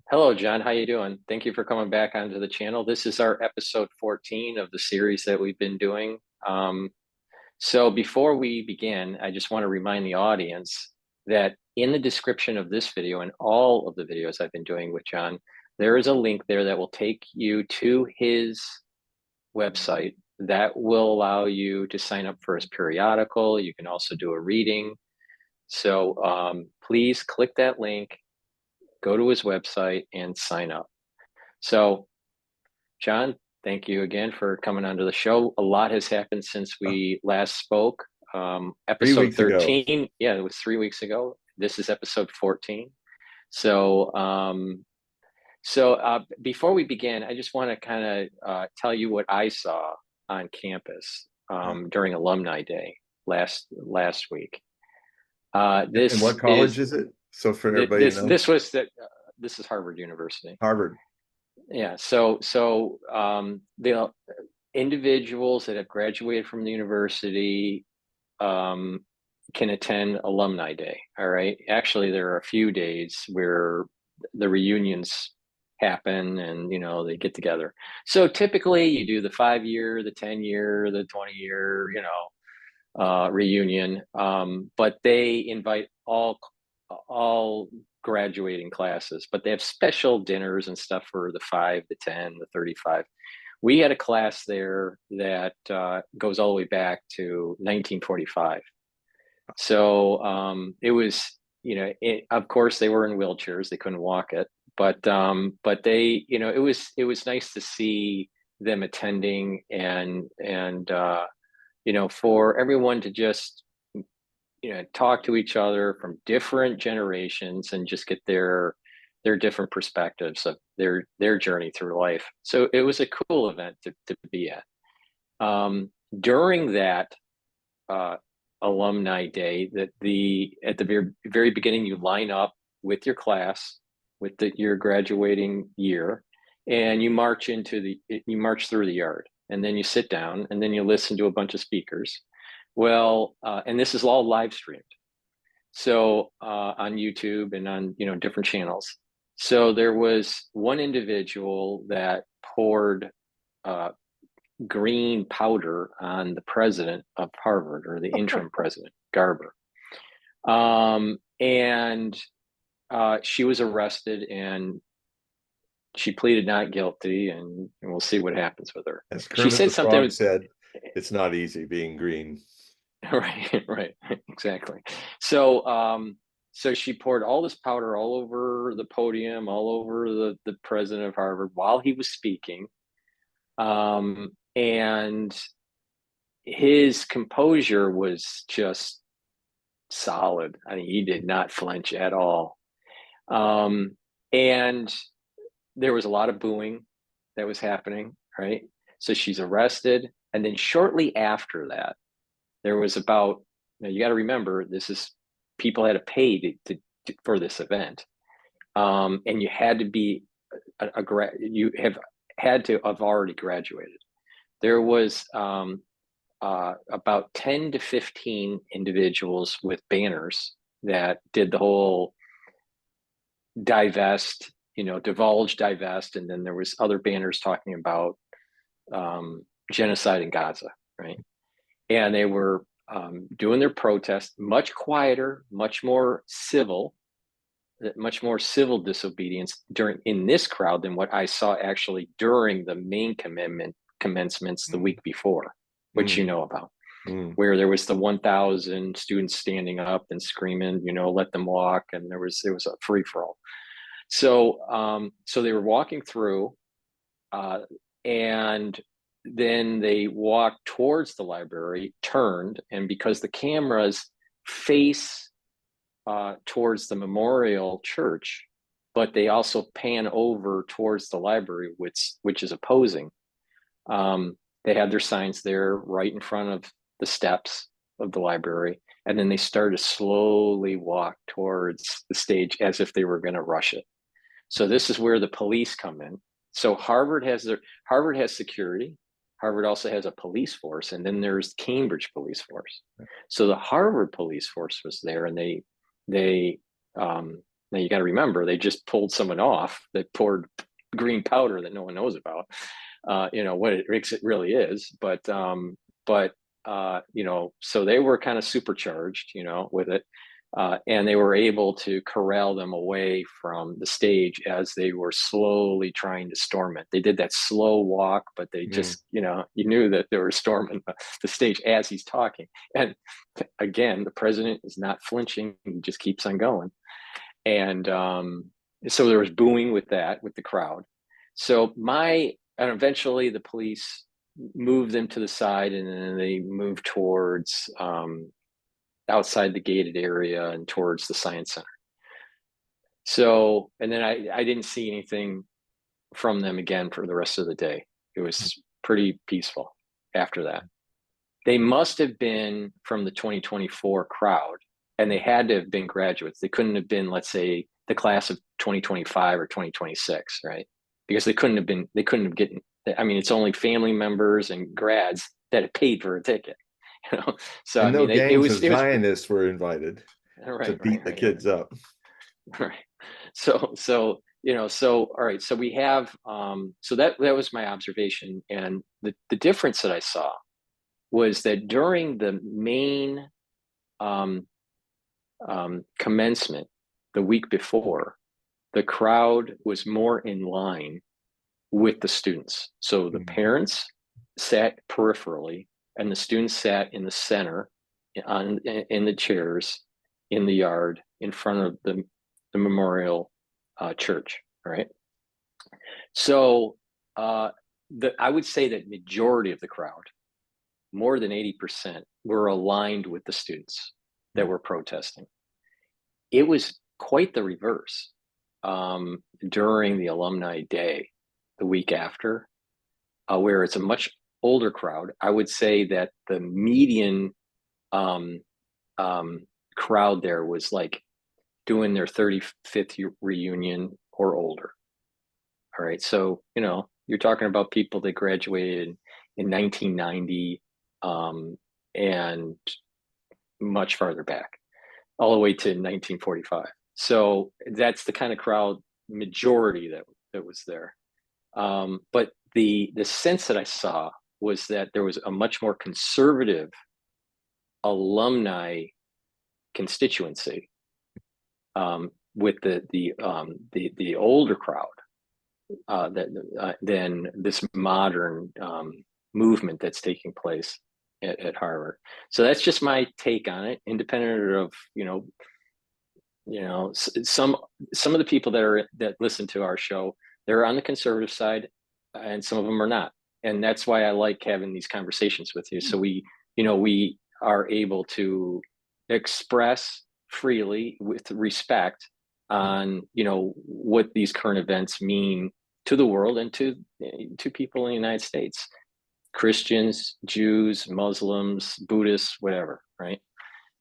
Hello, John. How you doing? Thank you for coming back onto the channel. This is our episode 14 of the series that we've been doing. So before we begin, I just want to remind the audience that in the description of this video and all of the videos I've been doing with John, there is a link there that will take you to his website that will allow you to sign up for his periodical. You can also do a reading. So please click that link, go to his website and sign up. So, John, thank you again for coming onto the show. A lot has happened since we last spoke. Three Episode weeks ago. 13, yeah, it was 3 weeks ago. This is episode 14. So, before we begin, I just want to kind of tell you what I saw on campus during Alumni Day last week. And This what college is is it? So for everybody to this know, this was the this is Harvard University. Harvard. Yeah, the individuals that have graduated from the university can attend Alumni Day. All right. Actually, there are a few days where the reunions happen and they get together. So typically you do the 5 year, the 10 year, the 20 year, reunion. But they invite all graduating classes, but they have special dinners and stuff for the 5, the 10, the 35. We had a class there that goes all the way back to 1945. So it was, of course, they were in wheelchairs; they couldn't walk it, but they, it was nice to see them attending and for everyone to just talk to each other from different generations and just get their different perspectives of their journey through life. So it was a cool event to be at. During that uh, alumni day, that the at the very beginning, you line up with your class, with your graduating year, and you march through the yard, and then you sit down, and then you listen to a bunch of speakers. Well, and this is all live streamed, so on YouTube and on different channels. So there was one individual that poured uh, green powder on the president of Harvard, or the interim president, Garber. And she was arrested and she pleaded not guilty, and we'll see what happens with her. As She Kermit said the Frog something. said, it's not easy being green. Right, right, exactly. So she poured all this powder all over the podium, all over the president of Harvard while he was speaking. And his composure was just solid. I mean, he did not flinch at all. And there was a lot of booing that was happening, right? So she's arrested. And then shortly after that, there was about, you got to remember, this is people had to pay for this event. And you had to be you have had to have already graduated. There was about 10 to 15 individuals with banners that did the whole divest, divulge, divest, and then there was other banners talking about genocide in Gaza, right? And they were doing their protest much quieter, much more civil disobedience in this crowd than what I saw actually during the main commencements the week before, which you Mm, know about, mm. where there was the 1,000 students standing up and screaming, let them walk, and it was a free for all. So they were walking through, and then they walked towards the library, turned, and because the cameras face towards the memorial church, but they also pan over towards the library, which is opposing. They had their signs there right in front of the steps of the library, and then they started to slowly walk towards the stage as if they were going to rush it. So this is where the police come in. So Harvard has security. Harvard also has a police force, and then there's Cambridge police force. So the Harvard police force was there, and they Now you got to remember, they just pulled someone off that poured green powder that no one knows about, what it really is. But so they were kind of supercharged, with it. And they were able to corral them away from the stage as they were slowly trying to storm it. They did that slow walk, but they just, you knew that they were storming the stage as he's talking. And again, the president is not flinching. He just keeps on going. And so there was booing with the crowd. So and eventually the police moved them to the side, and then they moved towards outside the gated area and towards the science center. So, and then I didn't see anything from them again for the rest of the day. It was pretty peaceful after that. They must have been from the 2024 crowd, and they had to have been graduates. They couldn't have been, let's say, the class of 2025 or 2026, right? Because they couldn't have gotten, I mean, it's only family members and grads that have paid for a ticket. So and I no mean, gangs of Zionists were invited to beat the kids up. Right. So all right. So we have so that was my observation, and the difference that I saw was that during the main commencement the week before, the crowd was more in line with the students. So the parents sat peripherally, and the students sat in the center, in the chairs in the yard in front of the memorial church. Right. So I would say that majority of the crowd, more than 80%, were aligned with the students that were protesting. It was quite the reverse during the alumni day, the week after, where it's a much older crowd. I would say that the median crowd there was like doing their 35th reunion or older. All right. So, you're talking about people that graduated in 1990 and much farther back, all the way to 1945. So that's the kind of crowd majority that was there. But the sense that I saw was that there was a much more conservative alumni constituency with the older crowd than this modern movement that's taking place at Harvard. So that's just my take on it, independent of some of the people that listen to our show, they're on the conservative side, and some of them are not. And that's why I like having these conversations with you. So we are able to express freely with respect on what these current events mean to the world and to people in the United States, Christians, Jews, Muslims, Buddhists, whatever, right?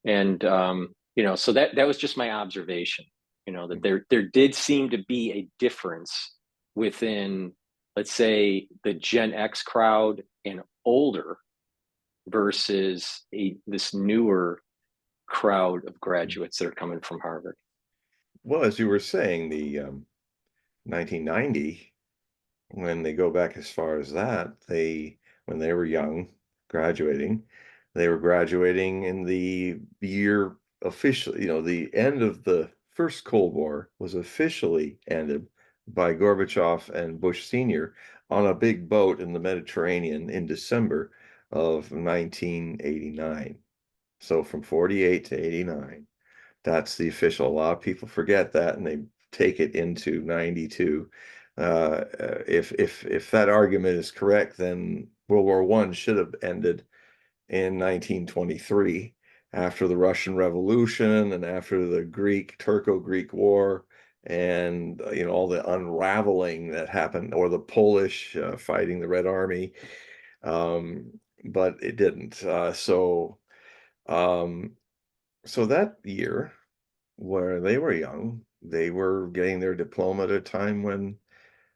And so that was just my observation, that there did seem to be a difference within, let's say, the Gen X crowd and older versus this newer crowd of graduates that are coming from Harvard. Well, as you were saying, the 1990, when they go back as far as that, when they were young, graduating, they were graduating in the year officially, the end of the first Cold War was officially ended by Gorbachev and Bush Sr. on a big boat in the Mediterranean in December of 1989. So from 48 to 89, that's the official. A lot of people forget that, and they take it into 92. If that argument is correct, then World War I should have ended in 1923 after the Russian Revolution and after the Turco-Greek War, and all the unraveling that happened, or the Polish fighting the Red Army, but it didn't. So that year, where they were young, they were getting their diploma at a time when,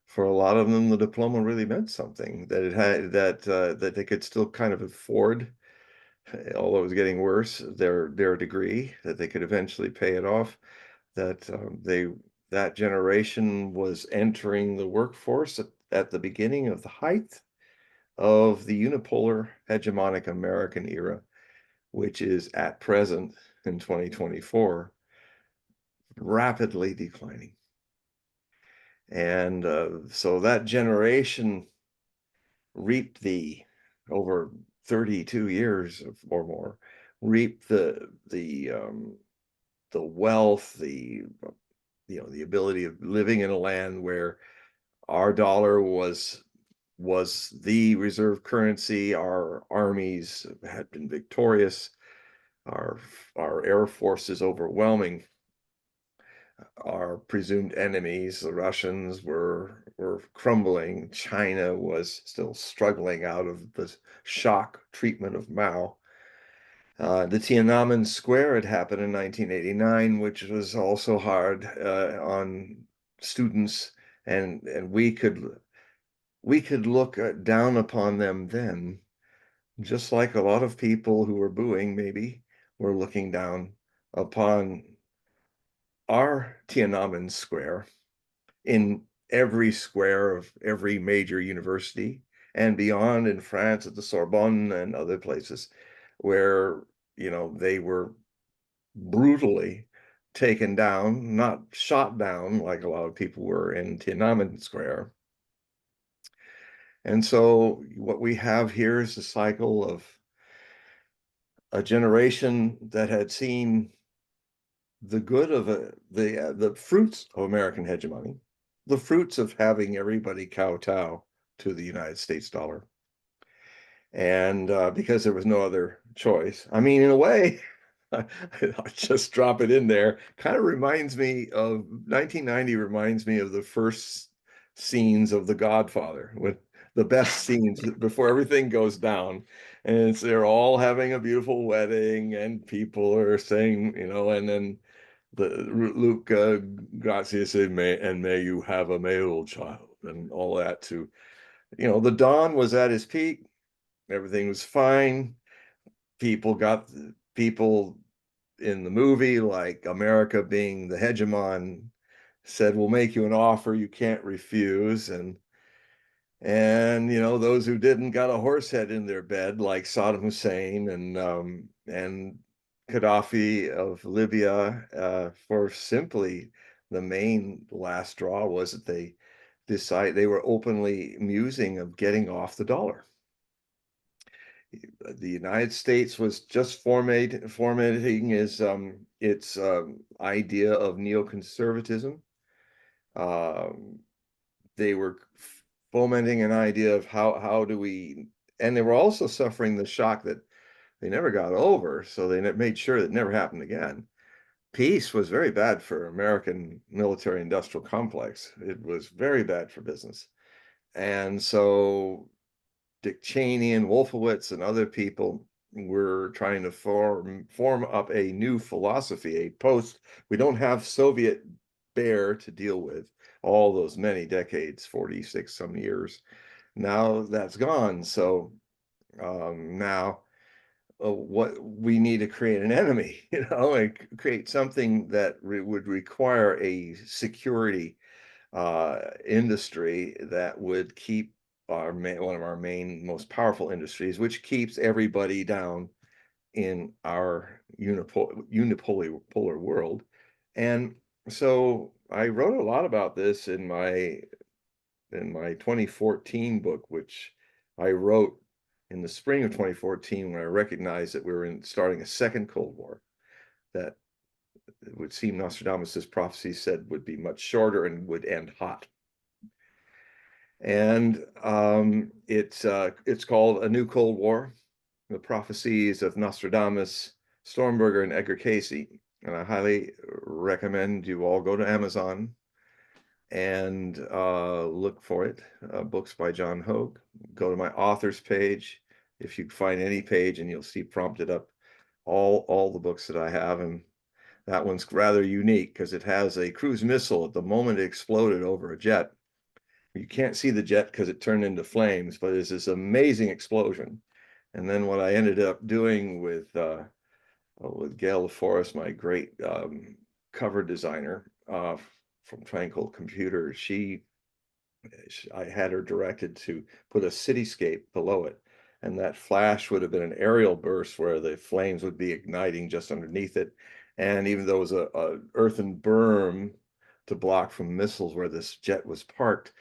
for a lot of them, the diploma really meant something, that it had that they could still kind of afford, although it was getting worse, their degree, that they could eventually pay it off. that that generation was entering the workforce at the beginning of the height of the unipolar hegemonic American era, which is at present in 2024 rapidly declining. And so that generation reaped over 32 years or more, reaped the wealth, the ability of living in a land where our dollar was the reserve currency. Our armies had been victorious. Our air force is overwhelming. Our presumed enemies, the Russians, were crumbling. China was still struggling out of the shock treatment of Mao. The Tiananmen Square had happened in 1989, which was also hard on students, and we could look down upon them then, just like a lot of people who were booing maybe were looking down upon our Tiananmen Square in every square of every major university and beyond in France at the Sorbonne and other places where, they were brutally taken down, not shot down like a lot of people were in Tiananmen Square. And so what we have here is a cycle of a generation that had seen the good of the fruits of American hegemony, the fruits of having everybody kowtow to the United States dollar. And because there was no other choice. I mean, in a way, I'll just drop it in there. Kind of reminds me of 1990, reminds me of the first scenes of The Godfather, with the best scenes before everything goes down. And they're all having a beautiful wedding, and people are saying, and then Luke, gracias, and may you have a male child, and all that to, the Don was at his peak. Everything was fine. People in the movie, like America being the hegemon, said, we'll make you an offer you can't refuse. And those who didn't got a horse head in their bed, like Saddam Hussein and Gaddafi of Libya, for simply the main last straw was that they were openly musing of getting off the dollar. The United States was just formatting its idea of neoconservatism. They were fomenting an idea of how do we, and they were also suffering the shock that they never got over, so they made sure that it never happened again. Peace was very bad for American military industrial complex. It was very bad for business. And so Dick Cheney and Wolfowitz and other people were trying to form up a new philosophy, we don't have Soviet bear to deal with all those many decades, 46 some years. Now that's gone. So now what we need to create an enemy, and create something that would require a security industry that would keep one of our main, most powerful industries, which keeps everybody down in our unipolar world. And so I wrote a lot about this in my 2014 book, which I wrote in the spring of 2014 when I recognized that we were starting a second Cold War that it would seem Nostradamus's prophecy said would be much shorter and would end hot. And it's called A New Cold War, The Prophecies of Nostradamus, Stormberger, and Edgar Cayce. And I highly recommend you all go to Amazon and look for it. Books by John Hogue. Go to my authors page. If you find any page, and you'll see prompted up all the books that I have. And that one's rather unique because it has a cruise missile at the moment it exploded over a jet. You can't see the jet because it turned into flames, but it's this amazing explosion. And then what I ended up doing with Gail LaForest, my great cover designer from Tranquil Computer, I had her directed to put a cityscape below it. And that flash would have been an aerial burst where the flames would be igniting just underneath it. And even though it was a earthen berm to block from missiles where this jet was parked,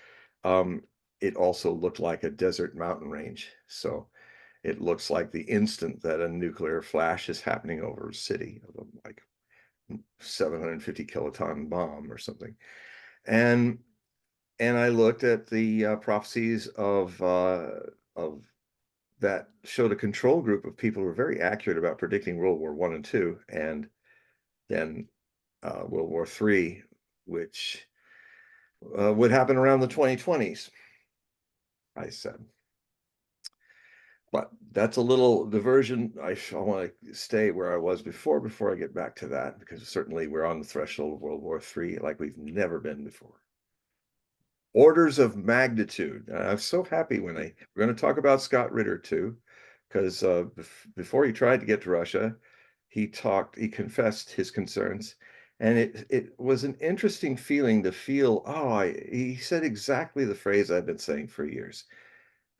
um, it also looked like a desert mountain range. So it looks like the instant that a nuclear flash is happening over a city of like 750 kiloton bomb or something. And I looked at the prophecies of that showed a control group of people who were very accurate about predicting World War I and II, and then World War III, which would happen around the 2020s, I said. But that's a little diversion. I want to stay where I was before I get back to that, because certainly we're on the threshold of World War III like we've never been before. Orders of magnitude. I'm so happy when we're going to talk about Scott Ritter too, because before he tried to get to Russia, he confessed his concerns, and it was an interesting feeling to feel, he said exactly the phrase I've been saying for years,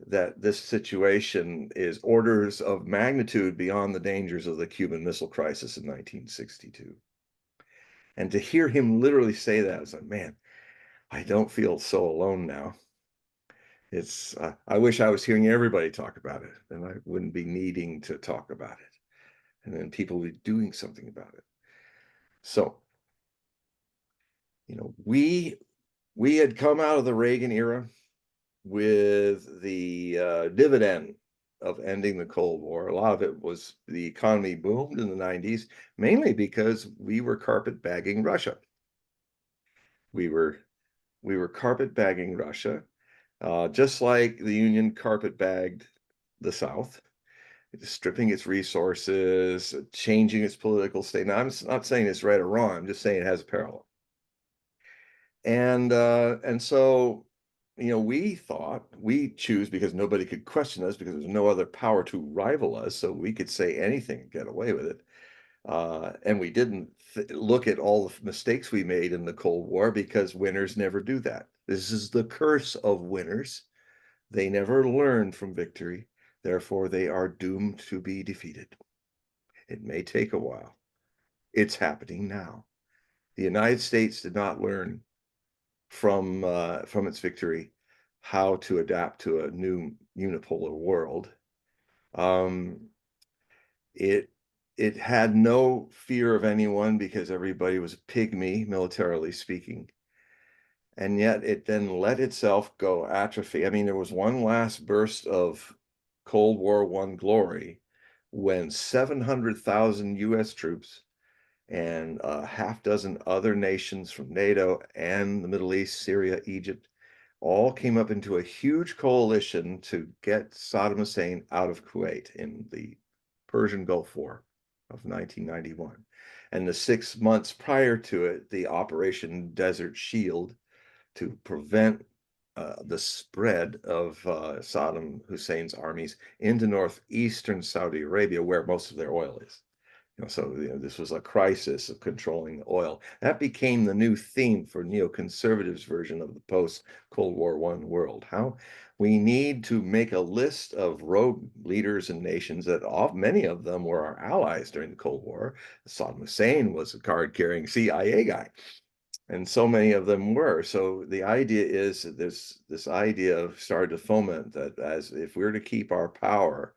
that this situation is orders of magnitude beyond the dangers of the Cuban Missile Crisis in 1962. And to hear him literally say that, I was like, man, I don't feel so alone now. I wish I was hearing everybody talk about it, and I wouldn't be needing to talk about it. And then people would be doing something about it. So, we had come out of the Reagan era with the dividend of ending the Cold War. A lot of it was the economy boomed in the 90s, mainly because we were carpetbagging Russia. We were carpetbagging Russia, just like the Union carpetbagged the South, stripping its resources, changing its political state. Now, I'm not saying it's right or wrong. I'm just saying it has a parallel. And so, we thought we choose because nobody could question us, because there's no other power to rival us, so we could say anything and get away with it. And we didn't look at all the mistakes we made in the Cold War, because winners never do that. This is the curse of winners. They never learn from victory. Therefore, they are doomed to be defeated. It may take a while. It's happening now. The United States did not learn from its victory how to adapt to a new unipolar world. It had no fear of anyone because everybody was a pygmy, militarily speaking. And yet it then let itself go atrophy. I mean, there was one last burst of Cold War I glory when 700,000 US troops and a half dozen other nations from NATO and the Middle East, Syria, Egypt, all came up into a huge coalition to get Saddam Hussein out of Kuwait in the Persian Gulf War of 1991. And the 6 months prior to it, the Operation Desert Shield, to prevent the spread of Saddam Hussein's armies into northeastern Saudi Arabia, where most of their oil is. So this was a crisis of controlling the oil. That became the new theme for neoconservatives' version of the post-Cold War I world. How we need to make a list of rogue leaders and nations that many of them were our allies during the Cold War. Saddam Hussein was a card-carrying CIA guy, and so many of them were. So the idea is that this idea of started to foment that, as if we're to keep our power,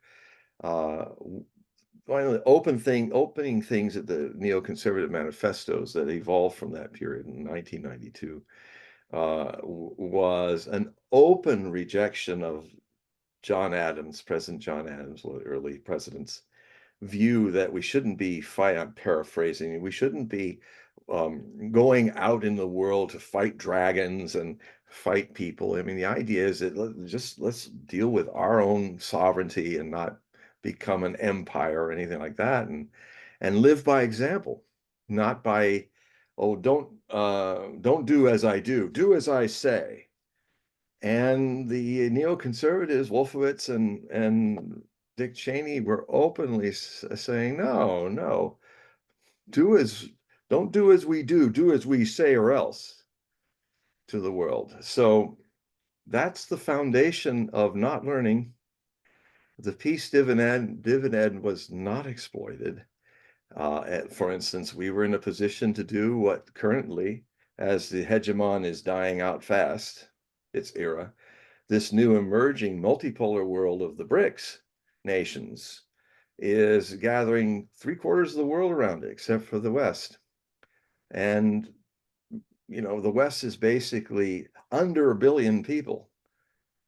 one of the opening things at the neoconservative manifestos that evolved from that period in 1992 was an open rejection of President John Adams, one of the early presidents, view that we shouldn't be I'm paraphrasing, we shouldn't be going out in the world to fight dragons and fight people. I mean, the idea is that let's deal with our own sovereignty and not become an empire or anything like that, and live by example, not by, oh, don't do as I do as I say. And the neoconservatives, Wolfowitz and Dick Cheney, were openly saying, no, do as Don't do as we do as we say or else to the world. So that's the foundation of not learning. The peace dividend was not exploited. For instance, we were in a position to do what currently, as the hegemon is dying out fast, its era, this new emerging multipolar world of the BRICS nations is gathering 3/4 of the world around it, except for the West. And, the West is basically under 1 billion people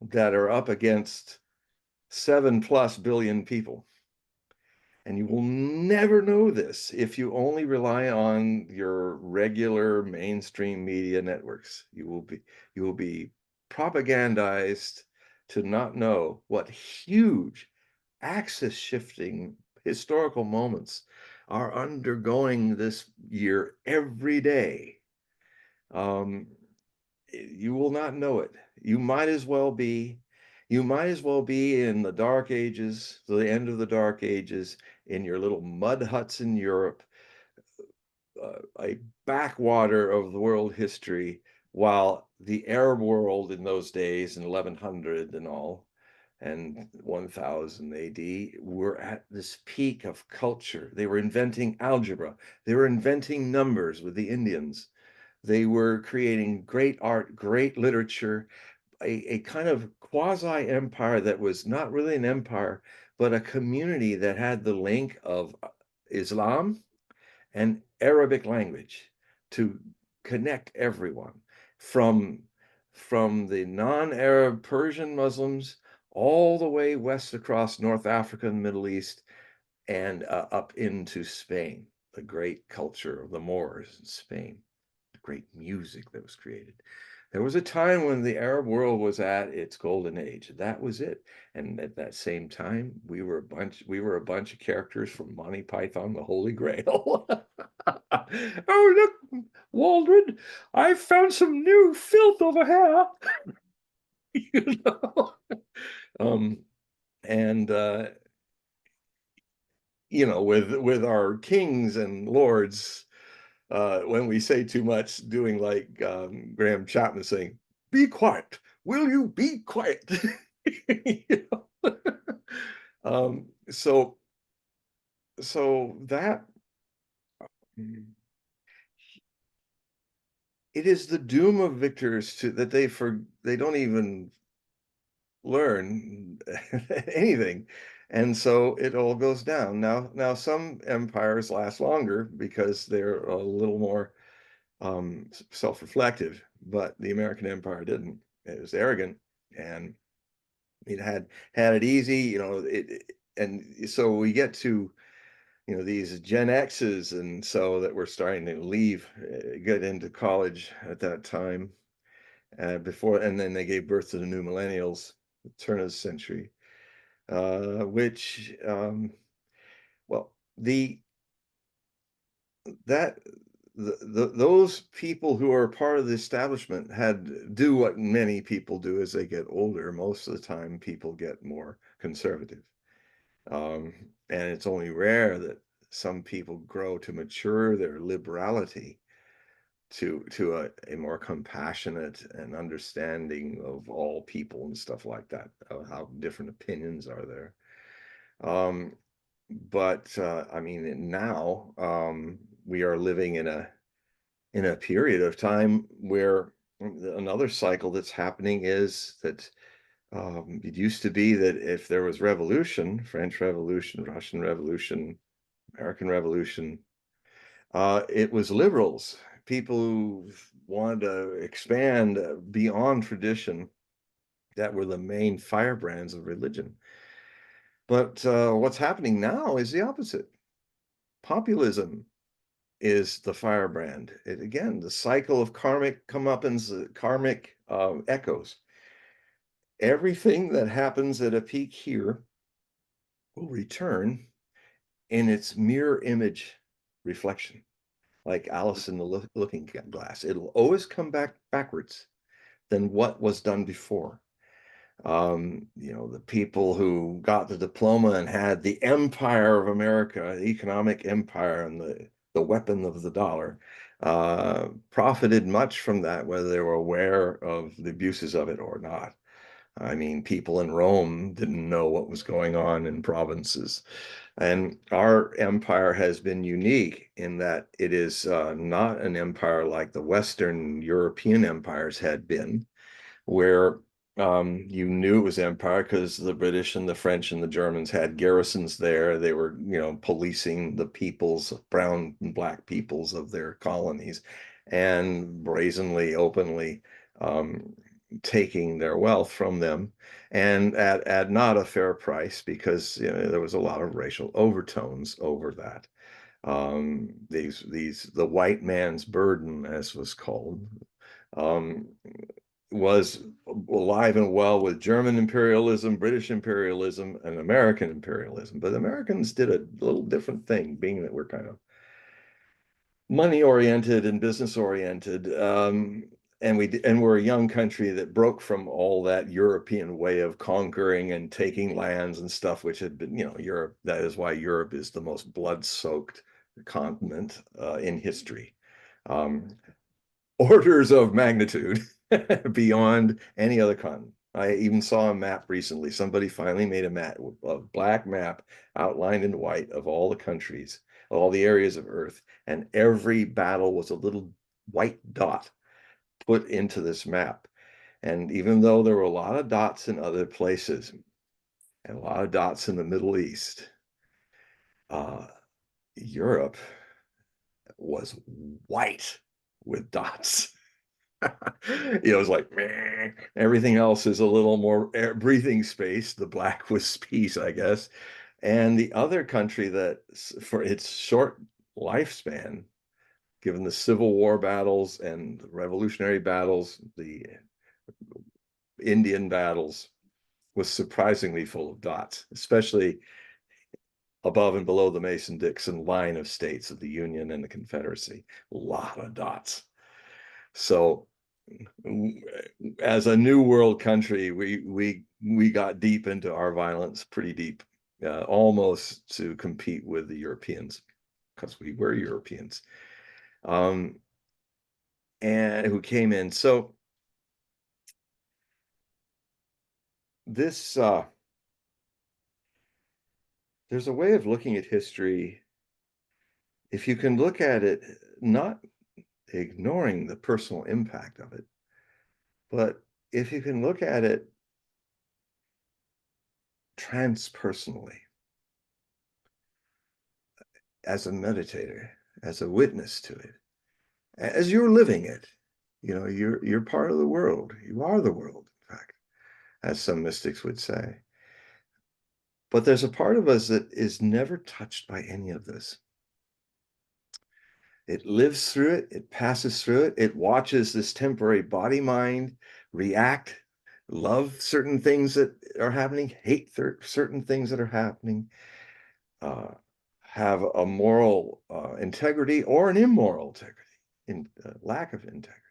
that are up against 7+ billion people. And you will never know this if you only rely on your regular mainstream media networks. You will be propagandized to not know what huge axis shifting historical moments are undergoing this year every day. Um, you will not know it. You might as well be in the dark ages, the end of the dark ages, in your little mud huts in Europe, a backwater of the world history, while the Arab world in those days, in 1100 and all, and 1000 AD, were at this peak of culture. They were inventing algebra. They were inventing numbers with the Indians. They were creating great art, great literature, a kind of quasi empire that was not really an empire, but a community that had the link of Islam and Arabic language to connect everyone from the non-Arab Persian Muslims all the way west across North Africa and Middle East, and up into Spain, the great culture of the Moors in Spain, the great music that was created. There was a time when the Arab world was at its golden age. That was it. And at that same time, we were a bunch of characters from Monty Python, the Holy Grail. Oh, look, Waldron, I found some new filth over here. you know. Um, and with our kings and lords, when we say too much, doing like Graham Chapman saying, "Be quiet. Will you be quiet?" You know? So that it is the doom of victors that they don't even learn anything, and so it all goes down. Now some empires last longer because they're a little more self-reflective, but the American empire didn't. It was arrogant, and it had it easy, and so we get to these Gen X's, and so that we're starting to leave, get into college at that time, and then they gave birth to the new millennials, the turn of the century, which well, that those people who are part of the establishment do what many people do as they get older. Most of the time, people get more conservative, um, and it's only rare that some people grow to mature their liberality to a more compassionate and understanding of all people and stuff like that, of how different opinions are there. But I mean, now we are living in a period of time where another cycle that's happening is that it used to be that if there was revolution, French Revolution, Russian Revolution, American Revolution, it was liberals, people who wanted to expand beyond tradition, that were the main firebrands of religion. But what's happening now is the opposite. Populism is the firebrand. Again, the cycle of karmic comeuppance, karmic echoes. Everything that happens at a peak here will return in its mirror image reflection, like Alice in the Looking Glass. It'll always come back backwards than what was done before. The people who got the diploma and had the empire of America, the economic empire, and the the weapon of the dollar, profited much from that, whether they were aware of the abuses of it or not. I mean, people in Rome didn't know what was going on in provinces. And our empire has been unique in that it is not an empire like the Western European empires had been, where you knew it was empire because the British and the French and the Germans had garrisons there. They were, policing the peoples, brown and black peoples of their colonies, and brazenly, openly um, taking their wealth from them, and at not a fair price because there was a lot of racial overtones over that. The white man's burden, as was called, um, was alive and well with German imperialism, British imperialism, and American imperialism. But Americans did a little different thing, being that we're kind of money oriented and business oriented. And we're a young country that broke from all that European way of conquering and taking lands and stuff, which had been, Europe. That is why Europe is the most blood-soaked continent in history. Um, Orders of magnitude beyond any other continent. I even saw a map recently. Somebody finally made a black map outlined in white of all the countries, all the areas of Earth, and every battle was a little white dot put into this map. And even though there were a lot of dots in other places and a lot of dots in the Middle East, uh, Europe was white with dots. It was like meh. Everything else is a little more air breathing space. The black was peace, I guess. And the other country that, for its short lifespan, given the Civil War battles and the Revolutionary battles, the Indian battles, was surprisingly full of dots, especially above and below the Mason-Dixon line of states of the Union and the Confederacy. A lot of dots. So as a new world country, we got deep into our violence, pretty deep, almost to compete with the Europeans because we were Europeans, and who came in. So this there's a way of looking at history if you can look at it not ignoring the personal impact of it, but if you can look at it transpersonally, as a meditator, as a witness to it, as you're living it. You're part of the world. You are the world, in fact, as some mystics would say. But there's a part of us that is never touched by any of this. It lives through it, it passes through it, it watches this temporary body mind react, love certain things that are happening, hate certain things that are happening, uh, have a moral integrity or an immoral integrity, in lack of integrity.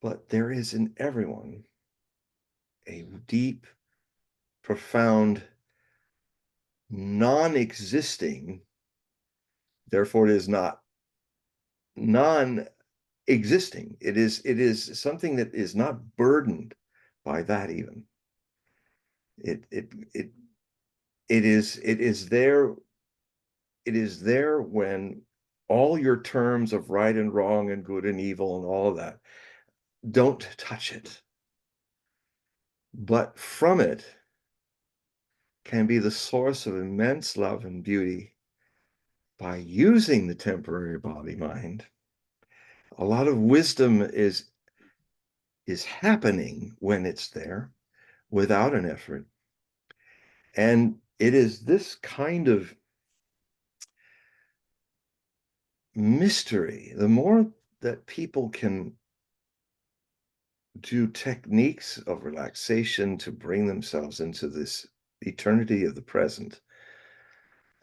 But there is in everyone a deep, profound, non-existing, therefore it is not non-existing. It is something that is not burdened by that even. It it it it is there. It is there when all your terms of right and wrong and good and evil and all of that don't touch it. But from it can be the source of immense love and beauty by using the temporary body mind. A lot of wisdom is happening when it's there without an effort. And it is this kind of mystery, the more that people can do techniques of relaxation to bring themselves into this eternity of the present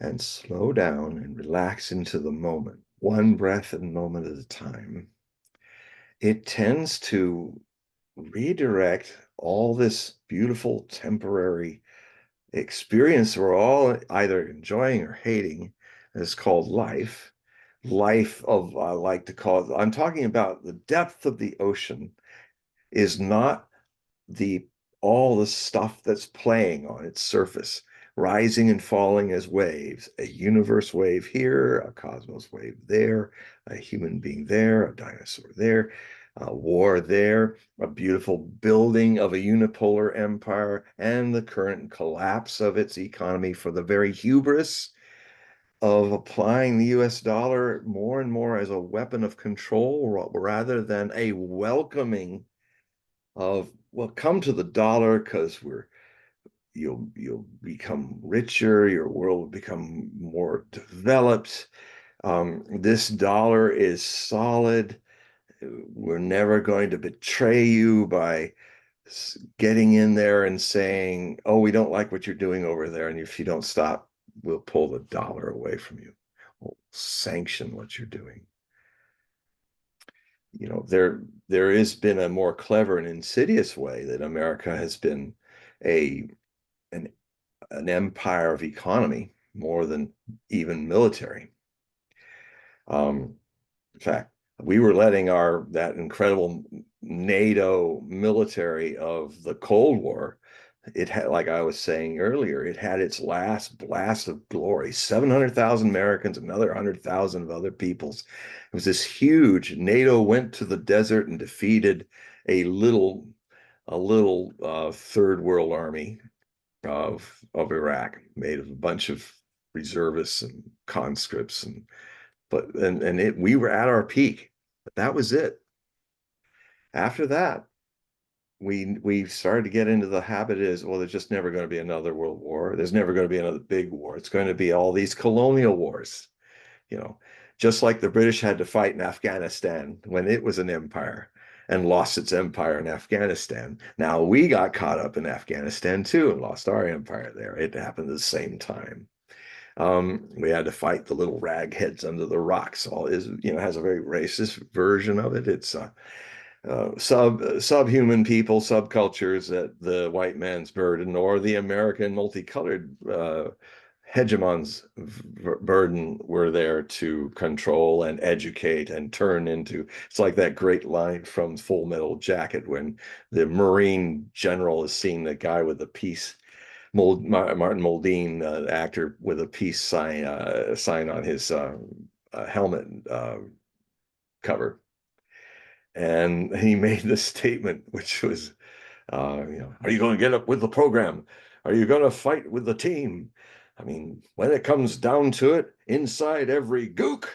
and slow down and relax into the moment, one breath and moment at a time, it tends to redirect all this beautiful temporary experience we're all either enjoying or hating, is called life, life of, I like to call it, I'm talking about the depth of the ocean is not the all the stuff that's playing on its surface, rising and falling as waves, a universe wave here, a cosmos wave there, a human being there, a dinosaur there, a war there, a beautiful building of a unipolar empire, and the current collapse of its economy for the very hubris of applying the US dollar more and more as a weapon of control rather than a welcoming of, well, come to the dollar because you'll become richer, your world will become more developed. This dollar is solid. We're never going to betray you by getting in there and saying, oh, we don't like what you're doing over there, and if you don't stop, we'll pull the dollar away from you. We'll sanction what you're doing. There has been a more clever and insidious way that America has been a an, an empire of economy more than even military. In fact, we were letting that incredible NATO military of the Cold War, it had, like I was saying earlier, it had its last blast of glory. 700,000 Americans, another 100,000 of other peoples. It was this huge. NATO went to the desert and defeated a little third world army of Iraq, made of a bunch of reservists and conscripts, and we were at our peak, but that was it. After that, we started to get into the habit is, well, there's just never going to be another world war. There's never going to be another big war. It's going to be all these colonial wars, you know, just like the British had to fight in Afghanistan when it was an empire and lost its empire in Afghanistan. Now we got caught up in Afghanistan too and lost our empire there. It happened at the same time. We had to fight the little ragheads under the rocks. All is, has a very racist version of it. It's subhuman people, subcultures that the white man's burden or the American multicolored hegemon's burden were there to control and educate and turn into. It's like that great line from Full Metal Jacket when the Marine general is seeing the guy with the peace. Martin Muldoon, actor, with a peace sign on his helmet cover, and he made this statement, which was, are you going to get up with the program? Are you going to fight with the team? I mean, when it comes down to it, inside every gook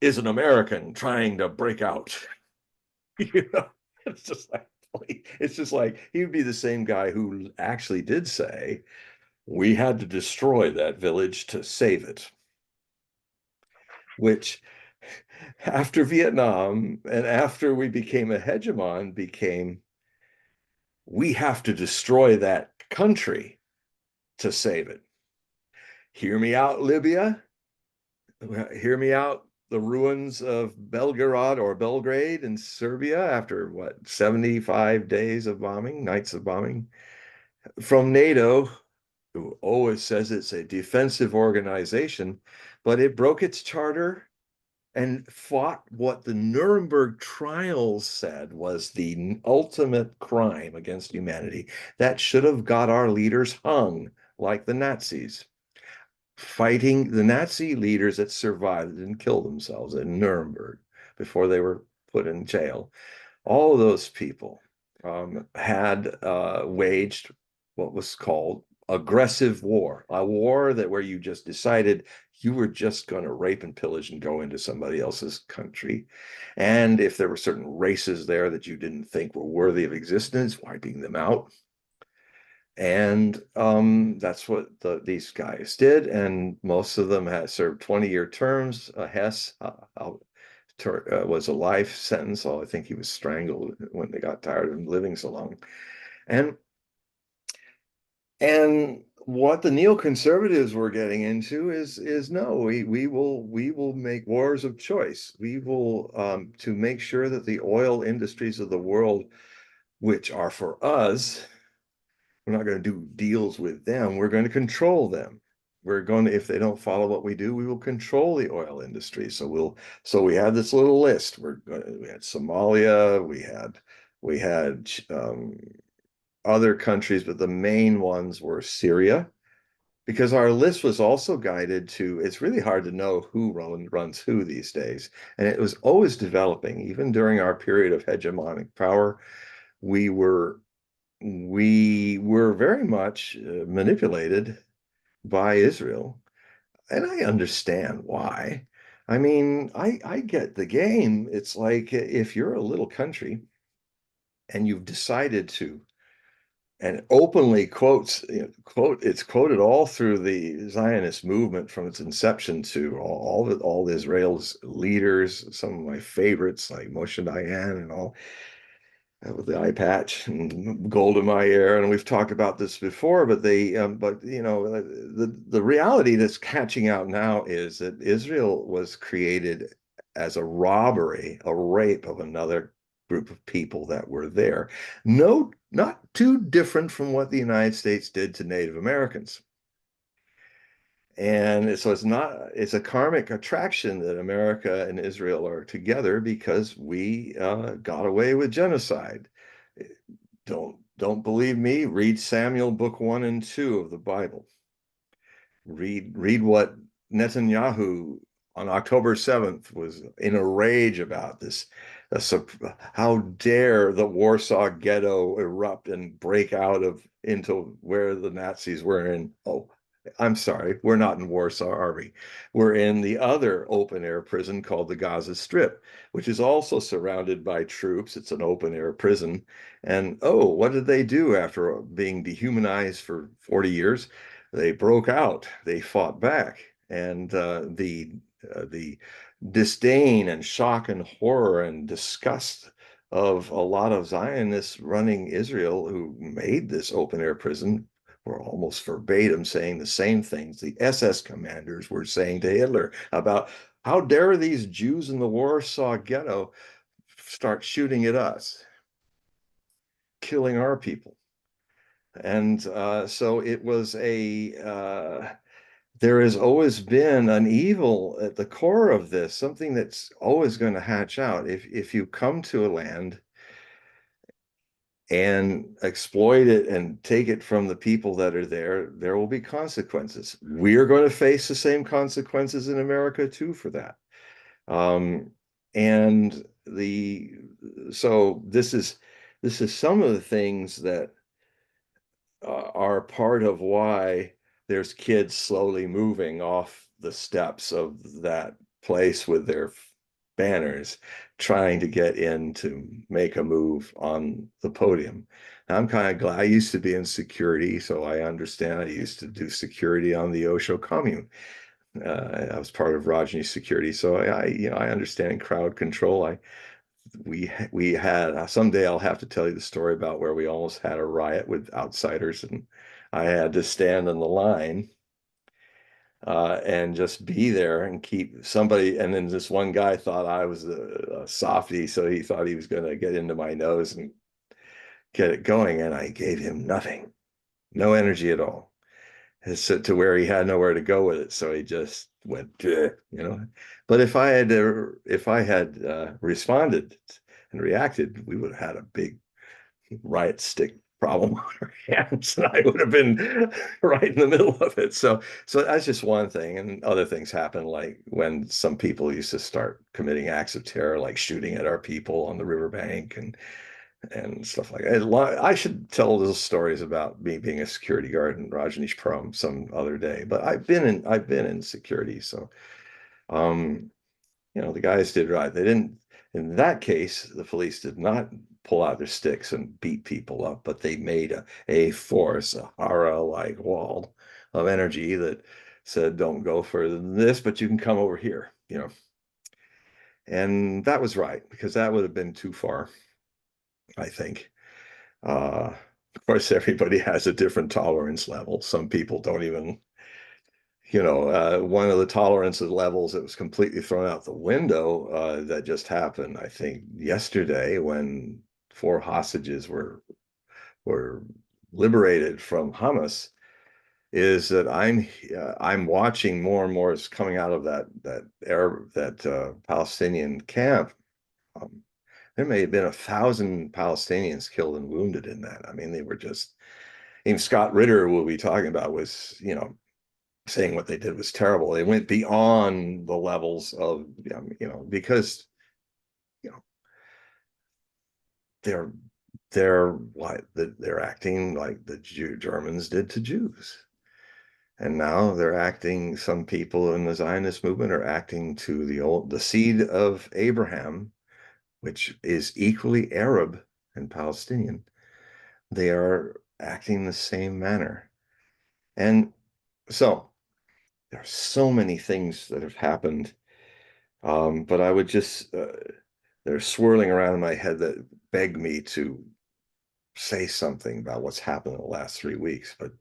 is an American trying to break out. you know, it's just like he would be the same guy who actually did say, we had to destroy that village to save it, which after Vietnam and after we became a hegemon became, we have to destroy that country to save it. Hear me out, Libya. Hear me out, the ruins of Belgorod or Belgrade in Serbia after what, 75 days of bombing, nights of bombing. From NATO, who always says it's a defensive organization, but it broke its charter and fought what the Nuremberg trials said was the ultimate crime against humanity that should have got our leaders hung like the Nazis. Fighting the Nazi leaders that survived and killed themselves in Nuremberg before they were put in jail. All of those people had waged what was called aggressive war, a war that where you just decided you were just going to rape and pillage and go into somebody else's country. And if there were certain races there that you didn't think were worthy of existence, wiping them out. And that's what these guys did. And most of them had served 20-year terms. Hess was a life sentence. So I think he was strangled when they got tired of him living so long. And what the neoconservatives were getting into is no, we will make wars of choice. We will to make sure that the oil industries of the world, which are for us, we're not going to do deals with them. We're going to control them. we're going to, if they don't follow what we do, we will control the oil industry. So we had this little list. We had Somalia, we had other countries, but the main ones were Syria, because our list was also guided to, it's really hard to know who runs who these days. And it was always developing. Even during our period of hegemonic power, we were we were very much manipulated by Israel. And I understand why. I mean, I get the game. It's like if you're a little country and you've decided to, and openly quotes, it's quoted all through the Zionist movement from its inception to all Israel's leaders, some of my favorites like Moshe Dayan and all, with the eye patch and gold in my hair. And we've talked about this before, but the reality that's catching out now is that Israel was created as a robbery, a rape of another group of people that were there. No, not too different from what the United States did to Native Americans. And so it's a karmic attraction that America and Israel are together because we got away with genocide. Don't believe me? Read Samuel book 1 and 2 of the Bible. Read what Netanyahu on October 7th was in a rage about this. How dare the Warsaw Ghetto erupt and break out into where the Nazis were in? Oh, I'm sorry, we're not in Warsaw, are we? We're in the other open air prison called the Gaza Strip, which is also surrounded by troops. It's an open air prison. And oh, what did they do after being dehumanized for 40 years? They broke out, they fought back, and the disdain and shock and horror and disgust of a lot of Zionists running Israel who made this open air prison were almost verbatim saying the same things the SS commanders were saying to Hitler about how dare these Jews in the Warsaw Ghetto start shooting at us, killing our people. And so it was there has always been an evil at the core of this, something that's always going to hatch out. If you come to a land and exploit it and take it from the people that are there, there will be consequences. We are going to face the same consequences in America too for that. And so this is some of the things that are part of why there's kids slowly moving off the steps of that place with their banners, trying to get in to make a move on the podium. Now, I'm kind of glad I used to be in security, so I understand. I used to do security on the Osho commune. I was part of Rajneesh security, so I understand crowd control. We had someday I'll have to tell you the story about where we almost had a riot with outsiders, and I had to stand in the line and just be there and keep somebody. And then this one guy thought I was a softie, so he thought he was going to get into my nose and get it going, and I gave him nothing, no energy at all. So to where he had nowhere to go with it, so he just went. But if I had responded and reacted, we would have had a big riot stick problem on our hands, and I would have been right in the middle of it. So that's just one thing, and other things happen, like when some people used to start committing acts of terror, like shooting at our people on the riverbank and stuff like that. I should tell those stories about me being a security guard in Rajneesh Prom some other day. But I've been in security, so the guys did right. They didn't. In that case, the police did not pull out their sticks and beat people up, but they made a force, a Hara-like wall of energy that said, "Don't go further than this, but you can come over here." And that was right, because that would have been too far, I think. Of course, everybody has a different tolerance level. Some people don't even, one of the tolerance levels that was completely thrown out the window, that just happened, I think, yesterday, when 4 hostages were liberated from Hamas. is that I'm watching more and more is coming out of that Palestinian camp. Um, there may have been 1,000 Palestinians killed and wounded in that. I mean, they were just. Even Scott Ritter, who we'll be talking about, was saying what they did was terrible. They went beyond the levels of because you know they're they're acting like the Germans did to Jews. And now they're acting, some people in the Zionist movement are acting to the seed of Abraham, which is equally Arab and Palestinian. They are acting the same manner. And so there are so many things that have happened. But I would just, they're swirling around in my head that beg me to say something about what's happened in the last 3 weeks. But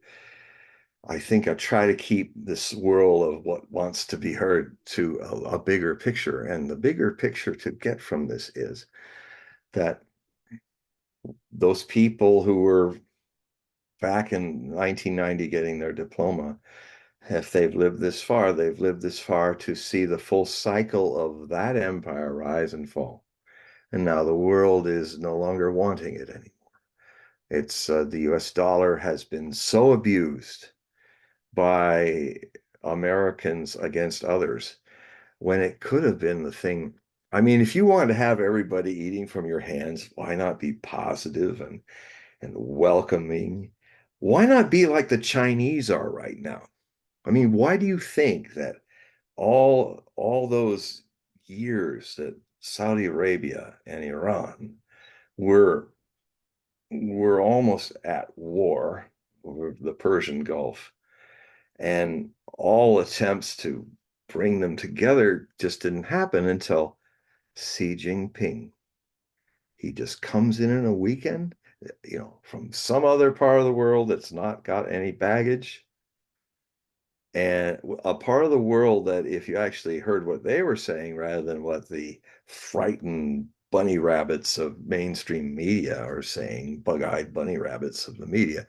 I think I try to keep this whirl of what wants to be heard to a bigger picture. And the bigger picture to get from this is that those people who were back in 1990 getting their diploma, if they've lived this far, they've lived this far to see the full cycle of that empire rise and fall. And now the world is no longer wanting it anymore. It's the US dollar has been so abused by Americans against others when it could have been the thing. I mean, if you want to have everybody eating from your hands, why not be positive and welcoming? Why not be like the Chinese are right now? I mean, why do you think that all those years that Saudi Arabia and Iran were were almost at war over the Persian Gulf, and all attempts to bring them together just didn't happen until Xi Jinping. He just comes in a weekend, from some other part of the world that's not got any baggage, and a part of the world that if you actually heard what they were saying rather than what the frightened bunny rabbits of mainstream media are saying, bug-eyed bunny rabbits of the media,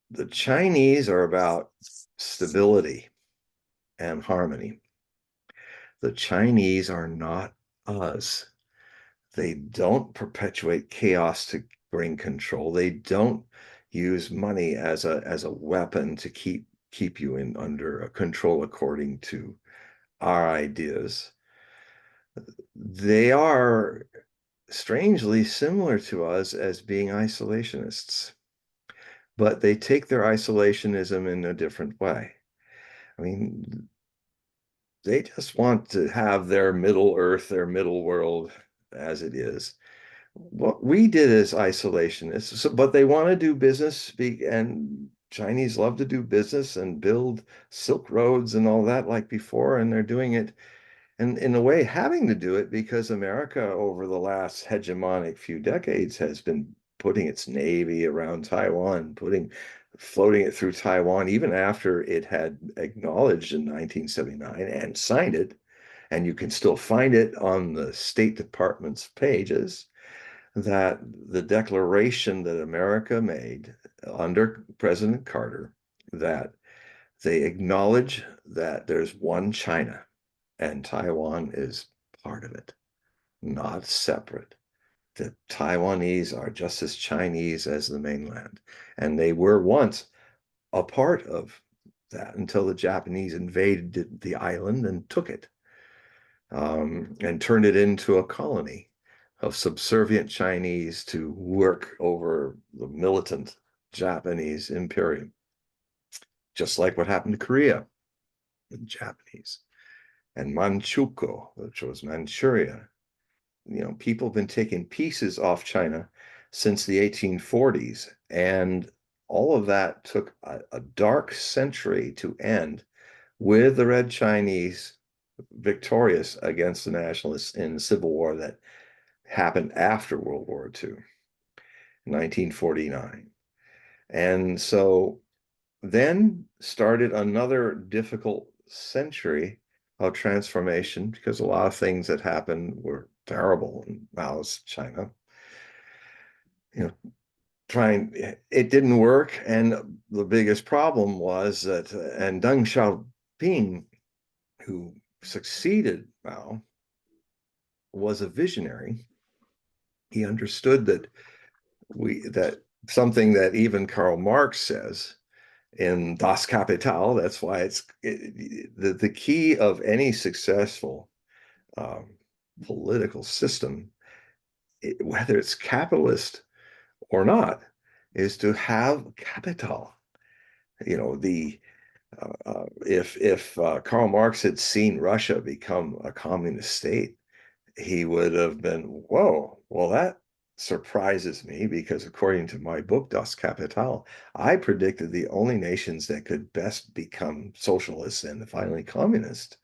the Chinese are about stability and harmony. The Chinese are not us. They don't perpetuate chaos to bring control. They don't use money as a weapon to keep you in under control according to our ideas. They are strangely similar to us as being isolationists, but they take their isolationism in a different way. I mean, they just want to have their middle earth, their middle world as it is. What we did as isolationists, but they want to do business, and Chinese love to do business and build silk roads and all that like before, and they're doing it, and in a way having to do it because America over the last hegemonic few decades has been putting its navy around Taiwan, floating it through Taiwan, even after it had acknowledged in 1979 and signed it. And you can still find it on the State Department's pages, that the declaration that America made under President Carter, that they acknowledge that there's one China and Taiwan is part of it, not separate. The Taiwanese are just as Chinese as the mainland. And they were once a part of that until the Japanese invaded the island and took it, and turned it into a colony of subservient Chinese to work over the militant Japanese imperium, just like what happened to Korea with the Japanese, and Manchukuo, which was Manchuria. People have been taking pieces off China since the 1840s, and all of that took a dark century to end with the Red Chinese victorious against the nationalists in the Civil War that happened after World War II, 1949. And so then started another difficult century of transformation because a lot of things that happened were terrible in Mao's China. You know, trying, it didn't work. And the biggest problem was that, and Deng Xiaoping, who succeeded Mao, was a visionary. He understood that something that even Karl Marx says in Das Kapital. That's why the key of any successful um, political system, whether it's capitalist or not, is to have capital. You know, the if Karl Marx had seen Russia become a communist state, he would have been, whoa, well, that surprises me because according to my book, Das Kapital, I predicted the only nations that could best become socialists and finally communist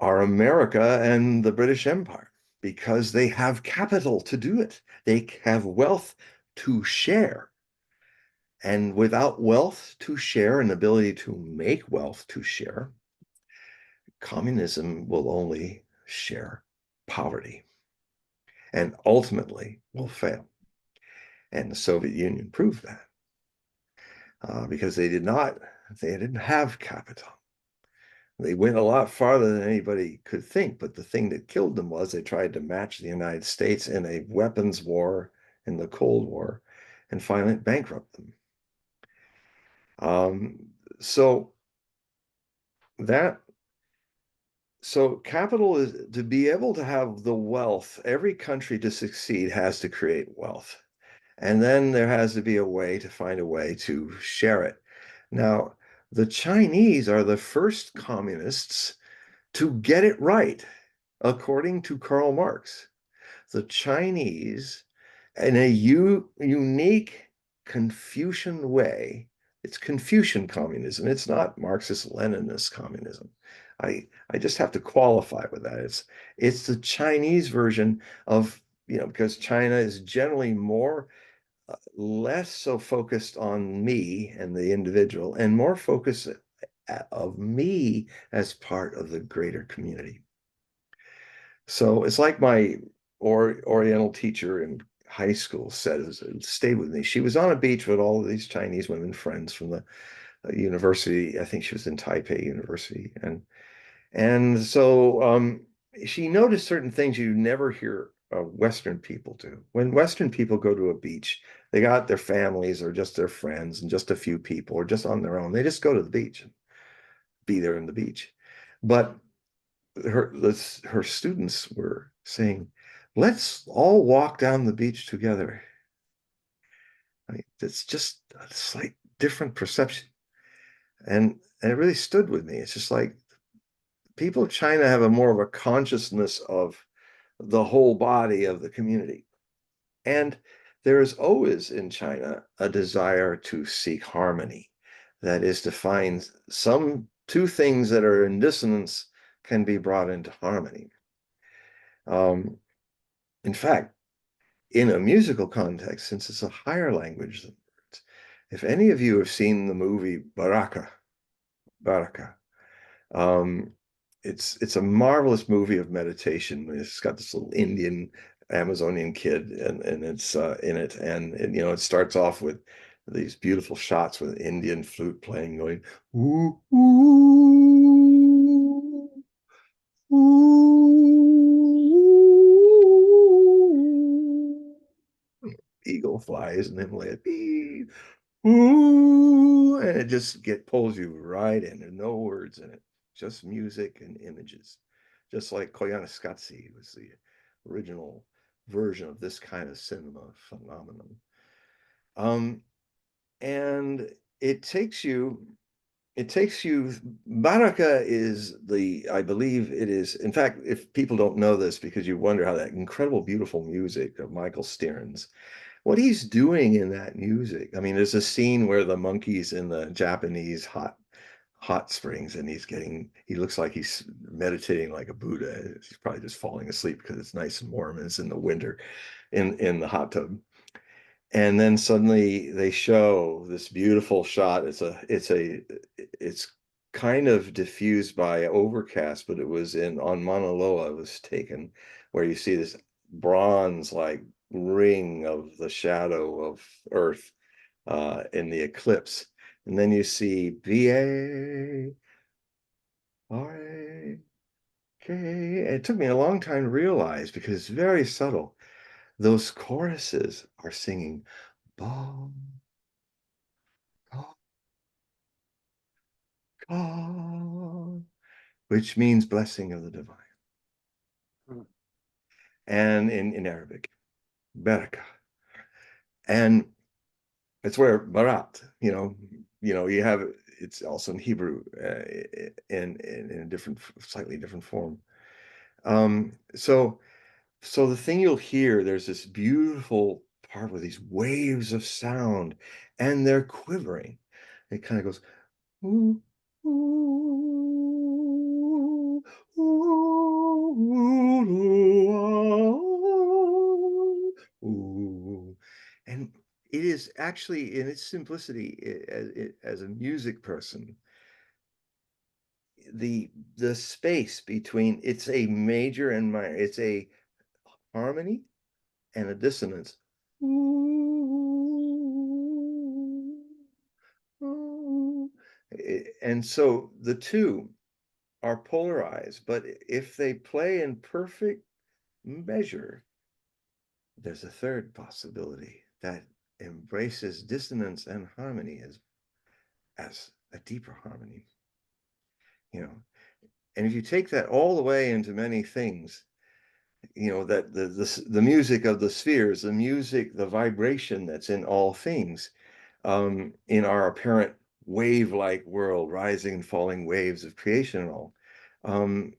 are America and the British Empire because they have capital to do it. They have wealth to share. And without wealth to share and ability to make wealth to share, communism will only share poverty and ultimately will fail. And the Soviet Union proved that because they didn't have capital. They went a lot farther than anybody could think, but the thing that killed them was they tried to match the United States in a weapons war in the Cold War and finally bankrupt them. Um, so that so capital is to be able to have the wealth. Every country to succeed has to create wealth. And then there has to be a way to find a way to share it. Now, the Chinese are the first communists to get it right, according to Karl Marx. The Chinese, in a unique Confucian way, it's Confucian communism. It's not Marxist-Leninist communism. I just have to qualify with that. It's the Chinese version of, because China is generally less so focused on me and the individual and more focused of me as part of the greater community. So it's like my Oriental teacher in high school said, stay with me. She was on a beach with all of these Chinese women friends from the university. I think she was in Taipei University. And so she noticed certain things you never hear Western people do. When Western people go to a beach, they got their families or just their friends and just a few people or just on their own. They just go to the beach and be there in the beach. But her students were saying, let's all walk down the beach together. I mean, it's just a slight different perception. And it really stood with me. It's just like people of China have a more of a consciousness of the whole body of the community. And there is always in China a desire to seek harmony. That is to find some two things that are in dissonance can be brought into harmony. In fact, in a musical context, since it's a higher language than words, if any of you have seen the movie Baraka, um, it's a marvelous movie of meditation. It's got this little Indian Amazonian kid and it's in it, and it starts off with these beautiful shots with Indian flute playing, going ooh, ooh, ooh. Eagle flies and then like ooh, and it just pulls you right in. There's no words in it, just music and images, just like Koyaanisqatsi was the original version of this kind of cinema phenomenon. Um, and it takes you, Baraka is I believe it is, in fact, if people don't know this, because you wonder how that incredible, beautiful music of Michael Stearns, what he's doing in that music. I mean, there's a scene where the monkey's in the Japanese hot springs and he looks like he's meditating like a Buddha. He's probably just falling asleep because it's nice and warm and it's in the winter in the hot tub. And then suddenly they show this beautiful shot. It's kind of diffused by overcast, but it was on Mauna Loa, it was taken, where you see this bronze like ring of the shadow of Earth in the eclipse. And then you see B-A-R-A-K. It took me a long time to realize because it's very subtle. Those choruses are singing ba, ka, ka, which means blessing of the divine. Hmm. And in Arabic, baraka. And it's where barat, you have it's also in Hebrew in a different, slightly different form. So the thing you'll hear, there's this beautiful part with these waves of sound, and they're quivering. It kind of goes, ooh, ooh, ooh, ooh. And it is actually, in its simplicity, as a music person, the space between, it's a major and minor, it's a harmony and a dissonance. And so the two are polarized, but if they play in perfect measure, there's a third possibility that embraces dissonance and harmony as a deeper harmony, you know. And if you take that all the way into many things, that the music of the spheres, the music, the vibration that's in all things, in our apparent wave-like world, rising and falling waves of creation and all,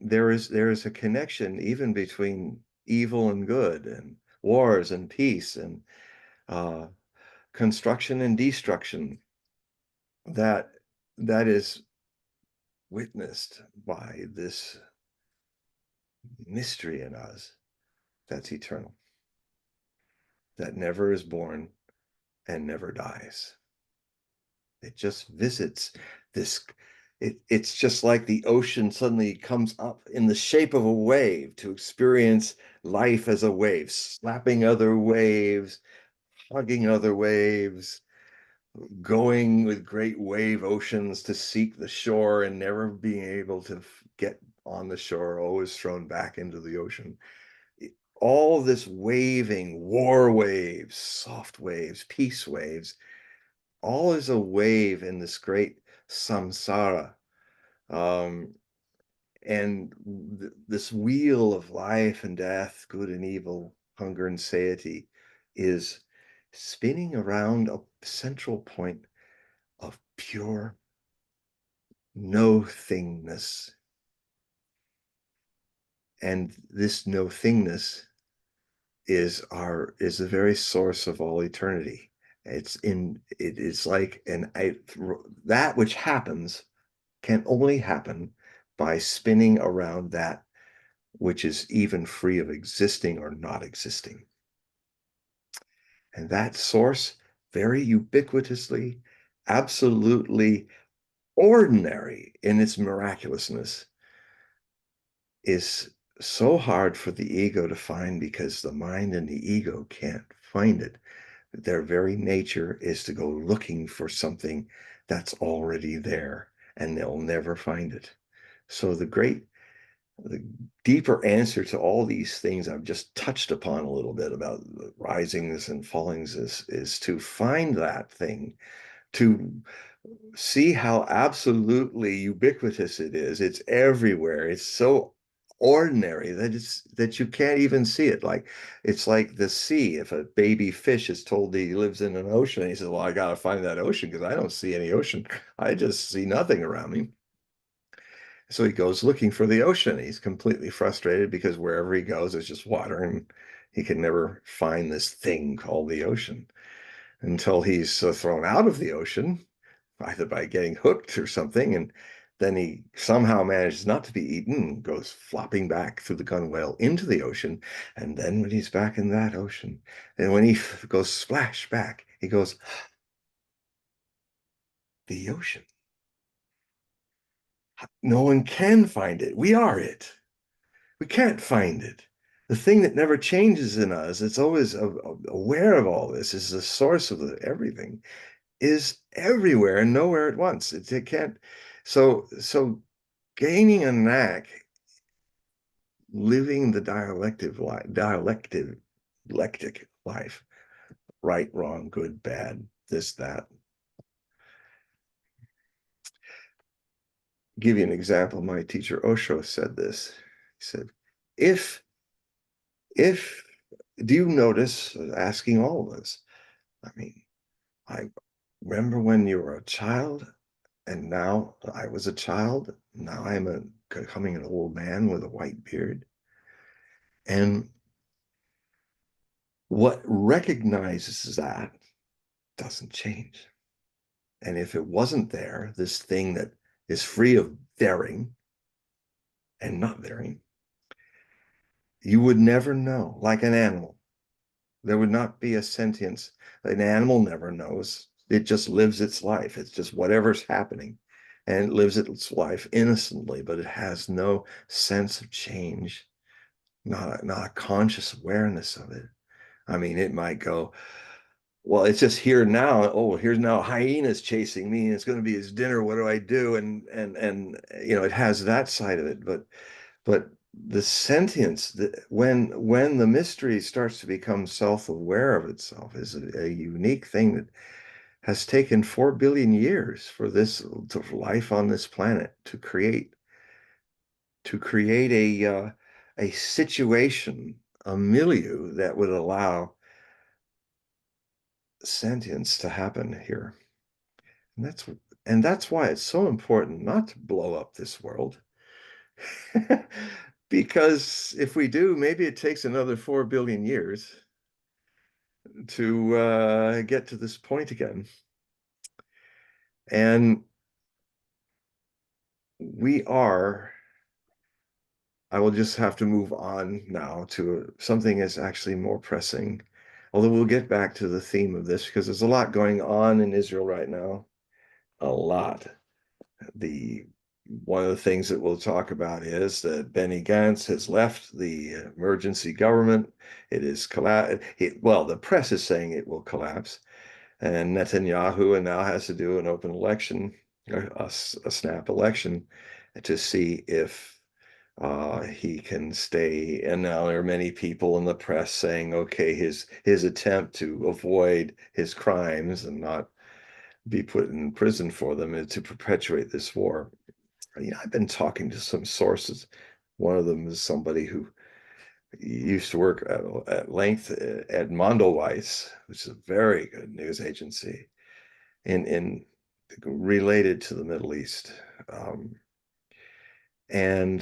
there is a connection even between evil and good, and wars and peace, and uh, construction and destruction, that that is witnessed by this mystery in us that's eternal, that never is born and never dies. It just visits this. It's just like the ocean suddenly comes up in the shape of a wave to experience life as a wave, slapping other waves, hugging other waves, going with great wave oceans to seek the shore and never being able to get on the shore, always thrown back into the ocean. All this waving, war waves, soft waves, peace waves, all is a wave in this great samsara. Um, and this wheel of life and death, good and evil, hunger and satiety, is spinning around a central point of pure no thingness. And this no thingness is the very source of all eternity. It is like that which happens can only happen by spinning around that which is even free of existing or not existing. And that source, very ubiquitously, absolutely ordinary in its miraculousness, is so hard for the ego to find because the mind and the ego can't find it. Their very nature is to go looking for something that's already there, and they'll never find it. So the deeper answer to all these things I've just touched upon a little bit about the risings and fallings is to find that thing, to see how absolutely ubiquitous it is. It's everywhere. It's so ordinary that you can't even see it. Like, it's like the sea. If a baby fish is told that he lives in an ocean, he says, well, I got to find that ocean because I don't see any ocean. I just see nothing around me. So he goes looking for the ocean. He's completely frustrated because wherever he goes, it's just water, and he can never find this thing called the ocean until he's thrown out of the ocean, either by getting hooked or something, and then he somehow manages not to be eaten, goes flopping back through the gunwale into the ocean. And then when he's back in that ocean, and when he goes splash back, he goes, the ocean. No one can find it. We are it. We can't find it. the thing that never changes in us, it's always aware of all this, is the source of everything, is everywhere and nowhere at once. It can't. So gaining a knack, living the dialectic life, right, wrong, good, bad, this, that. Give you an example. My teacher Osho said this. He said, if if do you notice, asking all of us, I mean, I remember when you were a child, and now I was a child, now I'm becoming an old man with a white beard. And what recognizes that doesn't change. And if it wasn't there, this thing that is free of daring and not daring, you would never know, like an animal. There would not be a sentience. An animal never knows. It just lives its life. It's just whatever's happening. And it lives its life innocently, but it has no sense of change, not a conscious awareness of it. I mean, it might go, well, it's just here now. Oh, here's now hyenas chasing me, and it's going to be his dinner. What do I do? And it has that side of it, but the sentience, when the mystery starts to become self-aware of itself, is a unique thing that has taken 4 billion years for this life on this planet to create a situation, a milieu that would allow sentience to happen here. And that's why it's so important not to blow up this world. Because if we do, maybe it takes another 4 billion years to get to this point again. And I will just have to move on now to something that's actually more pressing. Although we'll get back to the theme of this because there's a lot going on in Israel right now. A lot. The One of the things that we'll talk about is that Benny Gantz has left the emergency government. It is collapsed. Well, the press is saying it will collapse, and Netanyahu now has to do an open election, a snap election, to see if he can stay. And now there are many people in the press saying, okay, his attempt to avoid his crimes and not be put in prison for them is to perpetuate this war. I've been talking to some sources. One of them is somebody who used to work at length at Mondoweiss, which is a very good news agency in related to the Middle East. And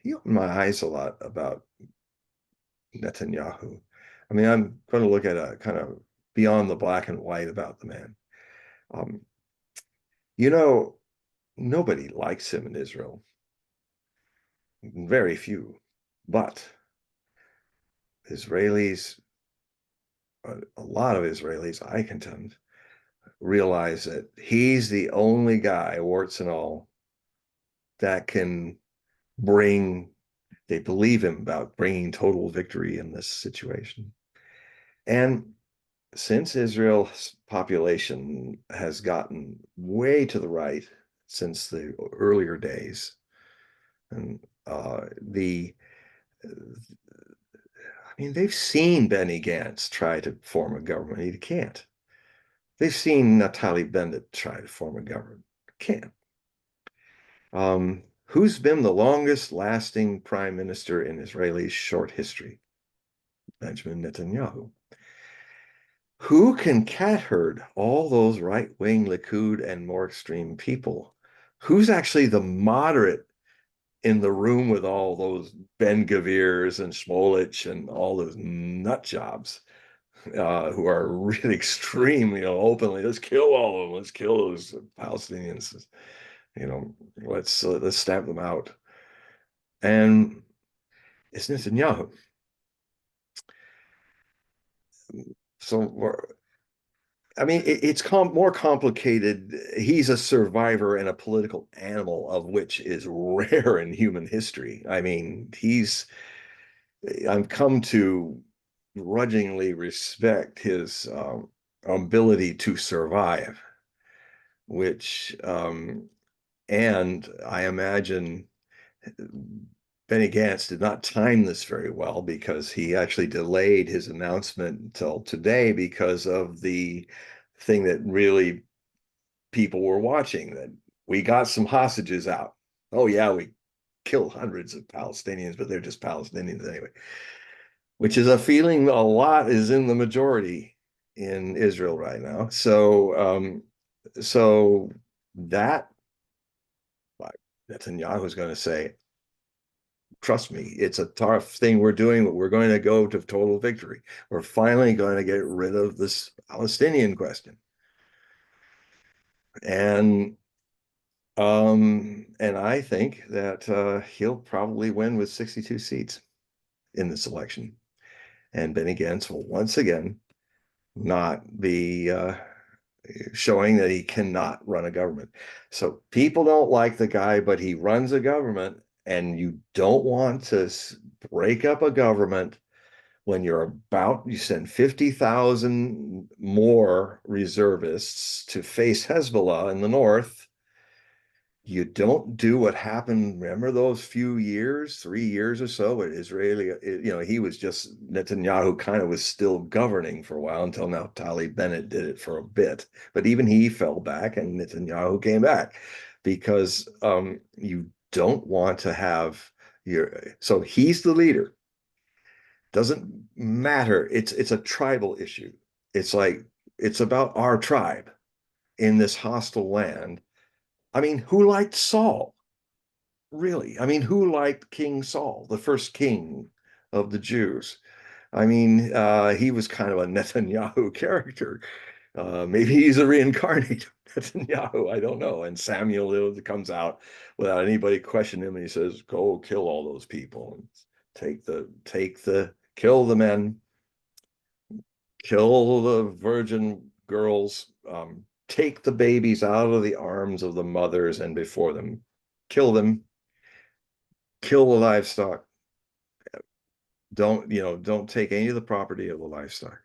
he opened my eyes a lot about Netanyahu. I mean, I'm going to look at a kind of beyond the black and white about the man. Um, you know, Nobody likes him in Israel. Very few. But Israelis, a lot of Israelis, I contend, realize that he's the only guy, warts and all, that can they believe him about bringing total victory in this situation. And since Israel's population has gotten way to the right since the earlier days, and they've seen Benny Gantz try to form a government. He can't. They've seen Naftali Bennett try to form a government. Can't. Who's been the longest lasting prime minister in Israeli short history? Benjamin Netanyahu. Who can cat herd all those right-wing Likud and more extreme people? Who's actually the moderate in the room with all those Ben Gavirs and Smolich and all those nut jobs who are really extreme, openly, let's kill all of them, let's kill those Palestinians, let's stamp them out. And it's Netanyahu. So, I mean, it's more complicated. He's a survivor and a political animal, of which is rare in human history. I mean, I've come to grudgingly respect his ability to survive, which and I imagine Benny Gantz did not time this very well because he actually delayed his announcement until today because of the thing that really people were watching, that we got some hostages out. Oh yeah, we killed hundreds of Palestinians, but they're just Palestinians anyway, which is a feeling a lot is in the majority in Israel right now. So that Netanyahu's going to say, trust me, it's a tough thing we're doing, but we're going to go to total victory. We're finally going to get rid of this Palestinian question. And I think that he'll probably win with 62 seats in this election. And Benny Gantz will once again not be showing that he cannot run a government. So people don't like the guy, but he runs a government, and you don't want to break up a government when you send 50,000 more reservists to face Hezbollah in the north. You don't do what happened. Remember those few years, 3 years or so, with Israeli, he was just, Netanyahu kind of was still governing for a while until now. Tali Bennett did it for a bit, but even he fell back and Netanyahu came back because you don't want to have so he's the leader. Doesn't matter. It's a tribal issue. It's like, it's about our tribe in this hostile land. I mean, who liked Saul? Really? I mean, who liked King Saul, the first king of the Jews? I mean, he was kind of a Netanyahu character. Maybe he's a reincarnate Netanyahu. I don't know. And Samuel comes out without anybody questioning him, and he says, "Go kill all those people and kill the men, kill the virgin girls, take the babies out of the arms of the mothers and before them, kill them, kill the livestock. Don't take any of the property of the livestock."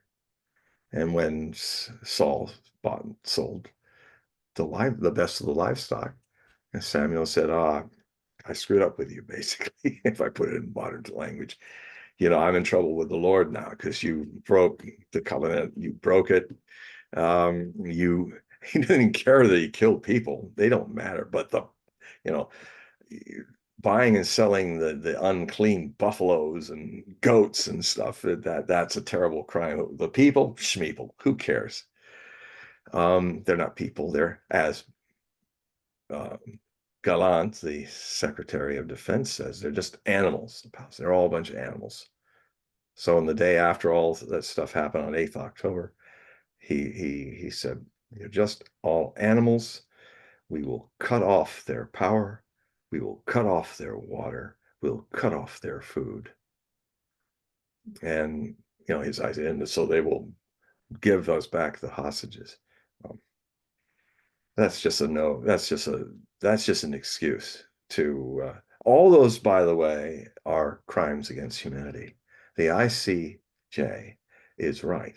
And when Saul bought and sold the best of the livestock, and Samuel said, I screwed up with you, basically, if I put it in modern language. I'm in trouble with the Lord now because you broke the covenant, you broke it. He didn't care that he killed people. They don't matter. But you know, buying and selling the unclean buffaloes and goats and stuff, that's a terrible crime. The people, schmeeple, who cares? They're not people. They're, as uh, Gallant, the Secretary of Defense, says, they're just animals. They're all a bunch of animals. So on the day after all that stuff happened on 8th October, he said, "You're just all animals. We will cut off their power. We will cut off their water. We'll cut off their food." And his idea, and so they will give us back the hostages. Um, that's just a no. That's just an excuse to all those. By the way, are crimes against humanity. The ICJ is right.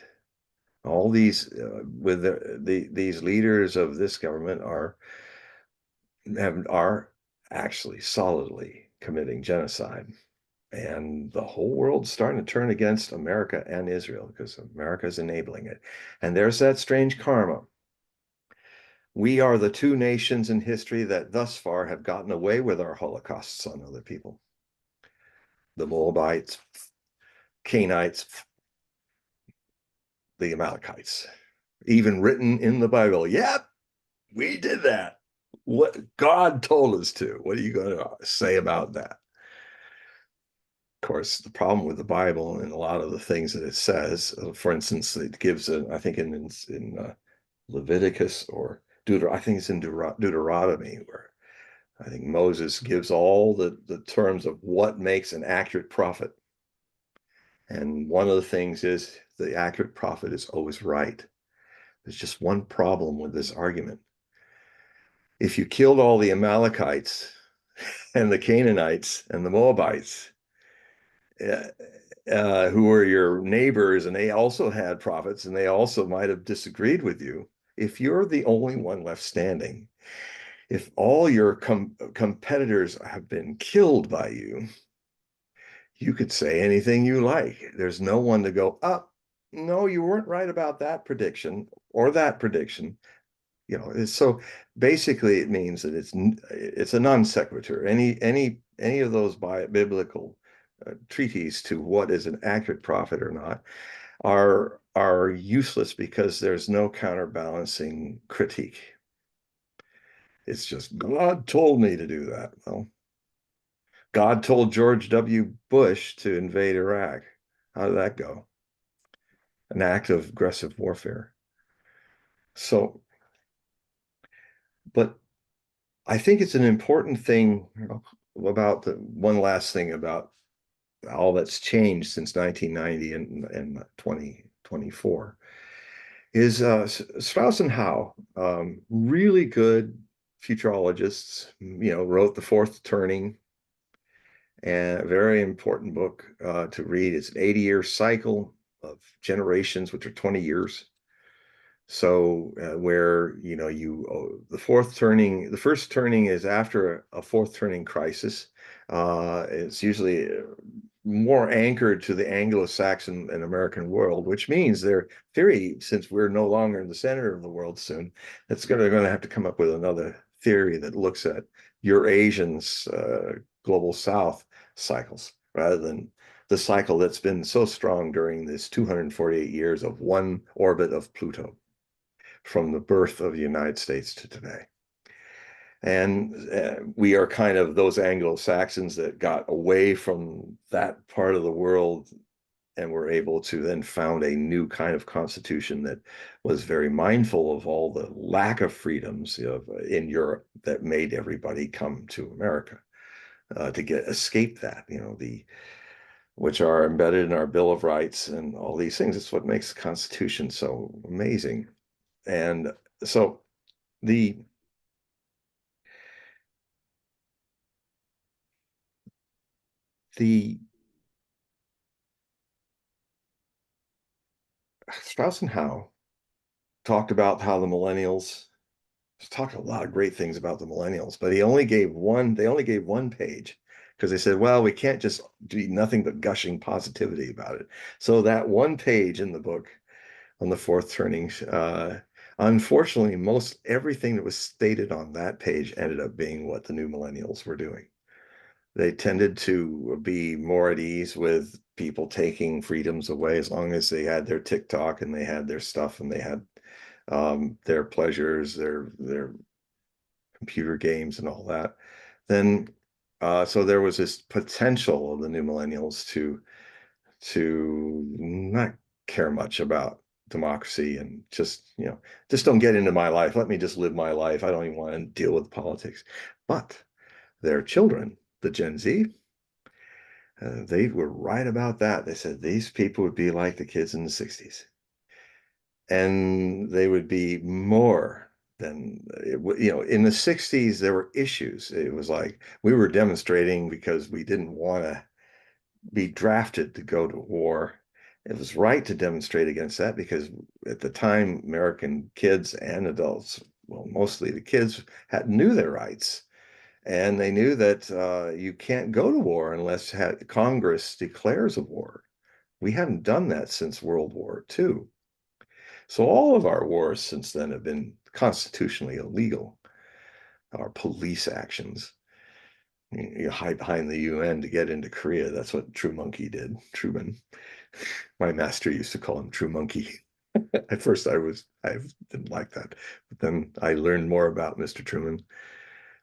All these with these leaders of this government are actually solidly committing genocide, and the whole world's starting to turn against America and Israel because America is enabling it. And there's that strange karma. We are the two nations in history that thus far have gotten away with our holocausts on other people. The Moabites, Canaanites, the Amalekites, even written in the Bible. Yep, we did that. What God told us to. What are you going to say about that? Of course, the problem with the Bible and a lot of the things that it says, for instance, it gives I think in Leviticus or I think it's in Deuteronomy, where I think Moses gives all the terms of what makes an accurate prophet. And one of the things is the accurate prophet is always right. There's just one problem with this argument. If you killed all the Amalekites and the Canaanites and the Moabites, who were your neighbors, and they also had profits, and they also might have disagreed with you. If you're the only one left standing, if all your competitors have been killed by you could say anything you like. There's no one to go, up. No, you weren't right about that prediction or that prediction. So basically it means that it's a non sequitur. Any of those biblical treaties to what is an accurate prophet or not are useless because there's no counterbalancing critique. It's just God told me to do that. Well, God told George W. Bush to invade Iraq. How did that go? An act of aggressive warfare. So, but I think it's an important thing about one last thing about all that's changed since 1990 and 2024 is Strauss and Howe, really good futurologists, wrote The Fourth Turning, and a very important book to read. It's an 80-year cycle of generations, which are 20 years. So where the first turning is after a fourth turning crisis. It's usually more anchored to the Anglo-Saxon and American world, which means their theory, since we're no longer in the center of the world soon, they're going to have to come up with another theory that looks at Eurasian's global south cycles rather than the cycle that's been so strong during this 248 years of one orbit of Pluto from the birth of the United States to today. And we are kind of those Anglo-Saxons that got away from that part of the world and were able to then found a new kind of constitution that was very mindful of all the lack of freedoms in Europe that made everybody come to America to escape that, which are embedded in our Bill of Rights and all these things. It's what makes the Constitution so amazing. And so the Strauss and Howe talked about how the millennials talked a lot of great things about the millennials, but they only gave one page because they said, well, we can't just do nothing but gushing positivity about it. So that one page in the book on the fourth turning, unfortunately, most everything that was stated on that page ended up being what the new millennials were doing. They tended to be more at ease with people taking freedoms away as long as they had their TikTok and they had their stuff and they had their pleasures, their computer games and all that. Then so there was this potential of the new millennials to not care much about democracy and just don't get into my life. Let me just live my life. I don't even want to deal with politics. But their children, the Gen Z, they were right about that. They said these people would be like the kids in the 60s. And they would be more than, in the 60s, there were issues. It was like we were demonstrating because we didn't want to be drafted to go to war. It was right to demonstrate against that because at the time, American kids and adults, well, mostly the kids, knew their rights. And they knew that you can't go to war unless Congress declares a war. We haven't done that since World War II. So all of our wars since then have been constitutionally illegal. Our police actions. You hide behind the UN to get into Korea. That's what True Monkey did. Truman. My master used to call him True Monkey. At first I didn't like that. But then I learned more about Mr. Truman,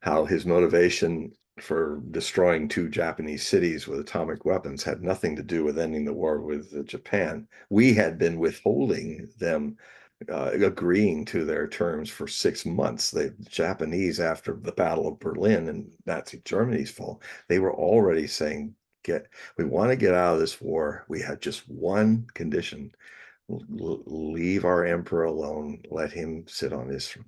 how his motivation for destroying two Japanese cities with atomic weapons had nothing to do with ending the war with Japan. We had been withholding them agreeing to their terms for 6 months. The Japanese, after the Battle of Berlin and Nazi Germany's fall, they were already saying, we want to get out of this war. We have just one condition. Leave our emperor alone. Let him sit on his throne.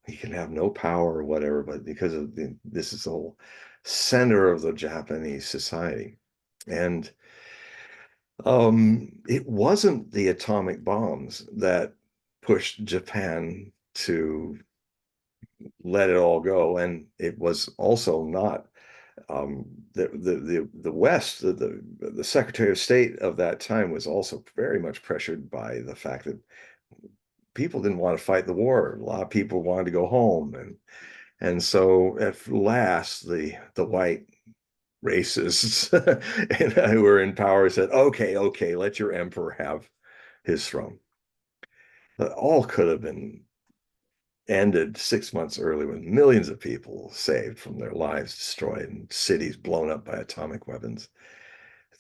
He can have no power or whatever, but because of this is the whole center of the Japanese society. And It wasn't the atomic bombs that pushed Japan to let it all go, and it was also not the West. The Secretary of State of that time was also very much pressured by the fact that people didn't want to fight the war. A lot of people wanted to go home, and so at last the white racists who were in power said, "Okay, okay, let your emperor have his throne." But all could have been ended 6 months early with millions of people saved from their lives destroyed and cities blown up by atomic weapons.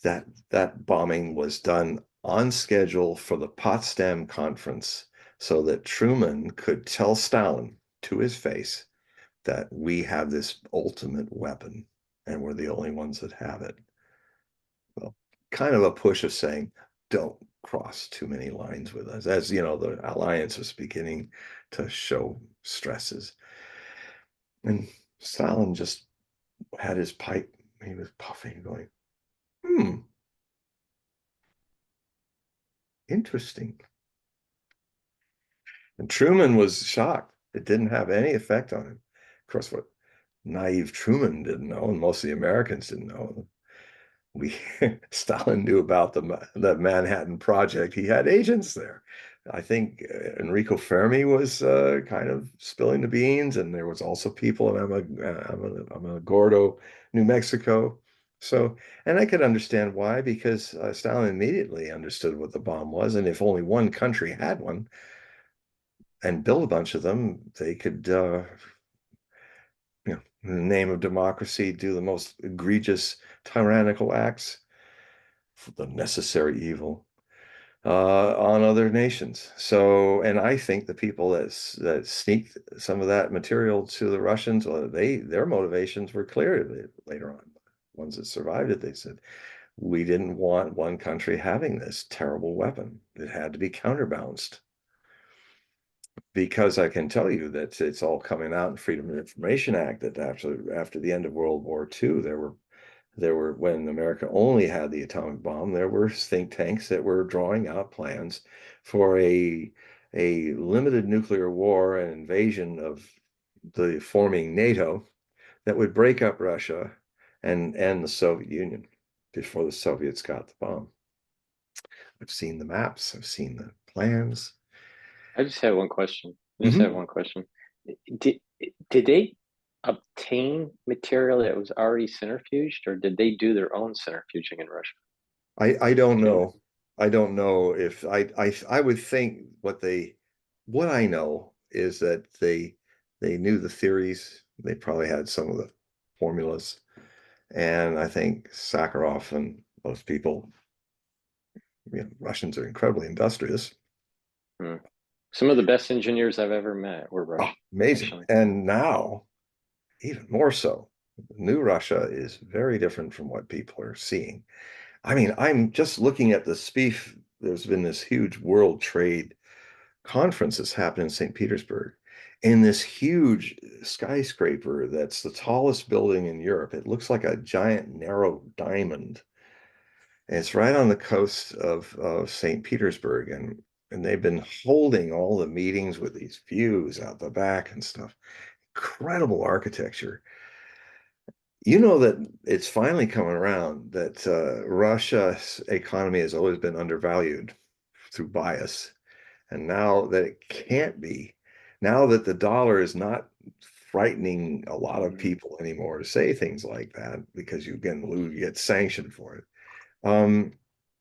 That bombing was done on schedule for the Potsdam Conference so that Truman could tell Stalin to his face that we have this ultimate weapon and we're the only ones that have it. Well, kind of a push of saying, don't cross too many lines with us. As you know, the alliance was beginning to show stresses. And Stalin just had his pipe. He was puffing, going, hmm, interesting. And Truman was shocked. It didn't have any effect on him. Of course, what naive Truman didn't know, and most of the Americans didn't know, we Stalin knew about the Manhattan Project. He had agents there. I think Enrico Fermi was kind of spilling the beans, and there was also people in Alamogordo, New Mexico. So, and I could understand why, because Stalin immediately understood what the bomb was, and if only one country had one and built a bunch of them, they could, in the name of democracy, do the most egregious tyrannical acts for the necessary evil on other nations. So, and I think the people that sneaked some of that material to the Russians, well, their motivations were clear later on. Ones that survived it, they said, we didn't want one country having this terrible weapon. It had to be counterbalanced. Because I can tell you that it's all coming out in Freedom of Information Act that after the end of World War II, there were when America only had the atomic bomb, there were think tanks that were drawing out plans for a limited nuclear war and invasion of the forming NATO that would break up Russia and end the Soviet Union before the Soviets got the bomb. I've seen the maps, I've seen the plans. I just have one question. I just have Mhm. one question. Did did they obtain material that was already centrifuged, or did they do their own centrifuging in Russia? I don't Do you know? know. I don't know if I would think what I know is that they knew the theories. They probably had some of the formulas. And I think Sakharov and most people, Russians are incredibly industrious. Hmm. Some of the best engineers I've ever met were Oh, Russian, amazing. actually. And now, even more so, new Russia is very different from what people are seeing. I mean, I'm just looking at the SPIEF. There's been this huge world trade conference that's happened in St. Petersburg. In this huge skyscraper that's the tallest building in Europe. It looks like a giant narrow diamond. And it's right on the coast of St. Petersburg. And they've been holding all the meetings with these views out the back and stuff. Incredible architecture. You know that it's finally coming around that Russia's economy has always been undervalued through bias. And now that it can't be, now that the dollar is not frightening a lot of Mhm. people anymore to say things like that because you get sanctioned for it. Um,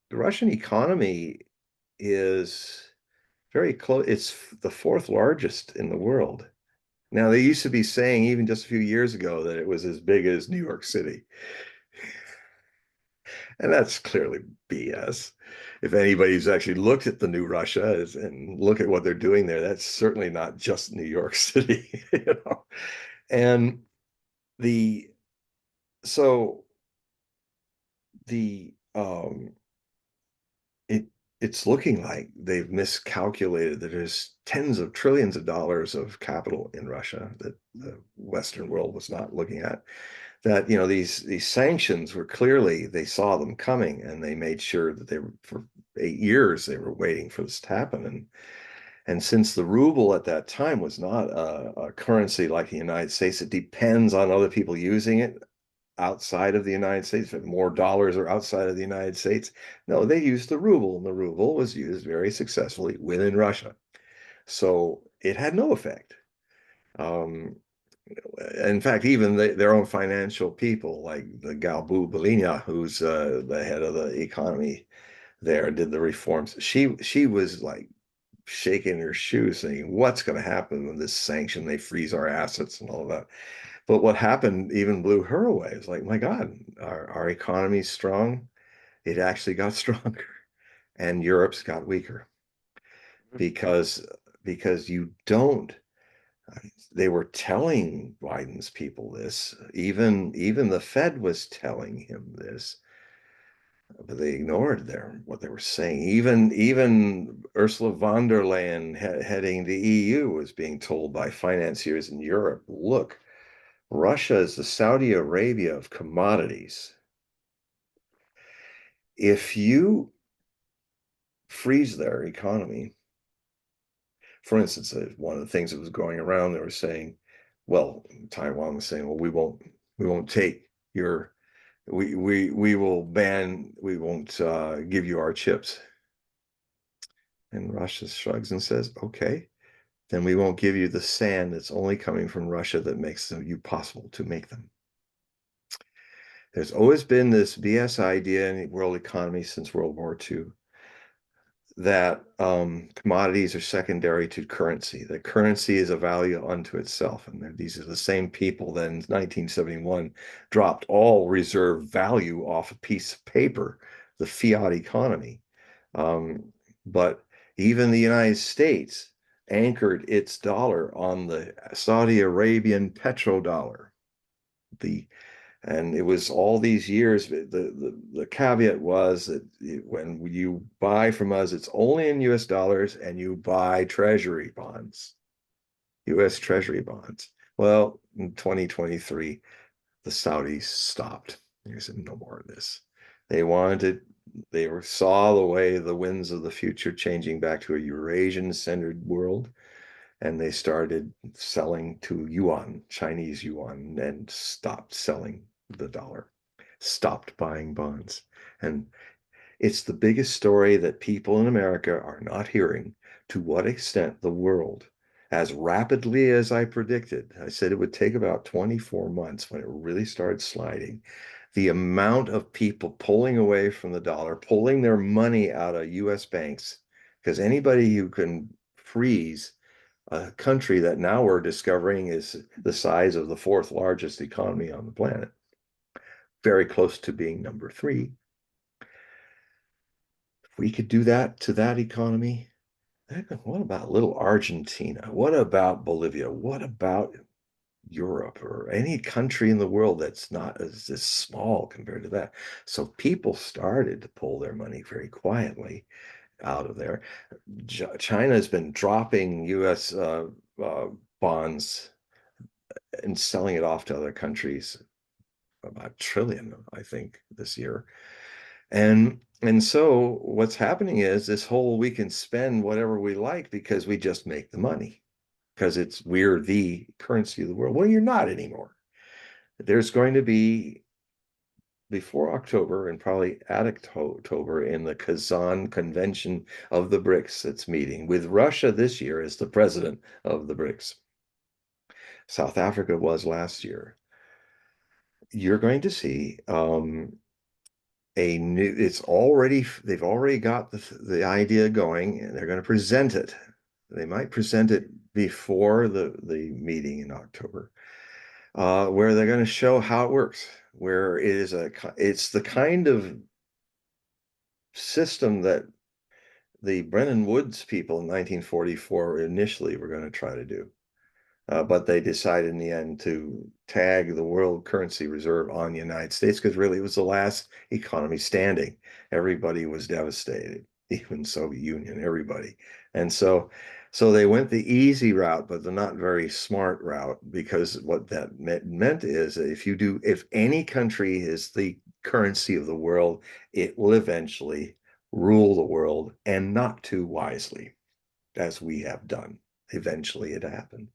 the Russian economy is very close. It's the fourth largest in the world. Now, they used to be saying even just a few years ago that it was as big as New York City. And that's clearly BS. If anybody's actually looked at the new Russia and look at what they're doing there, that's certainly not just New York City, you know. And the so the it it's looking like they've miscalculated that there's tens of trillions of dollars of capital in Russia that the Western world was not looking at. that these sanctions were clearly, they saw them coming, and they made sure that they were, for 8 years they were waiting for this to happen. And since the ruble at that time was not a currency like the United States, it depends on other people using it outside of the United States. If more dollars are outside of the United States, no, they used the ruble, and the ruble was used very successfully within Russia. So it had no effect. Um, in fact, even their own financial people, like the Galbu Belina, who's the head of the economy there, did the reforms. She was like shaking her shoes, saying, "What's going to happen with this sanction? They freeze our assets and all of that." But what happened even blew her away. It's like, my God, our economy's strong. It actually got stronger, and Europe's got weaker because you don't. They were telling Biden's people this. Even the Fed was telling him this, but they ignored what they were saying. Even Ursula von der Leyen, heading the EU, was being told by financiers in Europe, look, Russia is the Saudi Arabia of commodities. If you freeze their economy, for instance, one of the things that was going around, they were saying, well, Taiwan was saying, well, we won't take your, we will ban, we won't give you our chips. And Russia shrugs and says, okay, then we won't give you the sand that's only coming from Russia that makes you possible to make them. There's always been this BS idea in the world economy since World War II that commodities are secondary to currency. That currency is a value unto itself. And these are the same people that in 1971 dropped all reserve value off a piece of paper, the fiat economy. But even the United States anchored its dollar on the Saudi Arabian petrodollar. And it was all these years. The caveat was that when you buy from us, it's only in US dollars, and you buy treasury bonds, US treasury bonds. Well, in 2023, the Saudis stopped. They said, no more of this. They wanted saw the way the winds of the future changing back to a Eurasian-centered world, and they started selling to yuan, Chinese yuan, and stopped selling the dollar, stopped buying bonds. And it's the biggest story that people in America are not hearing, to what extent the world, as rapidly as I predicted, I said it would take about 24 months when it really started sliding, the amount of people pulling away from the dollar, pulling their money out of US banks, because anybody who can freeze a country that now we're discovering is the size of the fourth largest economy on the planet, very close to being number 3. If we could do that to that economy, what about little Argentina? What about Bolivia? What about Europe or any country in the world that's not as small compared to that? So people started to pull their money very quietly out of there. China has been dropping US bonds and selling it off to other countries, about $1 trillion, I think, this year. And so what's happening is this whole, we can spend whatever we like because we just make the money, because we're the currency of the world. Well, you're not anymore. There's going to be, before October and probably at October, in the Kazan convention of the BRICS that's meeting, with Russia this year as the president of the BRICS. South Africa was last year. You're going to see they've already got the idea going, and they're going to present it. They might present it before the meeting in October, where they're going to show how it works, where it's the kind of system that the Bretton Woods people in 1944 initially were going to try to do. But they decided in the end to tag the world currency reserve on the United States, because really it was the last economy standing. Everybody was devastated. even Soviet Union, everybody. And so they went the easy route, but the not very smart route, because what that meant is that if any country is the currency of the world, it will eventually rule the world, and not too wisely, as we have done. Eventually it happened.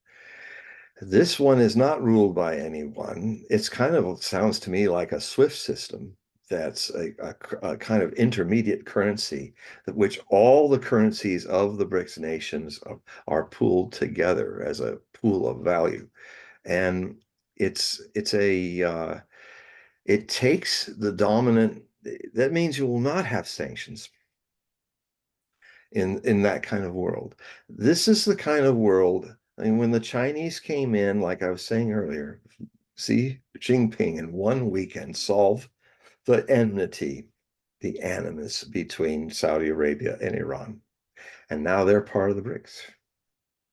This one is not ruled by anyone. It's kind of sounds to me like a SWIFT system that's a kind of intermediate currency, that which all the currencies of the BRICS nations are pooled together as a pool of value. And it's a it takes the dominant. That means you will not have sanctions in that kind of world. This is the kind of world. I mean, when the Chinese came in, like I was saying earlier, Xi Jinping in one weekend solved the enmity, the animus between Saudi Arabia and Iran. And now they're part of the BRICS.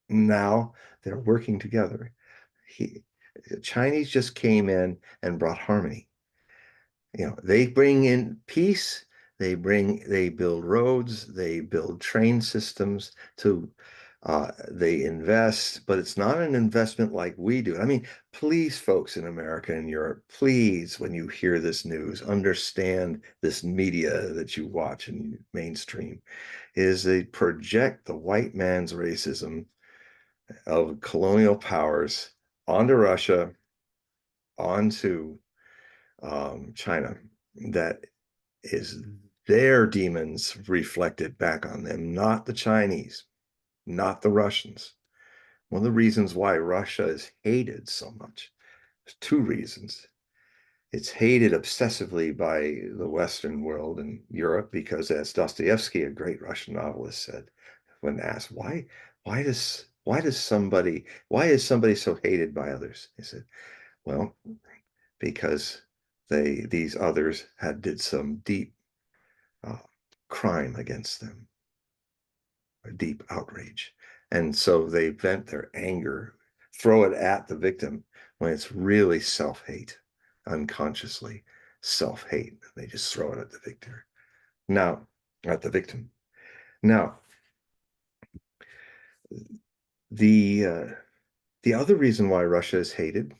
Now they're working together. The Chinese just came in and brought harmony. They bring in peace, they build roads, they build train systems they invest, but it's not an investment like we do. I mean, please, folks in America and Europe, please, when you hear this news, understand this media that you watch in mainstream is they project the white man's racism of colonial powers onto Russia, onto China, that is their demons reflected back on them, not the Chinese, not the Russians. One of the reasons why Russia is hated so much, there's two reasons. It's hated obsessively by the Western world and Europe because, as Dostoevsky, a great Russian novelist, said, when asked why is somebody so hated by others? He said, well, because these others did some deep uh, crime against them, a deep outrage. And so they vent their anger, throw it at the victim when it's really self-hate, unconsciously self-hate. They just throw it at the victor. Now, at the victim. Now, the the other reason why Russia is hated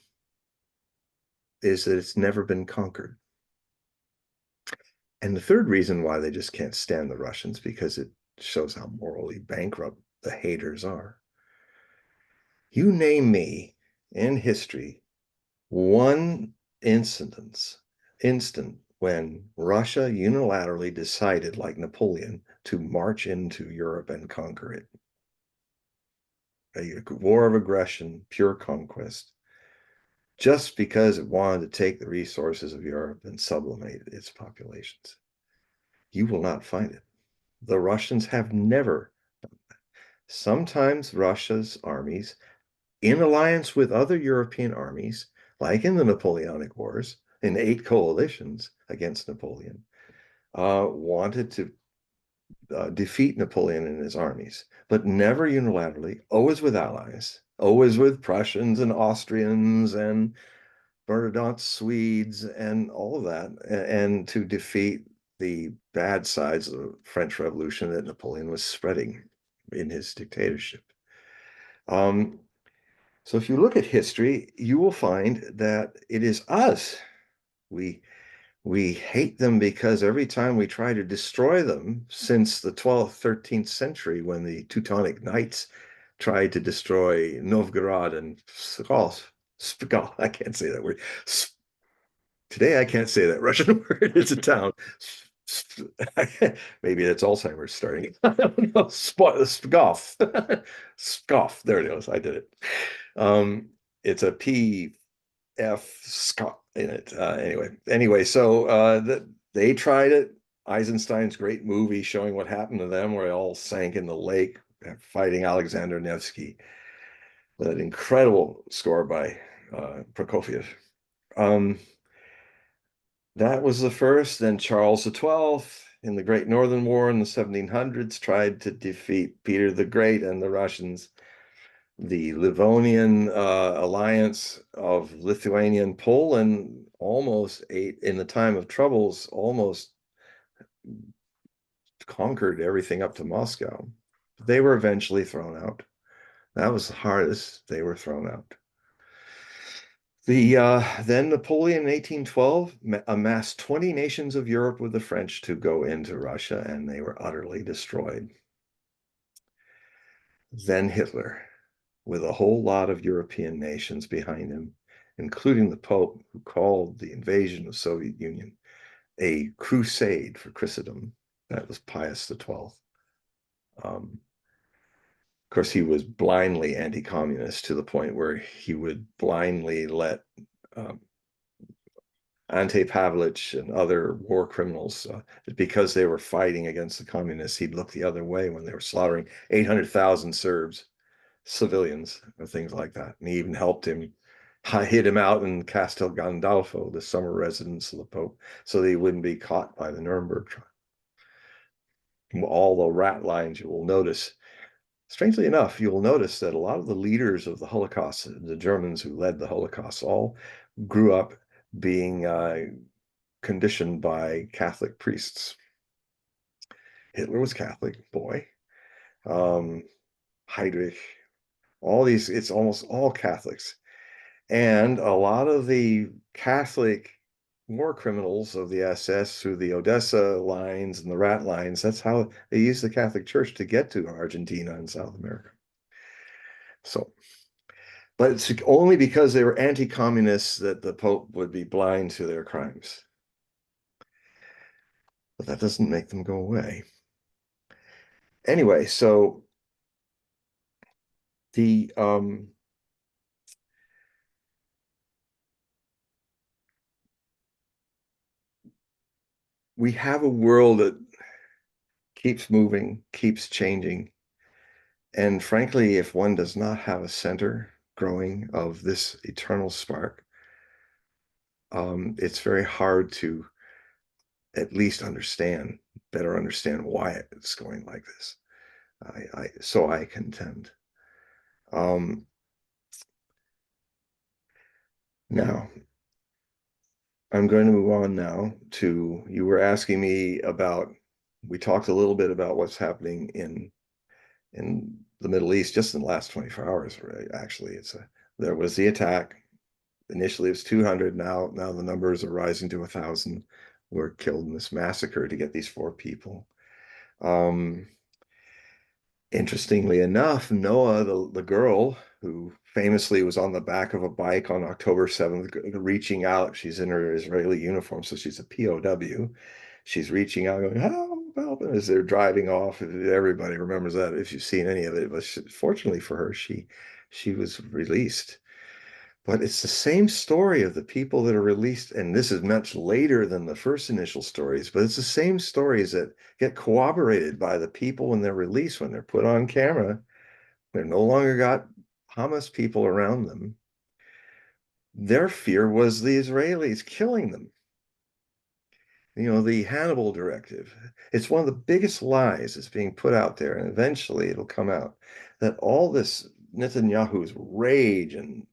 is that it's never been conquered. And the third reason why they just can't stand the Russians, because it shows how morally bankrupt the haters are. You name me in history one instant when Russia unilaterally decided, like Napoleon, to march into Europe and conquer it. A war of aggression, pure conquest, just because it wanted to take the resources of Europe and sublimate its populations. You will not find it. The Russians have never. Sometimes Russia's armies, in alliance with other European armies, like in the Napoleonic Wars, in 8 coalitions against Napoleon, wanted to defeat Napoleon and his armies, but never unilaterally, always with allies, always with Prussians and Austrians and Bernadotte Swedes and all of that, and to defeat the bad sides of the French Revolution that Napoleon was spreading in his dictatorship. Um, so if you look at history, you will find that it is us. We we hate them because every time we try to destroy them, since the 12th, 13th century, when the Teutonic Knights tried to destroy Novgorod and Pskov, I can't say that word. Today I can't say that Russian word. It's a town. Maybe that's Alzheimer's starting. I don't know. Pskov. Pskov. There it is. I did it. It's a P F Scott in it. Anyway, so they tried it. Eisenstein's great movie showing what happened to them, where they all sank in the lake fighting Alexander Nevsky. That incredible score by Prokofiev. Um, that was the first. Then Charles XII in the Great Northern War in the 1700s tried to defeat Peter the Great and the Russians. The Livonian alliance of Lithuania and Poland almost ate, in the time of troubles, almost conquered everything up to Moscow. They were eventually thrown out. That was the hardest. They were thrown out. Then Napoleon in 1812 amassed 20 nations of Europe with the French to go into Russia, and they were utterly destroyed. Then Hitler, with a whole lot of European nations behind him, including the Pope, who called the invasion of Soviet Union a crusade for Christendom. That was Pius XII. Of course, he was blindly anti-communist to the point where he would blindly let um, Ante Pavlich and other war criminals, because they were fighting against the communists, he'd look the other way when they were slaughtering 800,000 Serbs, civilians, or things like that. And he even helped him hid him out in Castel Gandolfo, the summer residence of the Pope, so that he wouldn't be caught by the Nuremberg trial. All the rat lines you will notice. Strangely enough, you will notice that a lot of the leaders of the Holocaust, the Germans who led the Holocaust, all grew up being conditioned by Catholic priests. Hitler was Catholic, boy. Heydrich, all these, it's almost all Catholics. And a lot of the Catholic war criminals of the SS through the Odessa lines and the rat lines, that's how they used the Catholic Church to get to Argentina and South America. So, but it's only because they were anti-communists that the Pope would be blind to their crimes. But that doesn't make them go away. Anyway, so the we have a world that keeps moving, keeps changing. And frankly, if one does not have a center growing of this eternal spark, it's very hard to at least better understand why it's going like this. So I contend. Um, Now, I'm going to move on now to, you were asking me about, we talked a little bit about what's happening in the Middle East just in the last 24 hours, right? Actually, there was the attack. Initially it was 200. Now the numbers are rising to 1,000 were killed in this massacre to get these 4 people. Interestingly enough, Noah, the girl who famously was on the back of a bike on October 7th, reaching out, she's in her Israeli uniform, so she's a POW. She's reaching out, going, help, help, as they're driving off. Everybody remembers that if you've seen any of it. But fortunately for her, she was released. But it's the same story of the people that are released, and this is much later than the first initial stories, but it's the same stories that get corroborated by the people when they're released, when they're put on camera. They're no longer got Hamas people around them. Their fear was the Israelis killing them. You know, the Hannibal directive. It's one of the biggest lies that's being put out there, and eventually it'll come out that all this Netanyahu's rage and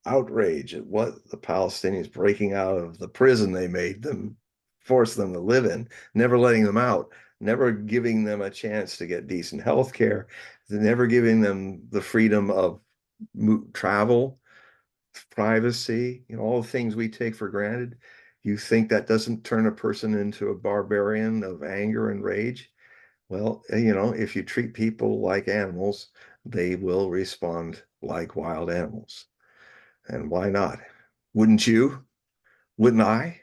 outrage at what the Palestinians breaking out of the prison they made them, forced them to live in, never letting them out, never giving them a chance to get decent health care, never giving them the freedom of travel, privacy, all the things we take for granted. You think that doesn't turn a person into a barbarian of anger and rage? Well, if you treat people like animals, they will respond like wild animals. And why not? Wouldn't you? Wouldn't I?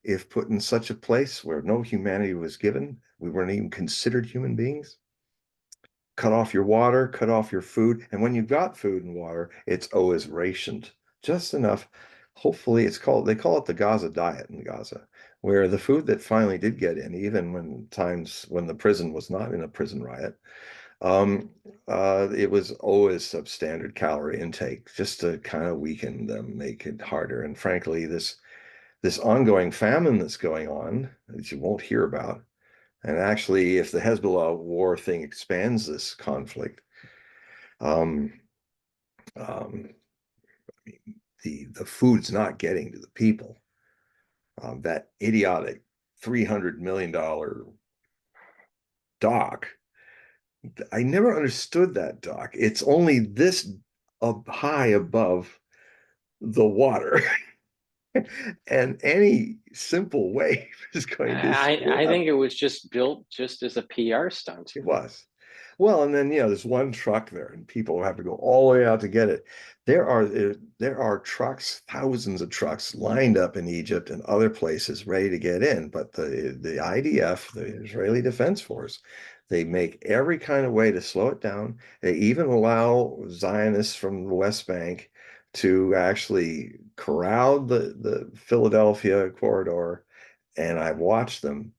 If put in such a place where no humanity was given, we weren't even considered human beings. Cut off your water, cut off your food. And when you've got food and water, it's always rationed just enough. Hopefully they call it the Gaza diet in Gaza, where the food that finally did get in, even when times when the prison was not in a prison riot, it was always substandard calorie intake just to kind of weaken them, make it harder. And frankly, this ongoing famine that's going on that you won't hear about, and actually, if the Hezbollah war thing expands this conflict, um, um, the food's not getting to the people. That idiotic $300 million dock. I never understood that dock. It's only this up high above the water. And any simple wave is going to screw I up. think it was just built just as a PR stunt. It was. Well, and then there's one truck there, and people have to go all the way out to get it. There are trucks, thousands of trucks lined up in Egypt and other places ready to get in. But the IDF, the Israeli Defense Force, they make every kind of way to slow it down. They even allow Zionists from the West Bank to actually corral the Philadelphia corridor. And I've watched them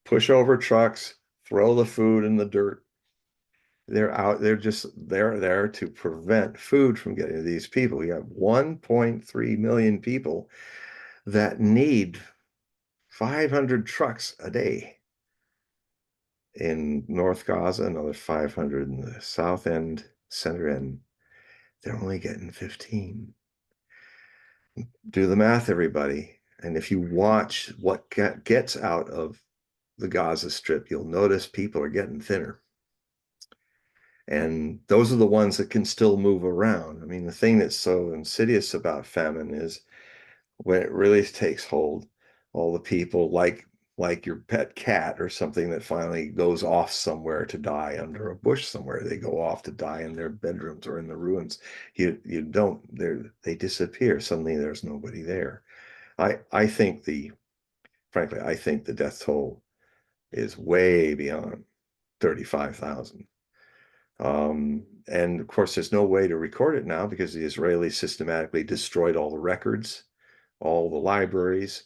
push over trucks, throw the food in the dirt. They're there to prevent food from getting to these people. We have 1.3 million people that need 500 trucks a day in North Gaza, another 500 in the south end, center end. They're only getting 15. Do the math, everybody. And if you watch what gets out of the Gaza Strip, you'll notice people are getting thinner. And those are the ones that can still move around. I mean, the thing that's so insidious about famine is when it really takes hold, all the people like your pet cat or something that finally goes off somewhere to die under a bush somewhere. They go off to die in their bedrooms or in the ruins. You don't, they disappear. Suddenly there's nobody there. I think frankly, I think the death toll is way beyond 35,000. And of course, there's no way to record it now because the Israelis systematically destroyed all the records, all the libraries,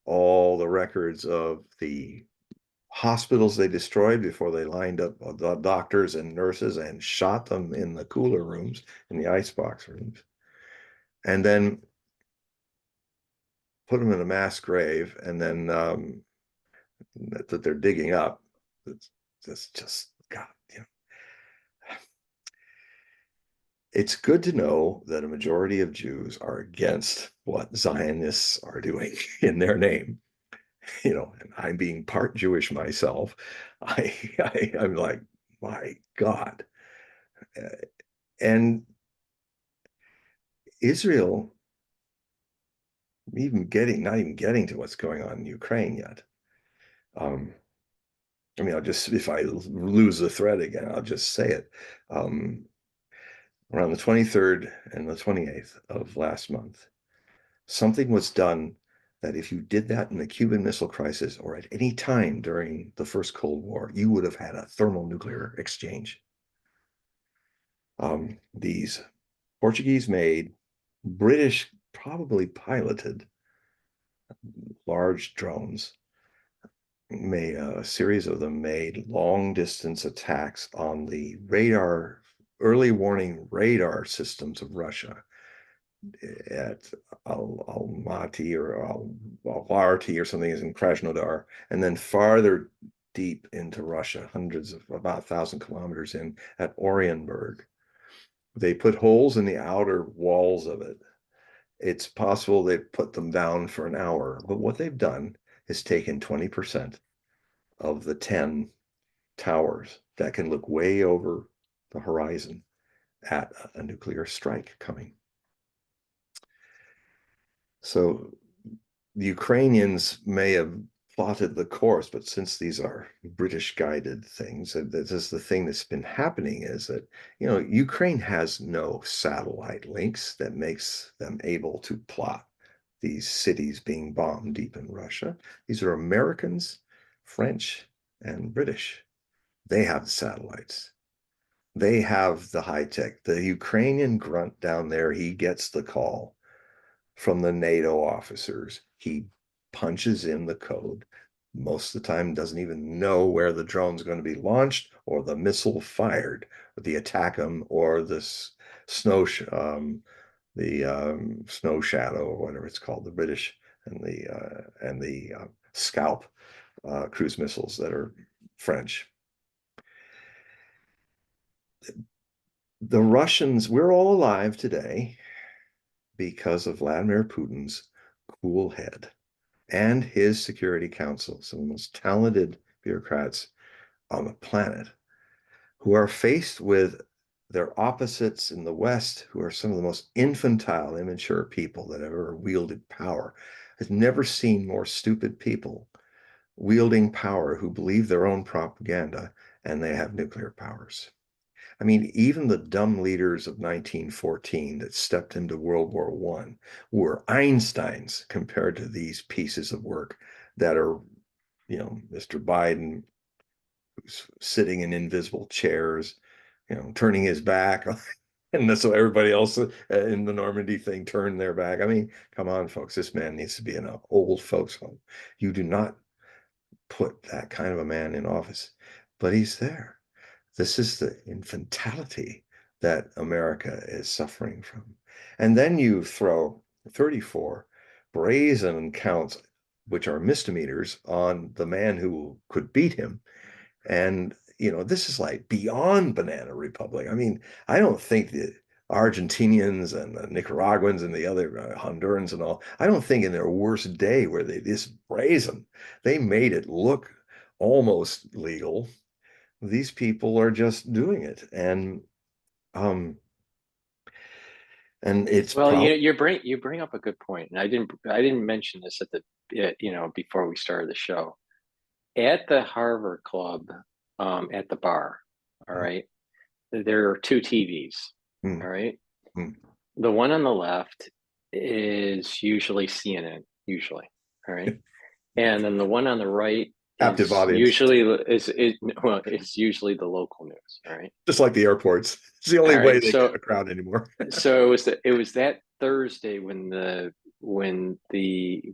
all the records of the hospitals they destroyed before they lined up the doctors and nurses and shot them in the cooler rooms, in the icebox rooms, and then put them in a mass grave, and then that they're digging up. That's just God, it's good to know that a majority of Jews are against what Zionists are doing in their name. And I'm being part Jewish myself. I'm like, my God. And Israel, not even getting to what's going on in Ukraine yet. I mean, if I lose the thread again, I'll just say it. Around the 23rd and the 28th of last month, something was done that if you did that in the Cuban Missile Crisis or at any time during the first Cold War, you would have had a thermonuclear exchange. These Portuguese-made, British probably piloted large drones, a series of them made long-distance attacks on the early warning radar systems of Russia at Almaty or Alvarty or something is in Krasnodar, and then farther deep into Russia, about 1,000 kilometers in, at Orienburg. They put holes in the outer walls of it. It's possible they put them down for an hour, but what they've done is taken 20% of the 10 towers that can look way over the horizon at a nuclear strike coming. So the Ukrainians may have plotted the course, but since these are British guided things, and this is the thing that's been happening is that, Ukraine has no satellite links that makes them able to plot these cities being bombed deep in Russia. These are Americans, French, and British. They have the satellites. They have the high tech. The Ukrainian grunt down there, he gets the call from the NATO officers. He punches in the code. Most of the time, doesn't even know where the drone's going to be launched or the missile fired, or the ATACMS or snow shadow or whatever it's called, the British and the Scalp cruise missiles that are French. The Russians, we're all alive today because of Vladimir Putin's cool head and his Security Council, some of the most talented bureaucrats on the planet who are faced with their opposites in the West, who are some of the most infantile, immature people that have ever wielded power. I've never seen more stupid people wielding power who believe their own propaganda and they have nuclear powers. I mean, even the dumb leaders of 1914 that stepped into World War I were Einsteins compared to these pieces of work that are, Mr. Biden, who's sitting in invisible chairs, turning his back. And so everybody else in the Normandy thing turned their back. I mean, come on, folks, this man needs to be in an old folks home. You do not put that kind of a man in office, but he's there. This is the infantility that America is suffering from. And then you throw 34 brazen counts, which are misdemeanors, on the man who could beat him. And, this is like beyond Banana Republic. I mean, I don't think the Argentinians and the Nicaraguans and the other Hondurans and all, I don't think in their worst day were they this brazen. They made it look almost legal. These people are just doing it. Um, and it's Well, probably you bring up a good point, and I didn't mention this at the before we started the show. At the Harvard Club, at the bar, all right, there are two TVs, mm, all right. mm, The one on the left is usually CNN, usually, all right, and then the one on the right captive is audience, usually it's usually the local news, all right. just like the airports. It's the All only way right, they get a crowd anymore. so it was that Thursday when the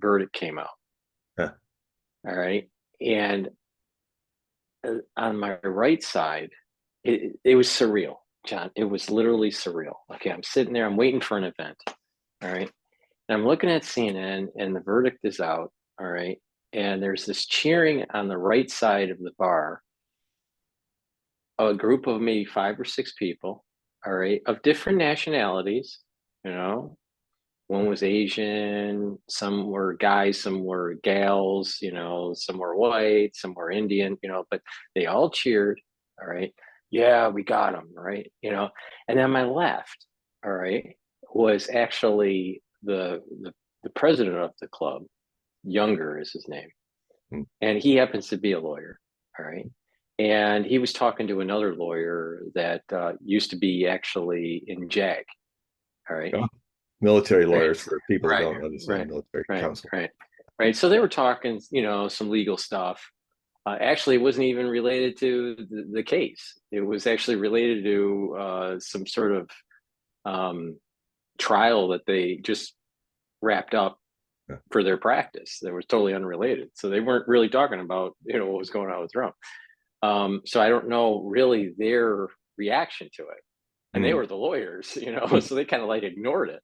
verdict came out, Yeah. all right, and on my right side, it was surreal, John. It was literally surreal. Okay, I'm sitting there, I'm waiting for an event, all right, and I'm looking at CNN, and the verdict is out, all right, and there's this cheering on the right side of the bar, a group of maybe 5 or 6 people, all right, of different nationalities, you know. One was Asian, some were guys, some were gals, some were white, some were Indian, but they all cheered. All right. Yeah, we got them, right? And then my left, all right, was actually the president of the club. Younger is his name. Mm. And he happens to be a lawyer. All right. And he was talking to another lawyer that used to be actually in JAG. All right. Yeah. Military Right, lawyers for people that right, don't understand right, military right, counsel. right, right. So they were talking, some legal stuff. Actually, it wasn't even related to the case. It was actually related to some sort of um, trial that they just wrapped up Yeah. for their practice. That was totally unrelated. So they weren't really talking about, what was going on with Trump. So I don't know really their reaction to it. And they Mm. were the lawyers, so they kind of like ignored it.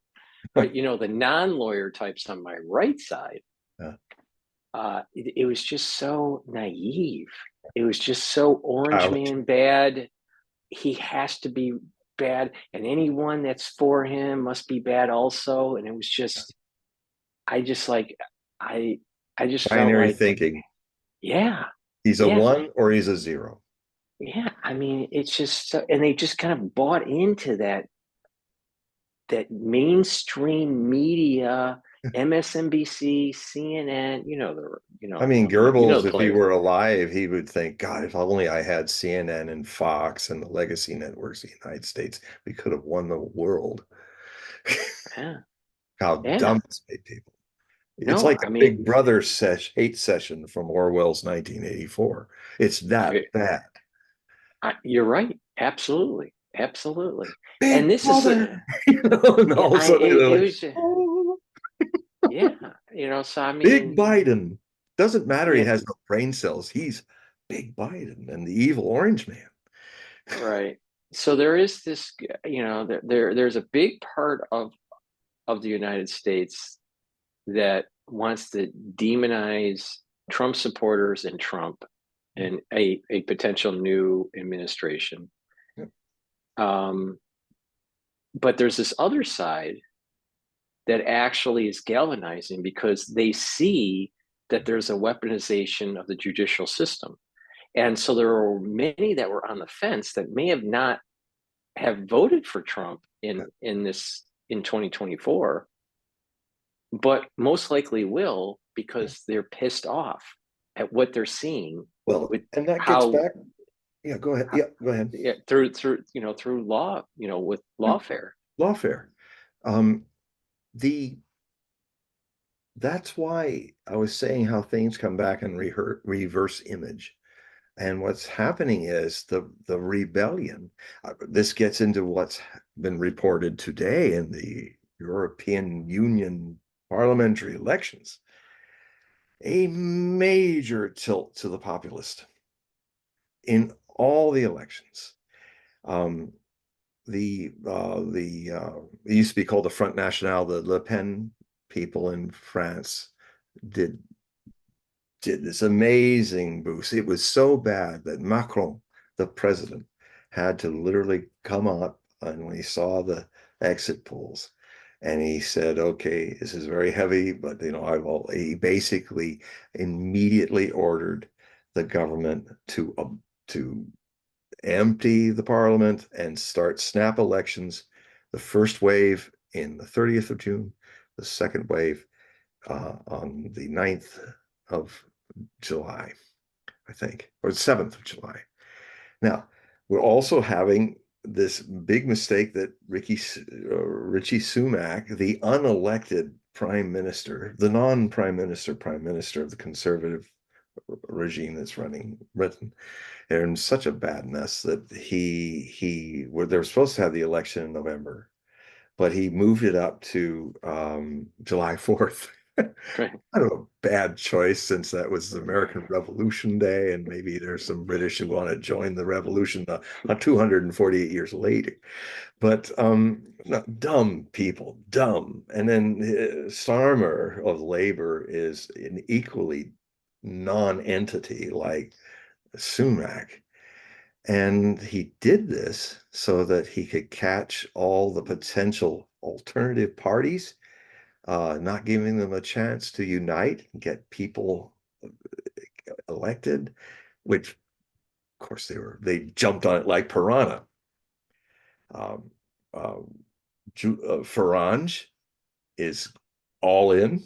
But the non-lawyer types on my right side, Yeah. it was just so naive. It was just so orange Childish. man bad. He has to be bad, and anyone that's for him must be bad also. And it was just, I just like, I, I just felt Binary like, thinking. yeah, He's a yeah, one or he's a zero. yeah. I mean, it's just, and they just kind of bought into that mainstream media, MSNBC, CNN, I mean, the Goebbels, if he players. were alive, he would think, God, if only I had CNN and Fox and the legacy networks of the United States, we could have won the world. Yeah, How yeah. dumb it's made people. It's No, like I a mean, Big Brother hate session from Orwell's 1984. It's that bad. you're right. Absolutely, absolutely. And Big this is, Brother, and yeah, all of a sudden they're it like, was, oh, yeah, So I Big mean, Biden. Doesn't matter. He yeah, has no brain cells. He's Big Biden and the evil orange man. right. So there is this, there's a big part of the United States that wants to demonize Trump supporters and Trump and a potential new administration. Yep. But there's this other side that actually is galvanizing because they see that there's a weaponization of the judicial system. And so there were many that were on the fence that may have not have voted for Trump in 2024, but most likely will Yeah. because they're pissed off at what they're seeing Well, with and that gets how, back. Yeah, go ahead. Yeah, go ahead. yeah, through law, with Yeah, lawfare. lawfare. Um, the that's why I was saying how things come back in reverse image. And what's happening is the rebellion. This gets into what's been reported today in the European Union parliamentary elections. A major tilt to the populist in all the elections. Um, it used to be called the Front National. The Le Pen people in France did did this amazing boost. It was so bad that Macron, the president, had to literally come up and when he saw the exit polls and he said, okay, this is very heavy, but he basically immediately ordered the government to empty the parliament and start snap elections. The first wave in the 30th of June, the second wave on the 9th of July, I think, or the 7th of July. Now, we're also having this big mistake that Richie Sunak, the unelected prime minister, the prime minister of the conservative regime that's running Britain, they're in such a bad mess that they were supposed to have the election in November, but he moved it up to July 4th. Right. I don't know, bad choice since that was the American Revolution Day, and maybe there's some British who want to join the revolution 248 years later. But no, dumb people, dumb. And then Starmer of Labor is an equally non-entity like Sunak. And he did this so that he could catch all the potential alternative parties, not giving them a chance to unite and get people elected, which of course they jumped on it like piranha. Um, uh, Farage is all in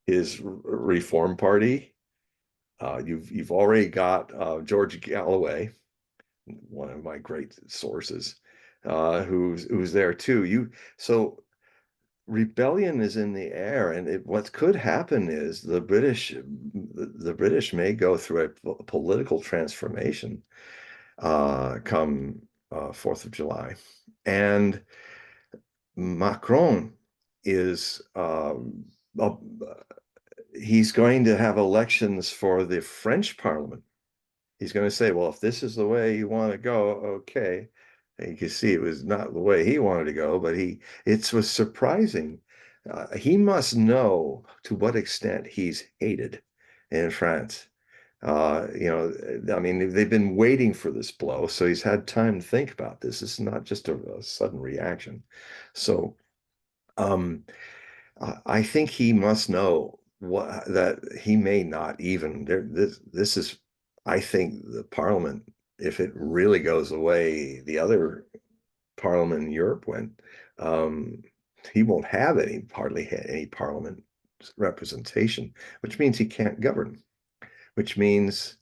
his Reform Party. You've already got George Galloway, one of my great sources, who's there too. So rebellion is in the air, and what could happen is the British may go through a political transformation come 4th of July, and Macron is he's going to have elections for the French Parliament. He's going to say, well, if this is the way you want to go, okay. And you can see it was not the way he wanted to go, but it was surprising. He must know to what extent he's hated in France. I mean, they've been waiting for this blow, so he's had time to think about this. This is not just a sudden reaction. So, um, I think he must know that he may not even there. This is, I think, the parliament. If it really goes away, the other parliament in Europe went. Um, he won't have hardly any parliament representation, which means he can't govern. Which means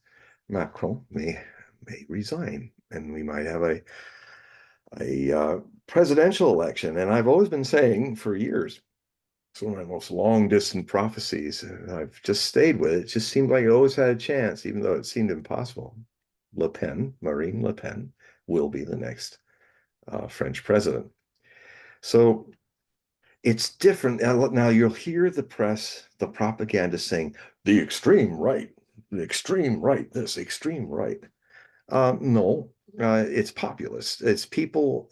Macron may resign, and we might have a presidential election. And I've always been saying for years it's one of my most long distant prophecies. I've just stayed with it. It just seemed like it always had a chance, even though it seemed impossible. Marine Le Pen, will be the next French president. So it's different. Now you'll hear the press, the propaganda saying the extreme right, this extreme right. No, it's populist. It's people.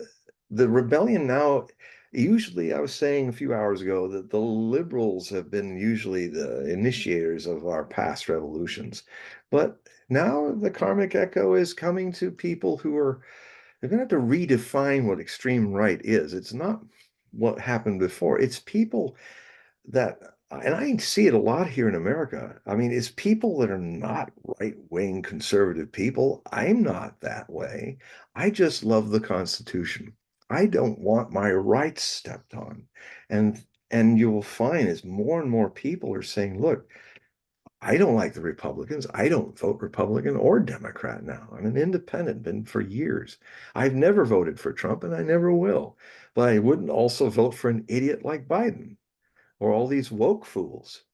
The rebellion now, usually, I was saying a few hours ago that the liberals have been usually the initiators of our past revolutions. But now the karmic echo is coming to people who are, they're going to have to redefine what extreme right is. It's not what happened before. It's people that and I see it a lot here in America. I mean, it's people that are not right-wing conservative people. I'm not that way. I just love the Constitution. I don't want my rights stepped on. And you will find as more and more people are saying, look, I don't like the Republicans. I don't vote Republican or Democrat now. I'm an independent, been for years. I've never voted for Trump and I never will. But I wouldn't also vote for an idiot like Biden or all these woke fools,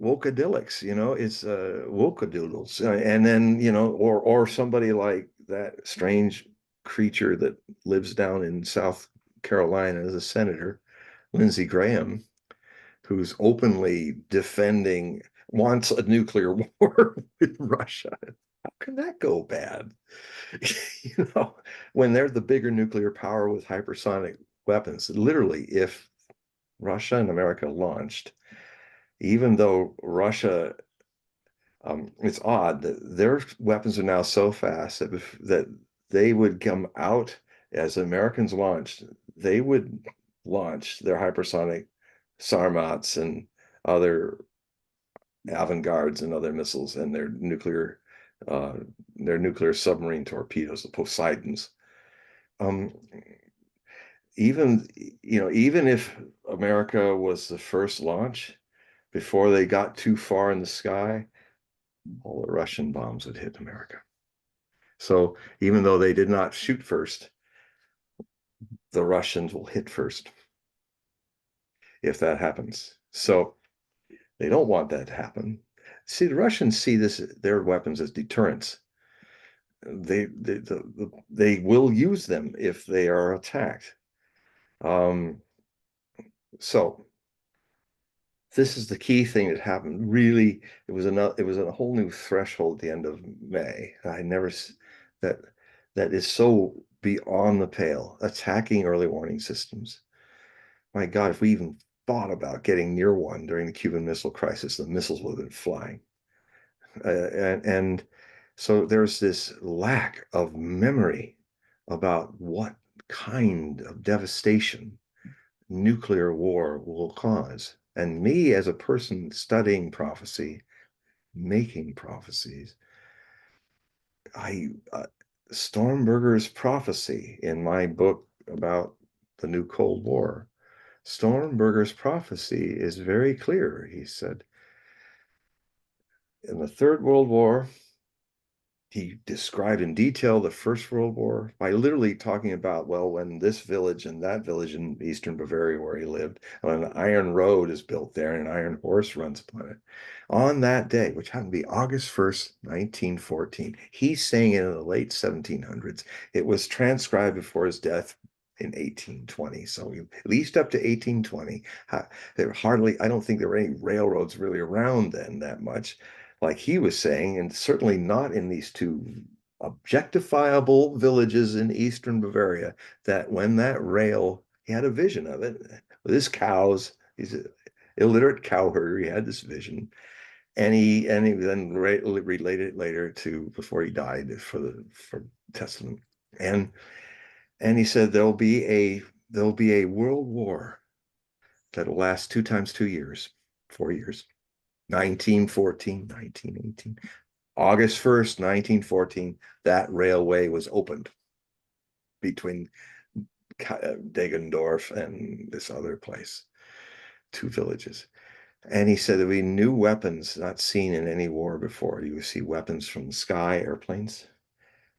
wokeadilics, it's wokeadoodles. And then, or somebody like that strange creature that lives down in South Carolina as a senator, Lindsey Graham, who's openly defending, wants a nuclear war with Russia. How can that go bad? you know, when they're the bigger nuclear power with hypersonic weapons, literally, if Russia and America launched, even though Russia, it's odd that their weapons are now so fast that they would come out as Americans launched, they would launch their hypersonic Sarmats and other avant-gardes and other missiles and uh, their nuclear submarine torpedoes, the Poseidons. Um, even even if America was the first launch, before they got too far in the sky, all the Russian bombs would hit America. So even though they did not shoot first, the Russians will hit first if that happens. So they don't want that to happen. See, the Russians see their weapons as deterrents. They will use them if they are attacked. Um, so this is the key thing that happened. Really, it was a whole new threshold at the end of May. I never that that is so beyond the pale, attacking early warning systems. My God, if we even thought about getting near one during the Cuban Missile Crisis, the missiles would have been flying. And so there's this lack of memory about what kind of devastation nuclear war will cause. And me, as a person studying prophecy, making prophecies, I Stormberger's prophecy in my book about the new Cold War, Stormberger's prophecy is very clear. He said, in the Third World War, he described in detail the First World War by literally talking about, well, when this village and that village in eastern Bavaria where he lived, when an iron road is built there and an iron horse runs upon it. On that day, which happened to be August 1st, 1914, he's saying it in the late 1700s. It was transcribed before his death in 1820. So at least up to 1820, there hardly, I don't think there were any railroads really around then that much, like he was saying, and certainly not in these two objectifiable villages in eastern Bavaria, that when that rail, he had a vision of it with his cows. He's an illiterate cow herder. He had this vision. And he then related it later to before he died for testament. And he said there'll be a world war that'll last 2 times 2 years, 4 years. 1914, 1918. August 1st, 1914, that railway was opened between Deggendorf and this other place, two villages. And he said there'd be new weapons not seen in any war before. You would see weapons from the sky, airplanes,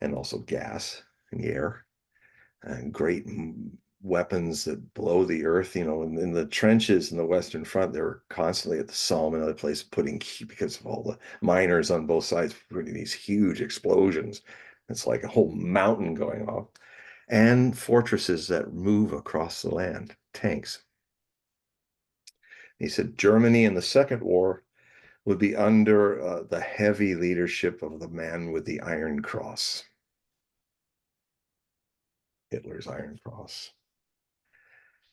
and also gas in the air, and great weapons that blow the earth. In the trenches in the Western Front, they were constantly at the Somme and other places putting, because of all the miners on both sides, putting these huge explosions. It's like a whole mountain going off. And fortresses that move across the land, tanks. He said Germany in the Second War would be under the heavy leadership of the man with the Iron Cross, Hitler's Iron Cross.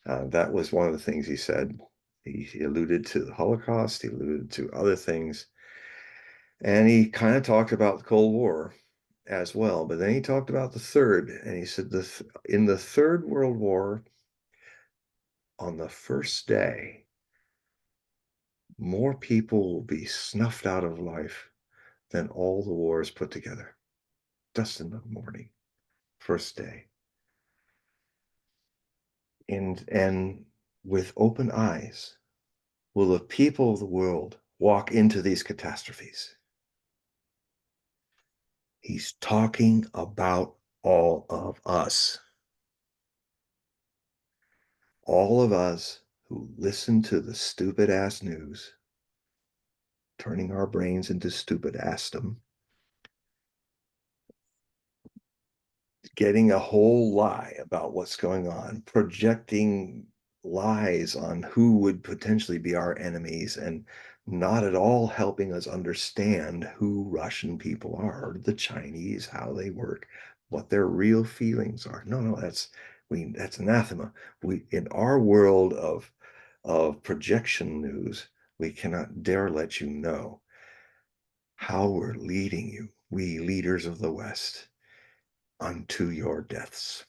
That was one of the things he said. He alluded to the Holocaust, he alluded to other things, and he kind of talked about the Cold War as well. But then he talked about the third, and he said in the Third World War, on the first day, more people will be snuffed out of life than all the wars put together, just in the morning, first day. And with open eyes will the people of the world walk into these catastrophes. He's talking about all of us. All of us who listen to the stupid ass news, turning our brains into stupid assdom, getting a whole lie about what's going on, projecting lies on who would potentially be our enemies, and not at all helping us understand who Russian people are, the Chinese, how they work, what their real feelings are. No, that's anathema. We, in our world of projection news, we cannot dare let you know how we're leading you, we leaders of the West, unto your deaths.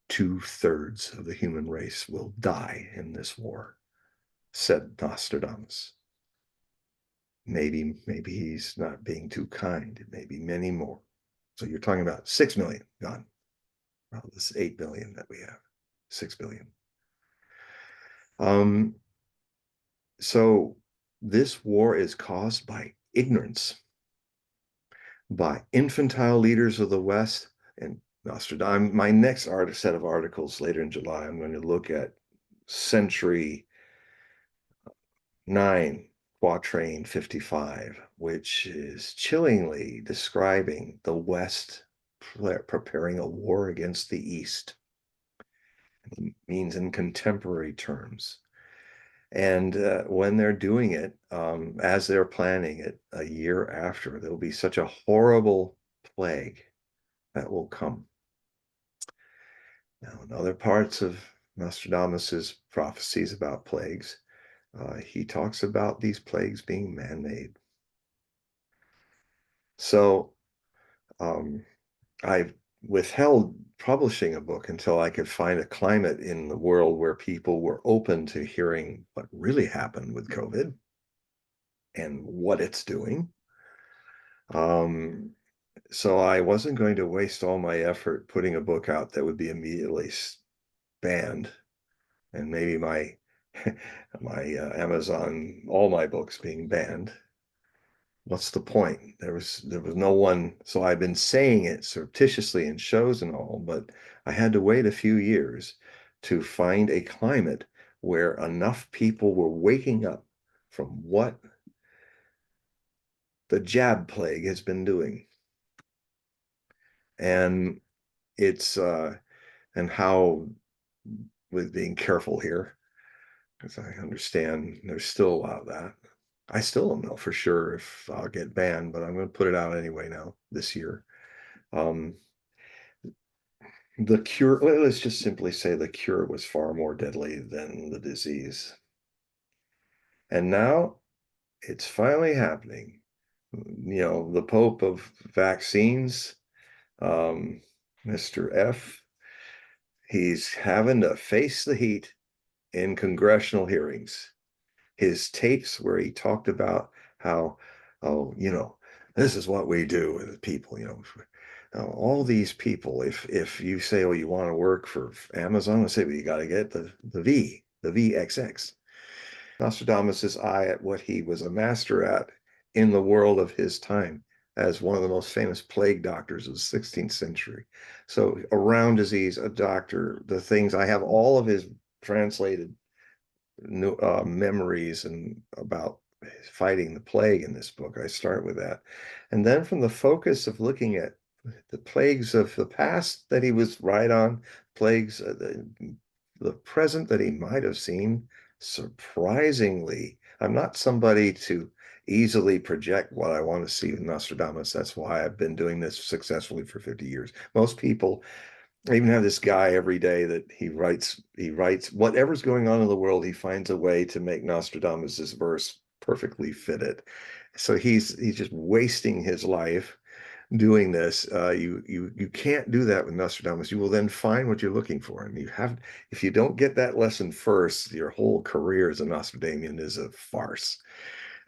2/3 of the human race will die in this war, said Nostradamus. Maybe he's not being too kind. It may be many more. So you're talking about 6 million gone. Well, this 8 billion that we have, 6 billion. So this war is caused by ignorance, by infantile leaders of the West. And Nostradamus, my next set of articles later in July, I'm going to look at century 9, quatrain 55, which is chillingly describing the West preparing a war against the East. It means in contemporary terms. And when they're doing it, as they're planning it a year after, there'll be such a horrible plague that will come. Now, in other parts of Nostradamus's prophecies about plagues, he talks about these plagues being man-made. So I withheld publishing a book until I could find a climate in the world where people were open to hearing what really happened with COVID and what it's doing. So I wasn't going to waste all my effort putting a book out that would be immediately banned, and maybe my Amazon, all my books being banned. What's the point? There was no one. So I've been saying it surreptitiously in shows and all, but I had to wait a few years to find a climate where enough people were waking up from what the jab plague has been doing. And it's and how, with being careful here, because I understand there's still a lot of that. I still don't know for sure if I'll get banned, but I'm going to put it out anyway now this year. The cure, let's just simply say the cure was far more deadly than the disease. And now it's finally happening. You know, the Pope of vaccines, Mr. F, he's having to face the heat in congressional hearings. His tapes where he talked about how, oh, this is what we do with people, all these people, if you say, oh, you want to work for Amazon, I say, well, you got to get the VXX. Nostradamus' eye at what he was a master at in the world of his time as one of the most famous plague doctors of the 16th century. So around disease, a doctor, the things, I have all of his translated memories and about fighting the plague in this book. I start with that. And then from the focus of looking at the plagues of the past that he was right on, plagues, the present that he might have seen, surprisingly, I'm not somebody to easily project what I want to see with Nostradamus. That's why I've been doing this successfully for 50 years. Most people, I even have this guy every day that he writes whatever's going on in the world, he finds a way to make Nostradamus's verse perfectly fit it. So he's just wasting his life doing this. You can't do that with Nostradamus. You will then find what you're looking for, and you have if you don't get that lesson first, your whole career as a Nostradamus is a farce.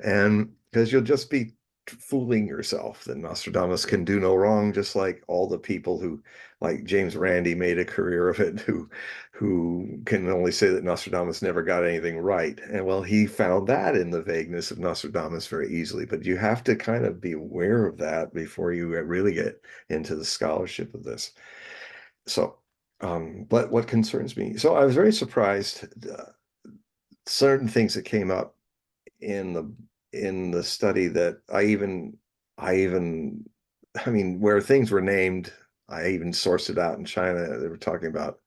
And because you'll just be fooling yourself that Nostradamus can do no wrong, just like all the people who, like James Randi, made a career of it, who can only say that Nostradamus never got anything right. And well, he found that in the vagueness of Nostradamus very easily. But you have to kind of be aware of that before you really get into the scholarship of this. So, but what concerns me, so I was very surprised. Certain things that came up in the study that I even I mean where things were named, I even sourced it out in China. They were talking about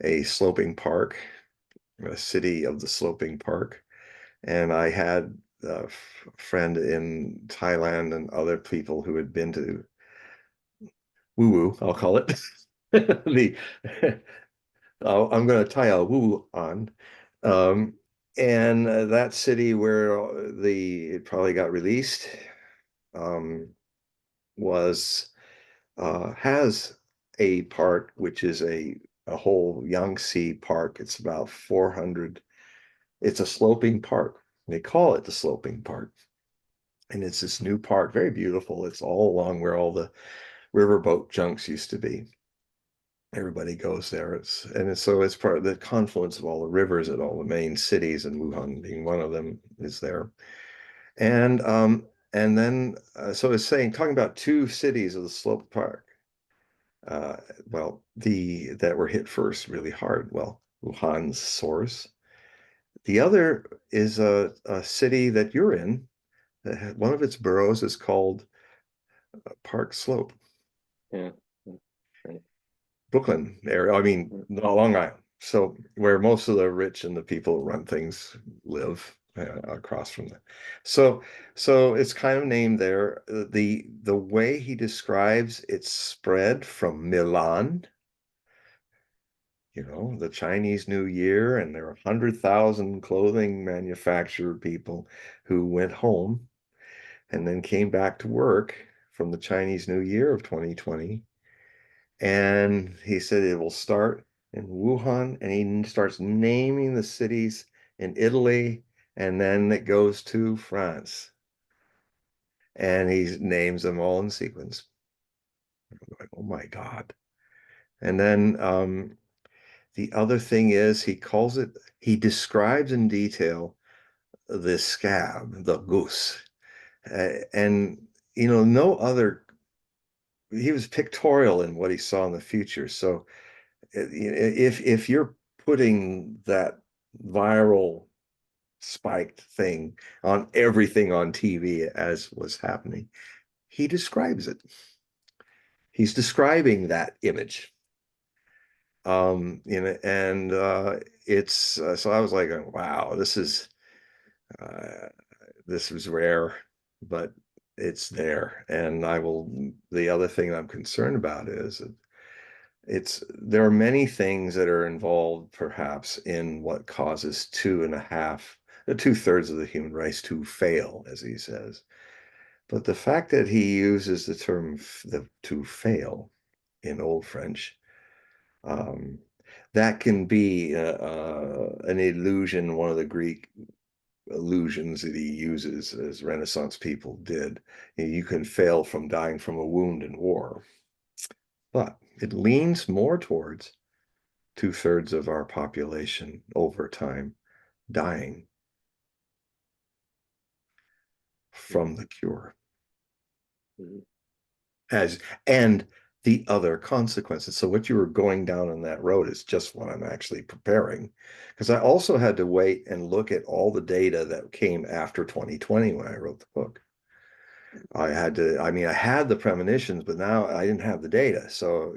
a sloping park, a city of the sloping park, and I had a friend in Thailand and other people who had been to woo woo, I'll call it the I'm going to tie a woo on. Um, and that city where it probably got released um, was has a park which is a whole Yangtze park. It's about 400. It's a sloping park. They call it the sloping park, and it's this new park, very beautiful. It's all along where all the riverboat junks used to be. Everybody goes there. So it's part of the confluence of all the rivers at all the main cities, and Wuhan being one of them is there. And then so it's saying talking about two cities of the slope park. Uh, well, the that were hit first really hard. Well, Wuhan's source. The other is a city that you're in. One of its boroughs is called Park Slope. Yeah. Right. Brooklyn area. I mean, Long Island. So where most of the rich and the people who run things live across from that. So it's kind of named there. The way he describes its spread from Milan, the Chinese New Year, and there are 100,000 clothing manufacturer people who went home and then came back to work from the Chinese New Year of 2020. And he said it will start in Wuhan, and he starts naming the cities in Italy, and then it goes to France, and he names them all in sequence. I'm like, oh my God. And then the other thing is he describes in detail the scab, the goose. And, no other, he was pictorial in what he saw in the future. So if you're putting that viral spiked thing on everything on TV as was happening, he describes it. He's describing that image. And it's so I was like, wow, uh, this was rare, but it's there. And the other thing I'm concerned about is there are many things that are involved perhaps in what causes two-thirds of the human race to fail, as he says. But the fact that he uses the term to fail in Old French, um, that can be an illusion, one of the Greek illusions that he uses as Renaissance people did. You can fail from dying from a wound in war, but it leans more towards two-thirds of our population over time dying from the cure Mhm. as and the other consequences. So what you were going down on that road is just what I'm actually preparing, because I also had to wait and look at all the data that came after 2020 when I wrote the book. I mean, I had the premonitions, but now I didn't have the data. So,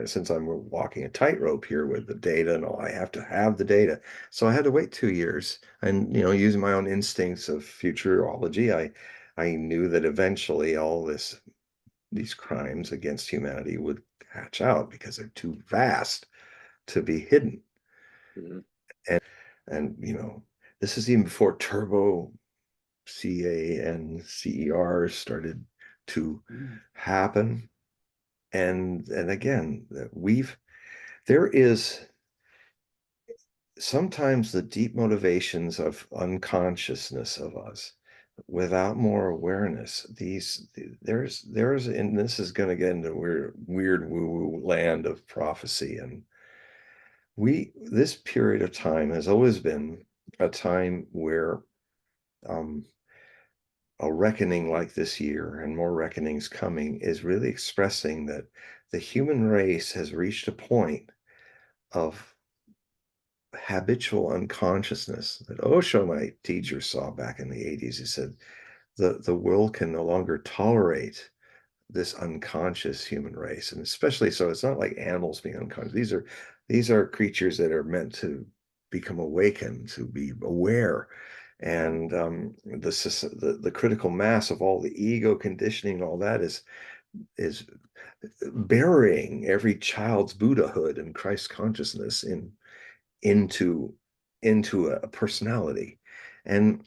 since I'm walking a tightrope here with the data and all, I have to have the data. So I had to wait 2 years and, using my own instincts of futurology, I knew that eventually these crimes against humanity would hatch out because they're too vast to be hidden. Mhm. And, this is even before turbo CA and CER started to happen. And again, there is sometimes the deep motivations of unconsciousness of us without more awareness. There's and this is going to get into weird woo-woo land of prophecy. And this period of time has always been a time where um a reckoning like this year, and more reckonings coming, is really expressing that the human race has reached a point of habitual unconsciousness that Osho, my teacher, saw back in the 80s. He said the world can no longer tolerate this unconscious human race. And especially so, it's not like animals being unconscious. These are creatures that are meant to become awakened, to be aware. And the critical mass of all the ego conditioning, all that is burying every child's Buddhahood and Christ consciousness into into a personality. And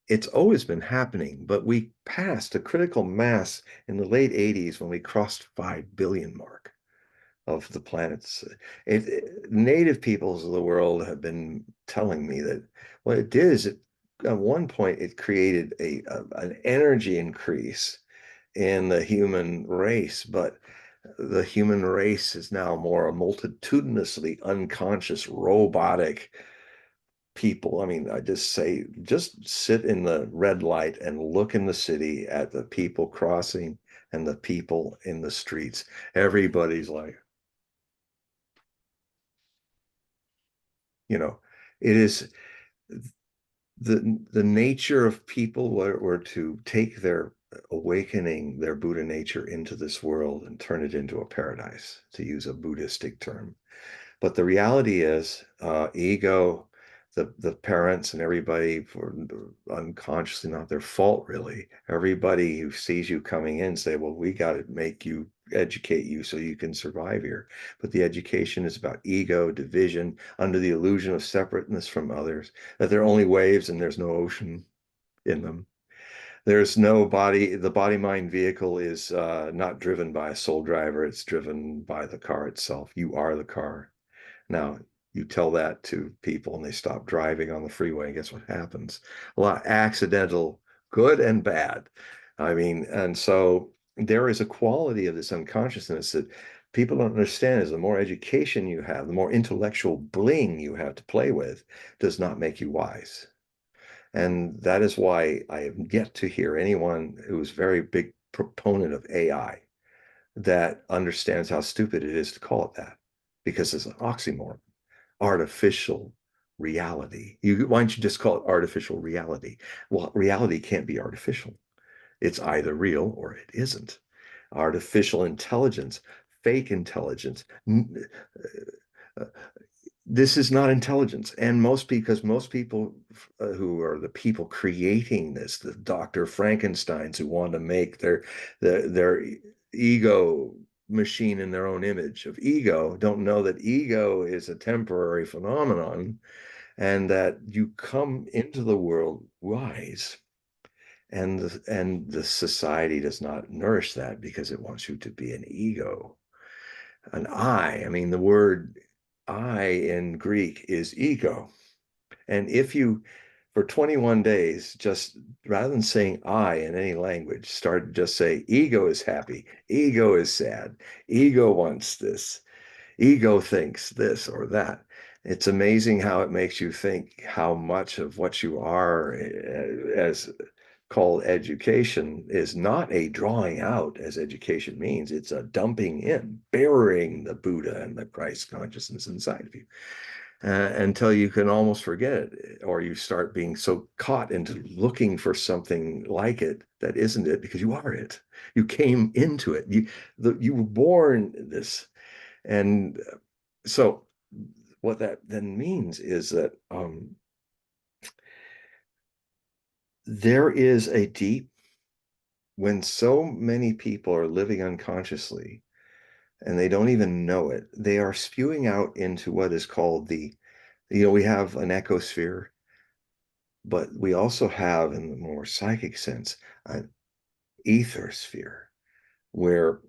it's always been happening, but we passed a critical mass in the late 80s when we crossed 5 billion mark of the planet's. Native peoples of the world have been telling me that what it did is, at one point it created an energy increase in the human race, but the human race is now more a multitudinously unconscious robotic people. I mean, I just say, just sit in the red light and look in the city at the people crossing and the people in the streets. Everybody's like, you know, it is the nature of people were to take their awakening, their Buddha nature into this world and turn it into a paradise, to use a Buddhistic term. But the reality is, ego, the parents and everybody, for unconsciously, not their fault really. Everybody who sees you coming in say, well, we got to make you, educate you so you can survive here. But the education is about ego, division, under the illusion of separateness from others, that they're only waves and there's no ocean in them. There's no body. The body mind vehicle is not driven by a soul driver. It's driven by the car itself. You are the car. Now, you tell that to people and they stop driving on the freeway, and guess what happens? A lot of accidental, good and bad. I mean, and so there is a quality of this unconsciousness that people don't understand, is the more education you have, the more intellectual bling you have to play with, does not make you wise. And that is why I have yet to hear anyone who's very big proponent of AI that understands how stupid it is to call it that, because it's an oxymoron. Artificial reality. Why don't you just call it artificial reality? Well, reality can't be artificial. It's either real or it isn't. Artificial intelligence, fake intelligence. This is not intelligence. And because most people who are the people creating this, the Dr. Frankensteins who want to make their ego machine in their own image of ego, don't know that ego is a temporary phenomenon, and that you come into the world wise, and the society does not nourish that because it wants you to be an ego, an I mean, the word I in Greek is ego. And if you, for 21 days, just rather than saying I in any language, start to just say ego is happy, ego is sad, ego wants this, ego thinks this or that. It's amazing how it makes you think how much of what you are, as called education, is not a drawing out, as education means. It's a dumping in, burying the Buddha and the Christ consciousness inside of you, until you can almost forget it, or you start being so caught into looking for something like it that isn't it, because you are it. You came into it. You were born this. And so what that then means is that there is a deep, when so many people are living unconsciously and they don't even know it, they are spewing out into what is called we have an ecosphere, but we also have, in the more psychic sense, an ether sphere, where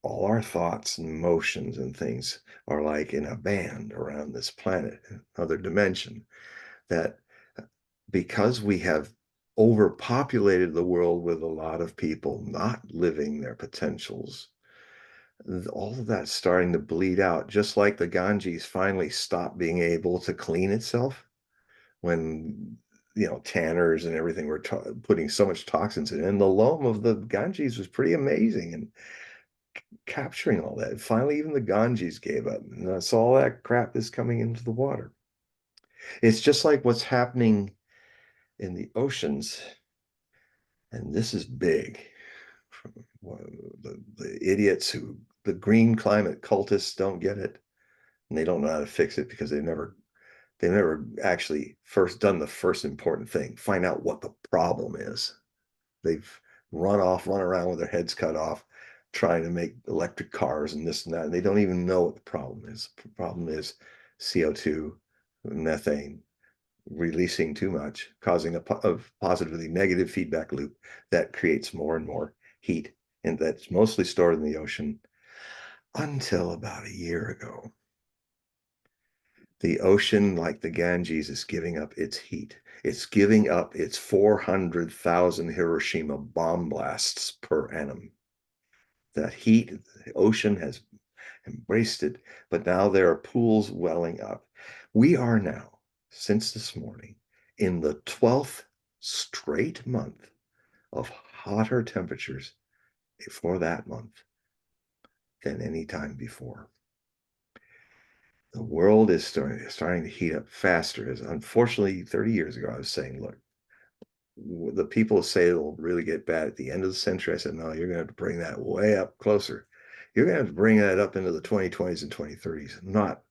all our thoughts and emotions and things are like in a band around this planet, another dimension, that because we have overpopulated the world with a lot of people not living their potentials, all of that's starting to bleed out, just like the Ganges finally stopped being able to clean itself when tanners and everything were putting so much toxins in it. And the loam of the Ganges was pretty amazing and capturing all that. Finally, even the Ganges gave up, and that's all that crap is coming into the water. It's just like what's happening in the oceans, and this is big. The idiots who, the green climate cultists, don't get it, and they don't know how to fix it because they've never actually first done the first important thing, find out what the problem is. They've run around with their heads cut off, trying to make electric cars and this and that. And they don't even know what the problem is. The problem is CO2, methane, releasing too much, causing a positively negative feedback loop that creates more and more heat. And that's mostly stored in the ocean until about a year ago. The ocean, like the Ganges, is giving up its heat. It's giving up its 400,000 Hiroshima bomb blasts per annum. That heat, the ocean has embraced it, but now there are pools welling up. We are now, since this morning, in the 12th straight month of hotter temperatures for that month than any time before. The world is starting to heat up faster. As unfortunately, 30 years ago, I was saying, look, the people say it'll really get bad at the end of the century. I said, no, you're going to have to bring that way up closer. You're going to have to bring that up into the 2020s and 2030s, not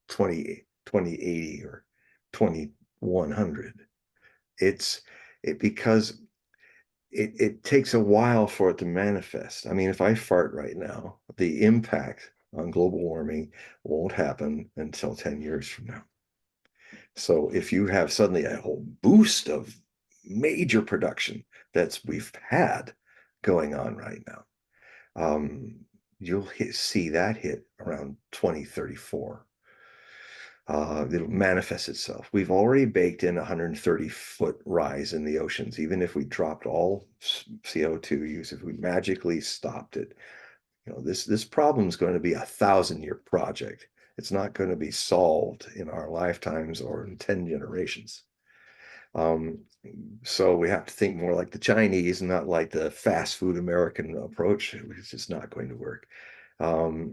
2080 or 2100. Because it takes a while for it to manifest. I mean, if I fart right now, the impact on global warming won't happen until 10 years from now. So if you have suddenly a whole boost of major production that's we've had going on right now, you'll see that hit around 2034. It'll manifest itself. We've already baked in 130-foot rise in the oceans. Even if we dropped all CO2 use, if we magically stopped it, this problem is going to be a 1,000-year project. It's not going to be solved in our lifetimes or in 10 generations. So we have to think more like the Chinese and not like the fast food American approach. It's just not going to work.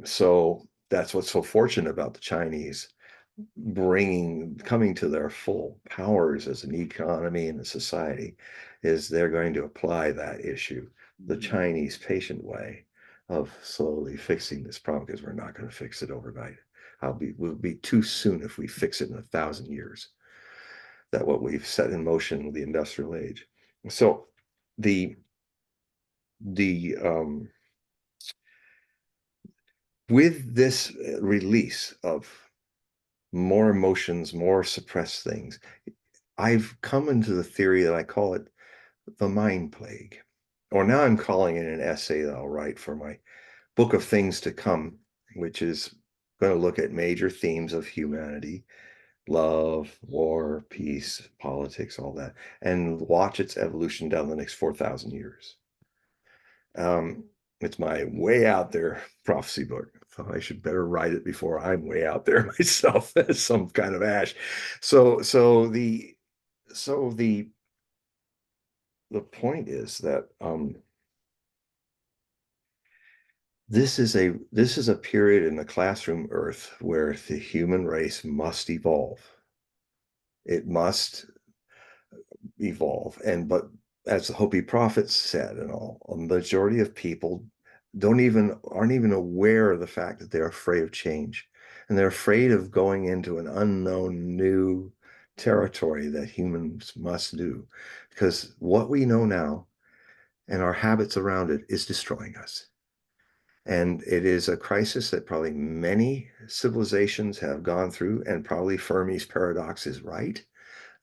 So that's what's so fortunate about the Chinese coming to their full powers as an economy and a society, is they're going to apply that issue the Chinese patient way of slowly fixing this problem, because we're not going to fix it overnight. We'll be too soon if we fix it in 1,000 years. That what we've set in motion with the industrial age. So the with this release of more emotions, more suppressed things, I've come into the theory that I call it the mind plague. Or now I'm calling it an essay that I'll write for my book of things to come, which is going to look at major themes of humanity: love, war, peace, politics, all that, and watch its evolution down the next 4,000 years. It's my way out there prophecy book. So I should better write it before I'm way out there myself as some kind of ash. So the point is that this is a period in the classroom Earth where the human race must evolve. It must evolve. But as the Hopi prophets said, and all, a majority of people aren't even aware of the fact that they're afraid of change, and they're afraid of going into an unknown new territory that humans must do, because what we know now and our habits around it is destroying us. And it is a crisis that probably many civilizations have gone through, and probably Fermi's paradox is right,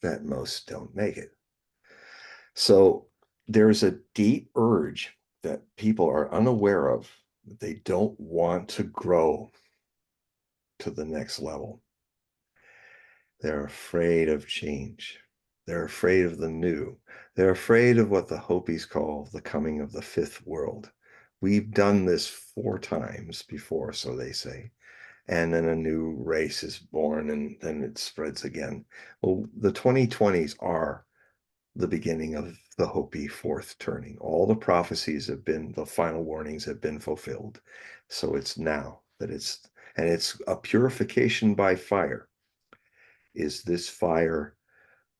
that most don't make it. So there's a deep urge that people are unaware of. They don't want to grow to the next level. They're afraid of change. They're afraid of the new. They're afraid of what the Hopis call the coming of the fifth world. We've done this 4 times before, so they say. And then a new race is born and then it spreads again. Well, the 2020s are the beginning of the Hopi fourth turning. All the prophecies have been, the final warnings have been fulfilled. So it's now that and it's a purification by fire. Is this fire,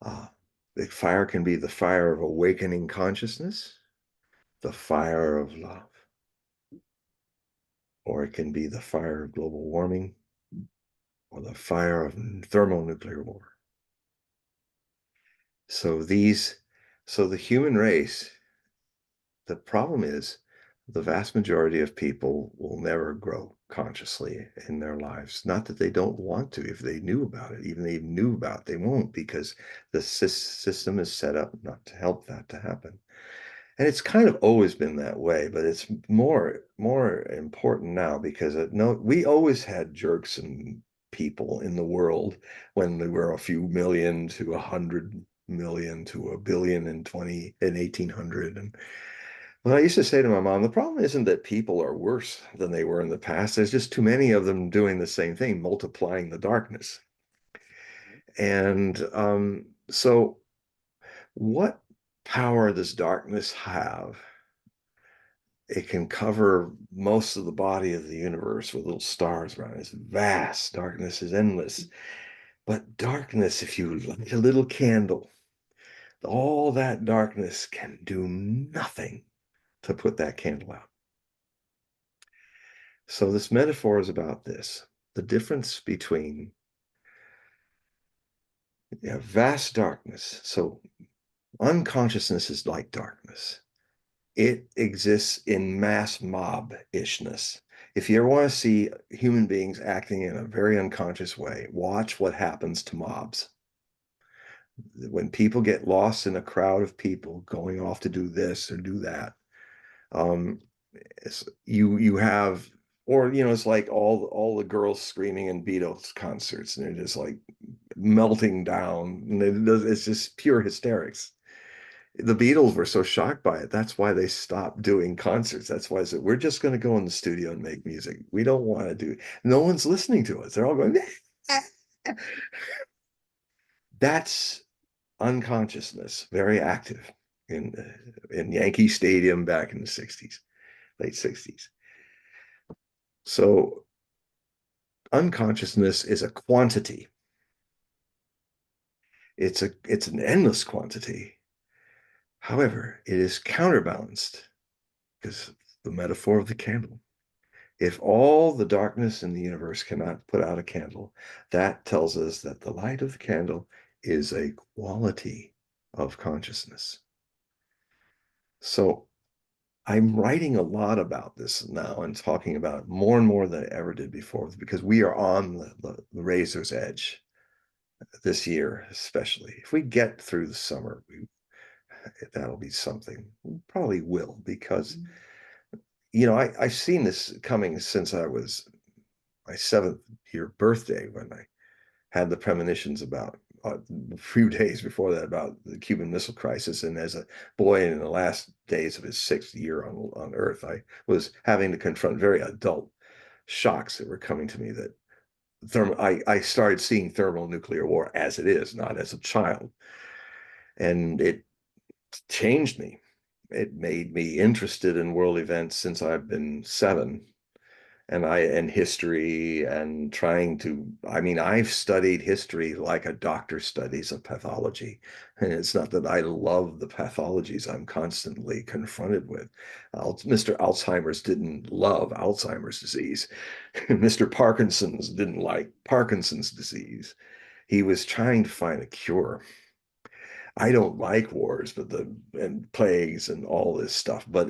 the fire can be the fire of awakening consciousness, the fire of love, or it can be the fire of global warming, or the fire of thermonuclear war. So the human race, the problem is the vast majority of people will never grow consciously in their lives. Not that they don't want to. If they knew about it, even they knew about it, they won't, because the system is set up not to help that to happen. And it's kind of always been that way, but it's more important now because no, we always had jerks and people in the world when there were a few million to 100 million to a billion in 1800. And well, I used to say to my mom, the problem isn't that people are worse than they were in the past. There's just too many of them doing the same thing, multiplying the darkness. And so what power does darkness have? It can cover most of the body of the universe with little stars around it. It's vast. Darkness is endless. But darkness, if you light a little candle, all that darkness can do nothing to put that candle out. So this metaphor is about this. The difference between vast darkness. So unconsciousness is like darkness. It exists in mass mob-ishness. If you ever want to see human beings acting in a very unconscious way, watch what happens to mobs. When people get lost in a crowd of people going off to do this or do that, um, you have, or it's like all the girls screaming in Beatles concerts, and they're just like melting down, and it's just pure hysterics. The Beatles were so shocked by it. That's why they stopped doing concerts. That's why I said, we're just going to go in the studio and make music. We don't want to do, no one's listening to us. They're all going, that's unconsciousness, very active in Yankee Stadium back in the 60s, late 60s. So unconsciousness is a quantity. It's an endless quantity. However, it is counterbalanced because the metaphor of the candle. If all the darkness in the universe cannot put out a candle, that tells us that the light of the candle is a quality of consciousness. So I'm writing a lot about this now and talking about it more and more than I ever did before, because we are on the razor's edge this year, especially. If we get through the summer, that'll be something. We probably will, because I've seen this coming since I was my 7th-year birthday, when I had the premonitions about a few days before that about the Cuban Missile Crisis. And as a boy in the last days of his 6th year on Earth, I was having to confront very adult shocks that were coming to me. That I started seeing thermonuclear war as it is, not as a child. And it changed me. It made me interested in world events since I've been 7, and history, and I've studied history like a doctor studies a pathology. And it's not that I love the pathologies I'm constantly confronted with. Mr. Alzheimer's didn't love Alzheimer's disease. Mr. Parkinson's didn't like Parkinson's disease. He was trying to find a cure. I don't like wars, but and plagues and all this stuff. But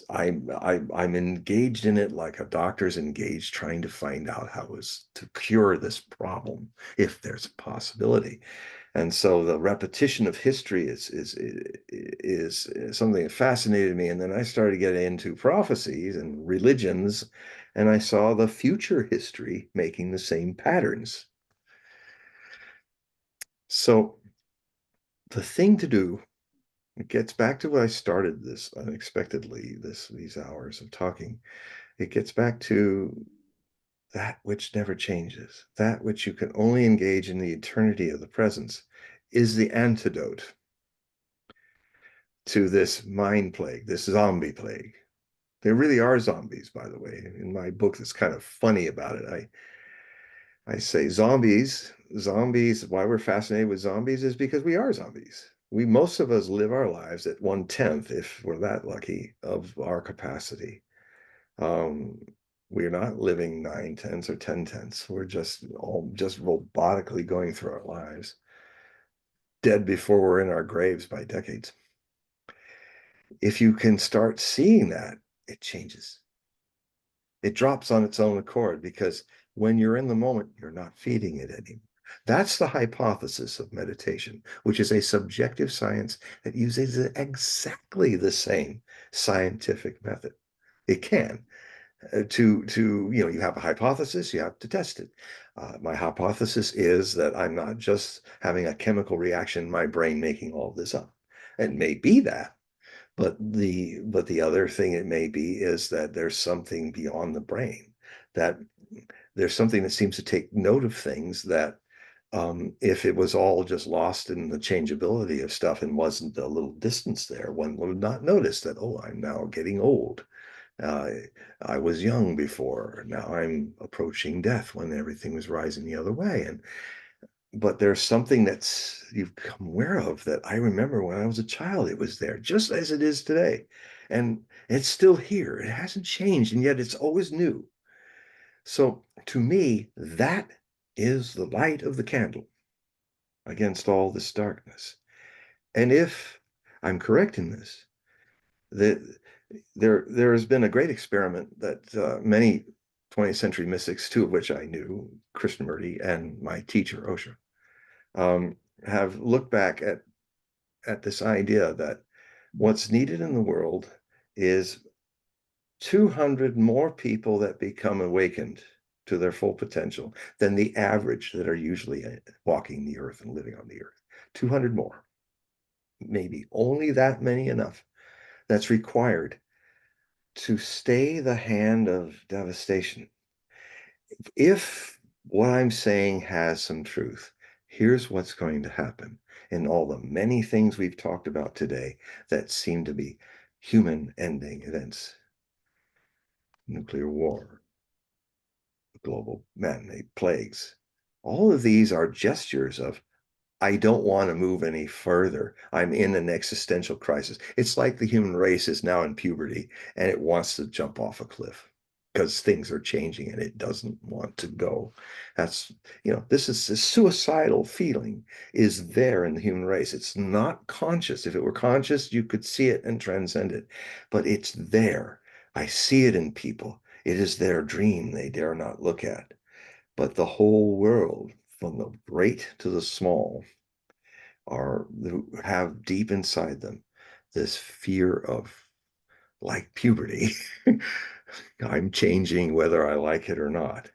I'm engaged in it like a doctor's engaged trying to find out how to cure this problem, if there's a possibility. And so the repetition of history is something that fascinated me. And then I started getting into prophecies and religions, and I saw the future history making the same patterns. So the thing to do, it gets back to what I started this unexpectedly, these hours of talking. It gets back to that which never changes, that which you can only engage in the eternity of the presence, is the antidote to this mind plague, this zombie plague. There really are zombies, by the way. In my book, it's kind of funny about it. I say zombies, why we're fascinated with zombies is because we are zombies. Most of us live our lives at 1/10, if we're that lucky, of our capacity. Um, we're not living 9/10 or 10/10. We're just robotically going through our lives, dead before we're in our graves by decades. If you can start seeing that, it changes. It drops on its own accord because when you're in the moment, you're not feeding it anymore. That's the hypothesis of meditation, which is a subjective science that uses exactly the same scientific method. It can. You have a hypothesis, you have to test it. My hypothesis is that I'm not just having a chemical reaction in my brain making all this up. It may be that, but the other thing it may be is that there's something beyond the brain, that there's something that seems to take note of things that if it was all just lost in the changeability of stuff and wasn't a little distance there, one would not notice that, oh, I'm now getting old. Uh, I was young before. Now I'm approaching death when everything was rising the other way. But there's something that's you've come aware of that I remember when I was a child. It was there just as it is today. And it's still here. It hasn't changed, and yet it's always new. So to me, that is the light of the candle against all this darkness. And if I'm correct in this, that there has been a great experiment that many 20th century mystics, two of which I knew, Krishnamurti and my teacher Osho, um, have looked back at this idea that what's needed in the world is 200 more people that become awakened to their full potential than the average that are usually walking the earth and living on the earth. 200 more, maybe only that many enough. That's required to stay the hand of devastation. If what I'm saying has some truth, here's what's going to happen in all the many things we've talked about today that seem to be human ending events: nuclear war, global man-made plagues. All of these are gestures of, I don't want to move any further. I'm in an existential crisis. It's like the human race is now in puberty and it wants to jump off a cliff because things are changing and it doesn't want to go. That's, this is a suicidal feeling is there in the human race. It's not conscious. If it were conscious, you could see it and transcend it, but it's there. I see it in people. It is their dream they dare not look at. But the whole world, from the great to the small, have deep inside them this fear of, like puberty, I'm changing whether I like it or not.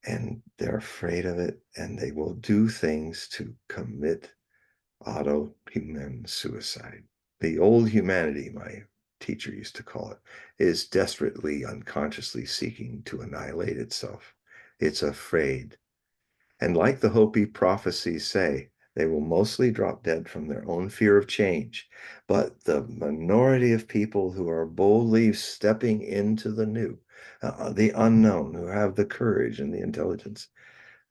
And they're afraid of it, and they will do things to commit auto-human suicide. The old humanity, my teacher used to call it, is desperately, unconsciously seeking to annihilate itself. It's afraid. And like the Hopi prophecies say, they will mostly drop dead from their own fear of change. But the minority of people who are boldly stepping into the new, the unknown, who have the courage and the intelligence,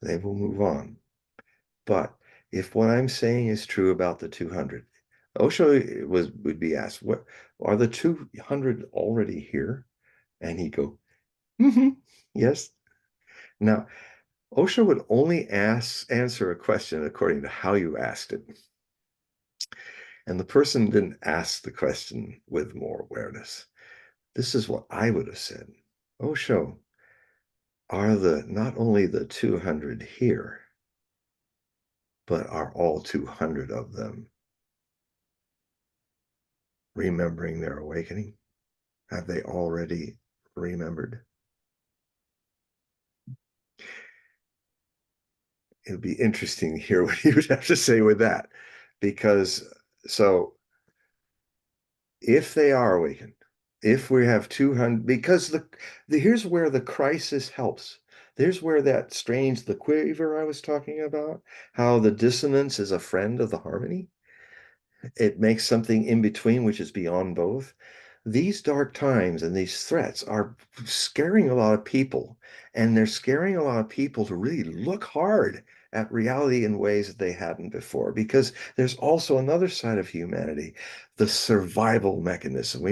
they will move on. But if what I'm saying is true about the 200, Osho would be asked, "What are the 200 already here?" And he'd go, mm-hmm, yes. Now, Osho would only answer a question according to how you asked it. And the person didn't ask the question with more awareness. This is what I would have said. Osho, are not only the 200 here, but are all 200 of them remembering their awakening? Have they already remembered? It would be interesting to hear what you would have to say with that. Because, so if they are awakened, if we have 200, because here's where the crisis helps. There's where that strange, the quiver I was talking about, how the dissonance is a friend of the harmony. It makes something in between, which is beyond both. These dark times and these threats are scaring a lot of people, and they're scaring a lot of people to really look hard at reality in ways that they hadn't before, because there's also another side of humanity, the survival mechanism.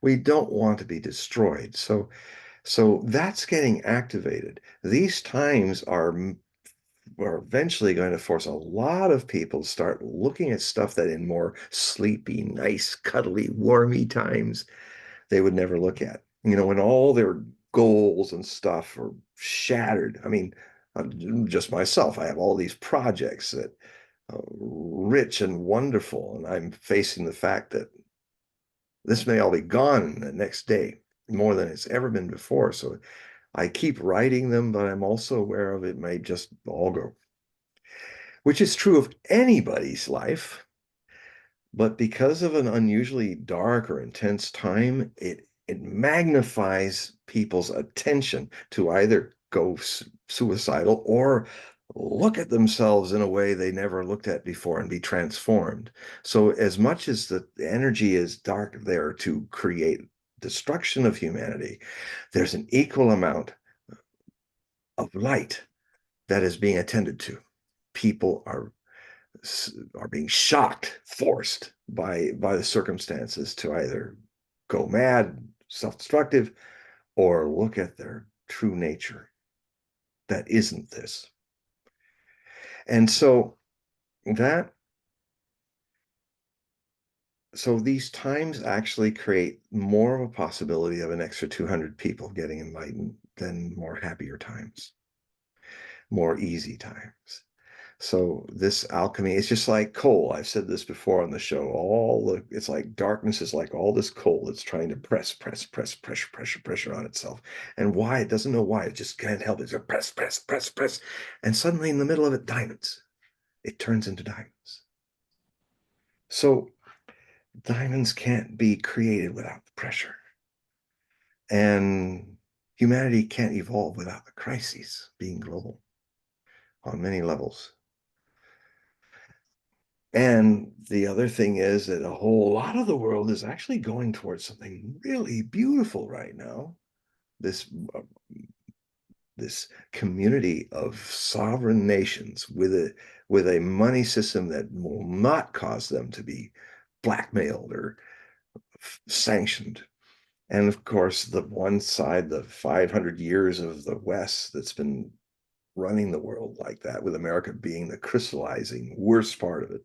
We don't want to be destroyed. So that's getting activated. These times are eventually going to force a lot of people to start looking at stuff that in more sleepy, nice, cuddly, warmy times they would never look at. When all their goals and stuff are shattered. I mean, just myself, I have all these projects that rich and wonderful, and I'm facing the fact that this may all be gone the next day, more than it's ever been before. So I keep writing them, but I'm also aware of it may just all go, which is true of anybody's life. But because of an unusually dark or intense time, it magnifies people's attention to either go suicidal or look at themselves in a way they never looked at before and be transformed. So as much as the energy is dark there to create destruction of humanity, there's an equal amount of light that is being attended to. People are being shocked, forced by the circumstances to either go mad, self-destructive, or look at their true nature that isn't this. And that so these times actually create more of a possibility of an extra 200 people getting enlightened than more happier times, more easy times. So this alchemy, it's just like coal. I've said this before on the show. It's like darkness is like all this coal that's trying to pressure on itself. And why? It doesn't know why. It just can't help it. It's press. And suddenly in the middle of it, diamonds. It turns into diamonds. So diamonds can't be created without the pressure. And humanity can't evolve without the crises being global on many levels. And the other thing is that a whole lot of the world is actually going towards something really beautiful right now. This this community of sovereign nations with a money system that will not cause them to be blackmailed or sanctioned. And of course, the one side, the 500 years of the West that's been running the world like that, with America being the crystallizing worst part of it.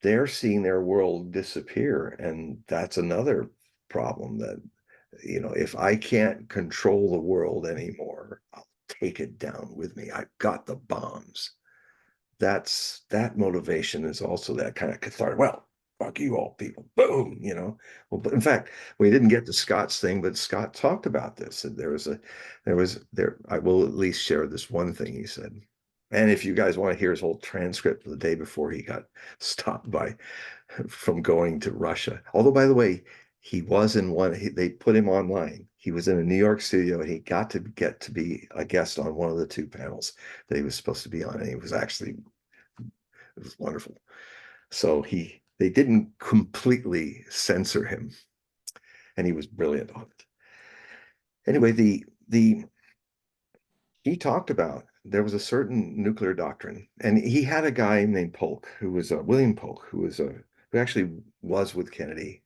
They're seeing their world disappear. And that's another problem that, if I can't control the world anymore, I'll take it down with me. I've got the bombs. That motivation is also that kind of cathartic. Well, fuck you all people. Boom. Well, but in fact, we didn't get to Scott's thing, but Scott talked about this. And I will at least share this one thing he said. And if you guys want to hear his whole transcript of the day before he got stopped from going to Russia. Although, by the way, he was in one, they put him online. He was in a New York studio and he got to get to be a guest on one of the two panels that he was supposed to be on. And it was wonderful. So they didn't completely censor him, and he was brilliant on it. Anyway, he talked about there was a certain nuclear doctrine, and he had a guy named Polk, who was William Polk, who actually was with Kennedy,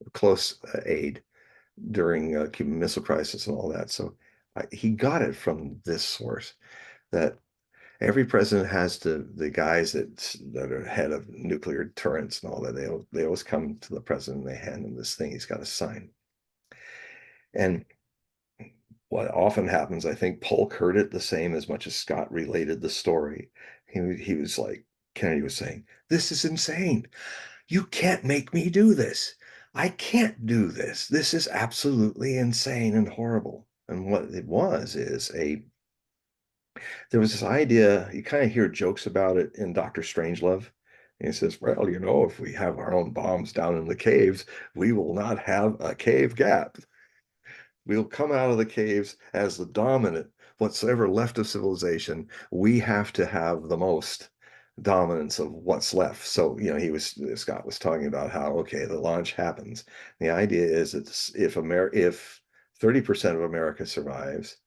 a close aide during Cuban Missile Crisis and all that. So he got it from this source that every president has the guys that are head of nuclear turrets and all that. They always come to the president and they hand him this thing he's got to sign. And what often happens, I think Polk heard it the same as much as Scott related the story. He was like, Kennedy was saying, "This is insane. You can't make me do this. I can't do this. This is absolutely insane and horrible." And what it was is there was this idea, you kind of hear jokes about it in Dr. Strangelove. And he says, well, you know, if we have our own bombs down in the caves, we will not have a cave gap. We'll come out of the caves as the dominant, whatsoever left of civilization. We have to have the most dominance of what's left. So, you know, Scott was talking about how, okay, the launch happens. The idea is that if 30% of America survives,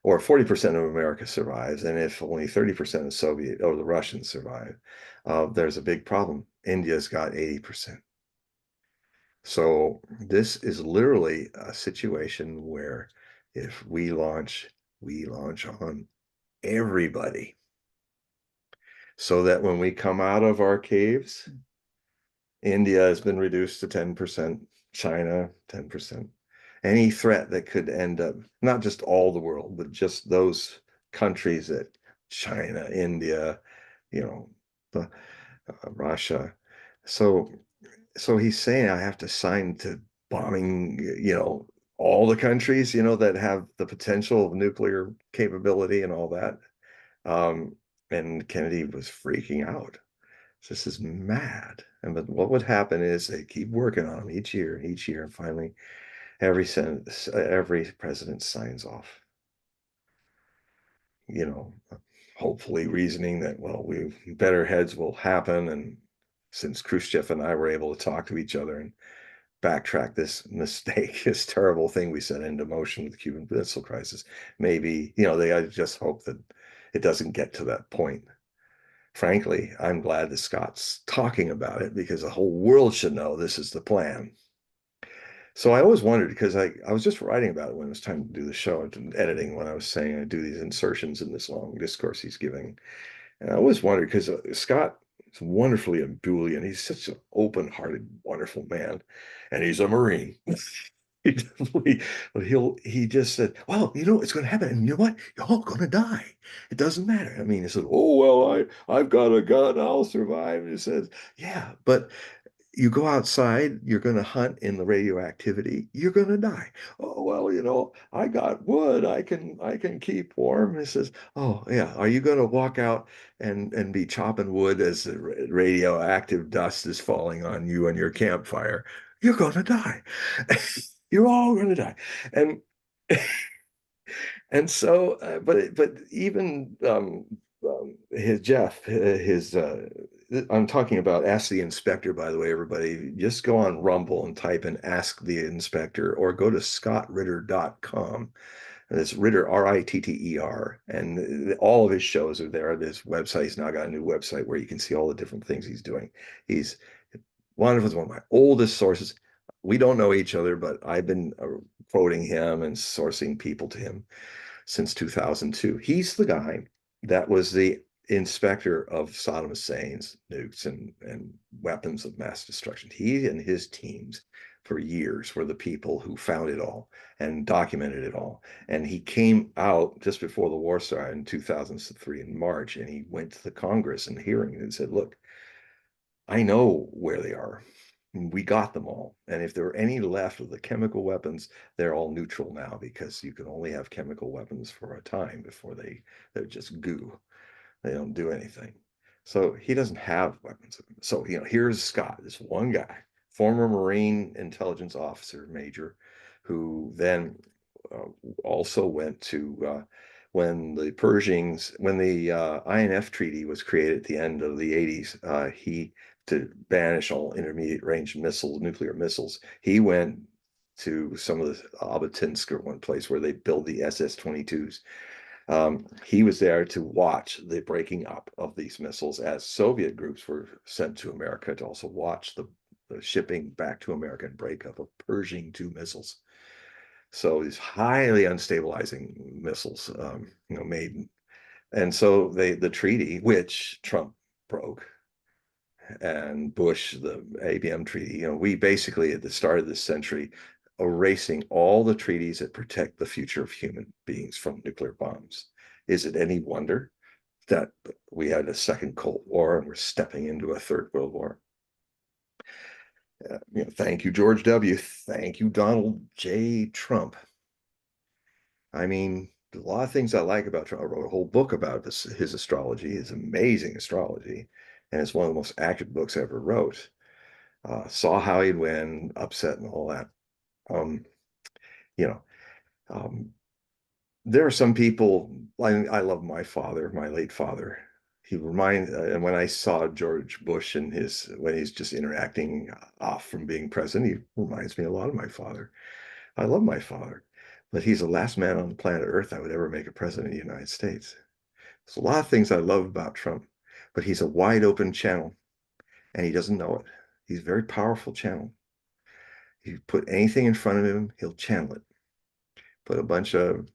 or 40% of America survives, and if only 30% of Soviet or the Russians survive, there's a big problem. India's got 80%. So this is literally a situation where if we launch on everybody. So that when we come out of our caves, India has been reduced to 10%, China 10%. Any threat that could end up, not just all the world, but just those countries that China, India, you know, Russia. So so he's saying I have to sign to bombing, you know, all the countries, you know, that have the potential of nuclear capability and all that. Um, and Kennedy was freaking out. This is mad. And but what would happen is they keep working on them each year, and finally every president signs off, you know, hopefully reasoning that, well, we better heads will happen. And since Khrushchev and I were able to talk to each other and backtrack this mistake, this terrible thing we set into motion with the Cuban Missile Crisis, maybe, you know, I just hope that it doesn't get to that point. Frankly, I'm glad that Scott's talking about it because the whole world should know this is the plan. So I always wondered because I was just writing about it when it was time to do the show and editing when I was saying I do these insertions in this long discourse he's giving. And I always wondered because Scott is wonderfully ebullient. He's such an open-hearted, wonderful man. And he's a Marine. He definitely, but he just said, well, you know, it's going to happen. And you know what? You're all going to die. It doesn't matter. I mean, he said, oh, well, I've got a gun. I'll survive. And he says, yeah, but you go outside, you're going to hunt in the radioactivity, you're going to die. Oh, well, you know, I got wood. I can keep warm. He says, oh, yeah. Are you going to walk out and be chopping wood as the radioactive dust is falling on you and your campfire? You're going to die. You're all going to die. And and so, but even his Jeff, his I'm talking about Ask the Inspector, by the way, everybody. Just go on Rumble and type in Ask the Inspector or go to scottritter.com. And it's Ritter, Ritter. And all of his shows are there. This website, he's now got a new website where you can see all the different things he's doing. He's wonderful. He's one of my oldest sources. We don't know each other, but I've been quoting him and sourcing people to him since 2002. He's the guy that was the inspector of Saddam Hussein's nukes and weapons of mass destruction. He and his teams for years were the people who found it all and documented it all. And he came out just before the war started in 2003 in March, and he went to the Congress and hearing and said, look, I know where they are. We got them all. And if there are any left of the chemical weapons, they're all neutral now because you can only have chemical weapons for a time before they're just goo. They don't do anything. So he doesn't have weapons. So, you know, here's Scott, this one guy, former Marine intelligence officer major, who then uh, also went to when the INF treaty was created at the end of the 80s, he to banish all intermediate range missiles, nuclear missiles. He went to some of the Abatinsk or one place where they build the SS-22s. He was there to watch the breaking up of these missiles as Soviet groups were sent to America to also watch the shipping back to America and breakup of Pershing 2 missiles. So these highly unstabilizing missiles, you know, made, and so the treaty, which Trump broke, and Bush, the ABM treaty, you know, we basically at the start of this century erasing all the treaties that protect the future of human beings from nuclear bombs. Is it any wonder that we had a second Cold War and we're stepping into a third World War? Thank you, George W. Thank you, Donald J. Trump. I mean, a lot of things I like about Trump. I wrote a whole book about his astrology, his amazing astrology, and it's one of the most accurate books I ever wrote. Saw how he'd win, upset, and all that. Um, you know, um, there are some people. I love my father, my late father. He reminds, and when I saw George Bush and when he's just interacting off from being president, he reminds me a lot of my father. I love my father, but he's the last man on the planet Earth I would ever make a president of the United States. There's a lot of things I love about Trump, but he's a wide open channel and he doesn't know it. He's a very powerful channel. You put anything in front of him, he'll channel it. Put a bunch of